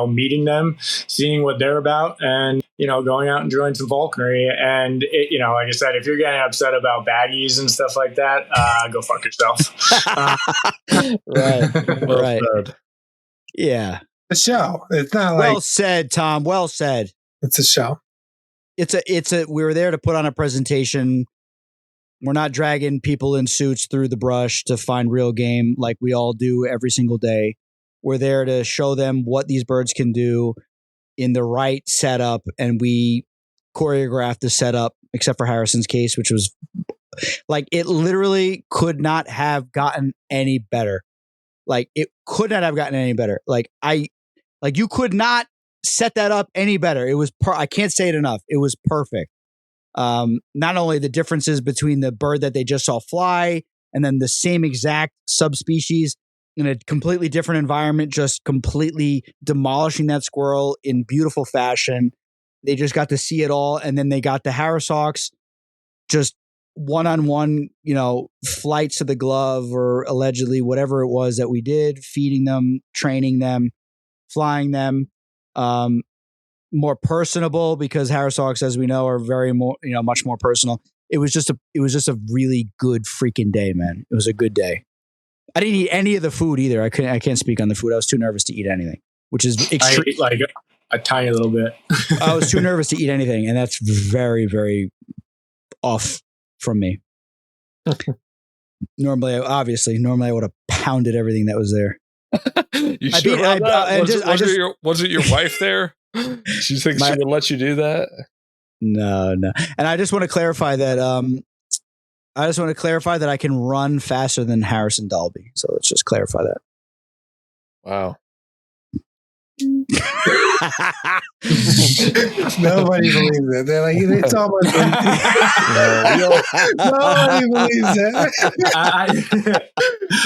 meeting them, seeing what they're about, and, going out and enjoying some falconry. And, like I said, if you're getting upset about baggies and stuff like that, go fuck yourself. Right. Well right. said. Yeah. A show. It's not like. Well said, Tom. Well said. It's a show. We were there to put on a presentation. We're not dragging people in suits through the brush to find real game like we all do every single day. We're there to show them what these birds can do in the right setup, and we choreographed the setup, except for Harrison's case, which was like, it literally could not have gotten any better. Like, it could not have gotten any better. You could not set that up any better. It was, I can't say it enough. It was perfect. Not only the differences between the bird that they just saw fly and then the same exact subspecies in a completely different environment, just completely demolishing that squirrel in beautiful fashion. They just got to see it all. And then they got the Harris Hawks, just one-on-one, flights to the glove, or allegedly whatever it was that we did, feeding them, training them, flying them. More personable, because Harris Hawks, as we know, are much more personal. It was just a really good freaking day, man. It was a good day. I didn't eat any of the food either. I can't speak on the food. I was too nervous to eat anything, which is I ate like a tiny little bit. I was too nervous to eat anything, and that's very, very off from me. Normally I would have pounded everything that was there. You sure was it your wife there? She thinks she would let you do that? No. And I just want to clarify that I can run faster than Harrison Dalby. So let's just clarify that. Wow. Nobody believes it. They're like, it's almost nobody believes it.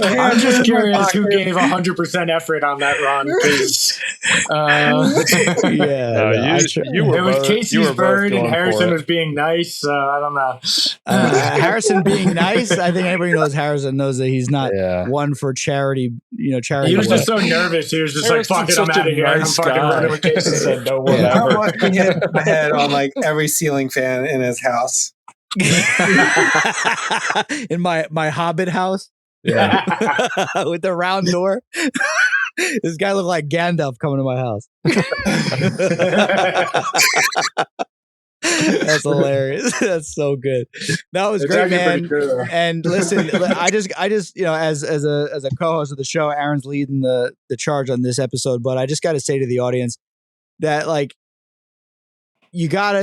I'm just curious who gave 100% effort on that run. It was Casey's bird and Harrison was being nice. I don't know. Harrison being nice. I think anybody knows Harrison knows that he's not one for charity. Charity. He was just so nervous. He was just like, "Fuck it, I'm out of here." I'm fucking running with Casey. Said no one ever. I watched him hit my head on like every ceiling fan in his house. In my Hobbit house. Yeah. With the round door. This guy looked like Gandalf coming to my house. That's hilarious. That's so good. That was great, man. And listen, I just as a co-host of the show, Aaron's leading the charge on this episode, but I just got to say to the audience that, like, you gotta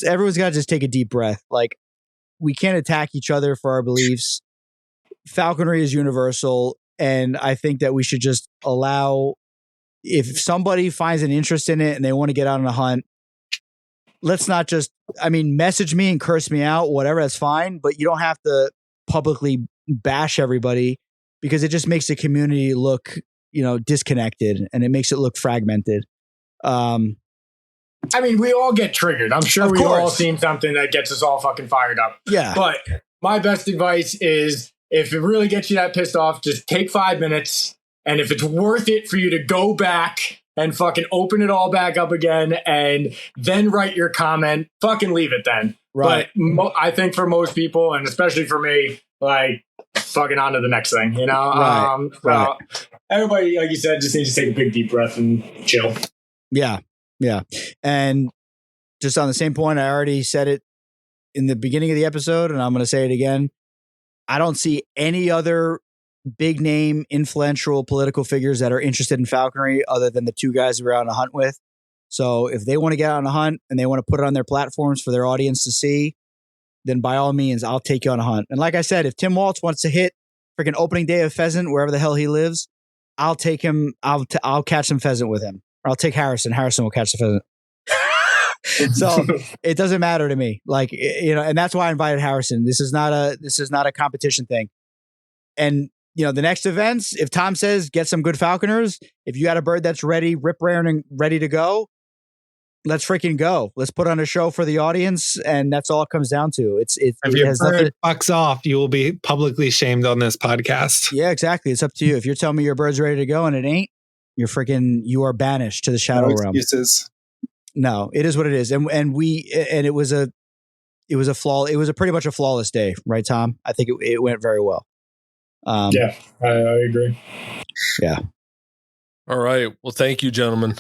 everyone's gotta just take a deep breath. Like, we can't attack each other for our beliefs. Falconry is universal, and I think that we should just allow, if somebody finds an interest in it and they want to get out on a hunt, let's not just, message me and curse me out, whatever, that's fine, but you don't have to publicly bash everybody, because it just makes the community look, disconnected, and it makes it look fragmented. We all get triggered. I'm sure we've all seen something that gets us all fucking fired up. Yeah. But my best advice is, if it really gets you that pissed off, just take 5 minutes. And if it's worth it for you to go back and fucking open it all back up again and then write your comment, fucking leave it then. Right. But I think for most people, and especially for me, like, fucking on to the next thing, Right. Right. Everybody, like you said, just needs to take a big deep breath and chill. Yeah. Yeah. And just on the same point, I already said it in the beginning of the episode, and I'm going to say it again. I don't see any other big name, influential political figures that are interested in falconry other than the two guys we're out on a hunt with. So if they want to get out on a hunt and they want to put it on their platforms for their audience to see, then by all means, I'll take you on a hunt. And like I said, if Tim Waltz wants to hit freaking opening day of pheasant, wherever the hell he lives, I'll take him. I'll catch some pheasant with him. Or I'll take Harrison. Harrison will catch the pheasant. So it doesn't matter to me. Like, and that's why I invited Harrison. This is not a competition thing. And, the next events, if Tom says get some good falconers, if you got a bird that's ready, rip rearing and ready to go, let's freaking go. Let's put on a show for the audience. And that's all it comes down to. If your bird fucks off, you will be publicly shamed on this podcast. Yeah, exactly. It's up to you. If you're telling me your bird's ready to go and it ain't, you are banished to the shadow realm. Excuses. No, it is what it is. And it was pretty much a flawless day, right, Tom? I think it went very well. Yeah, I agree. Yeah. All right. Well, thank you, gentlemen.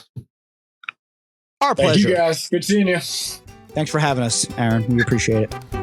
Our pleasure. Thank you, guys. Good seeing you. Thanks for having us, Aaron. We appreciate it.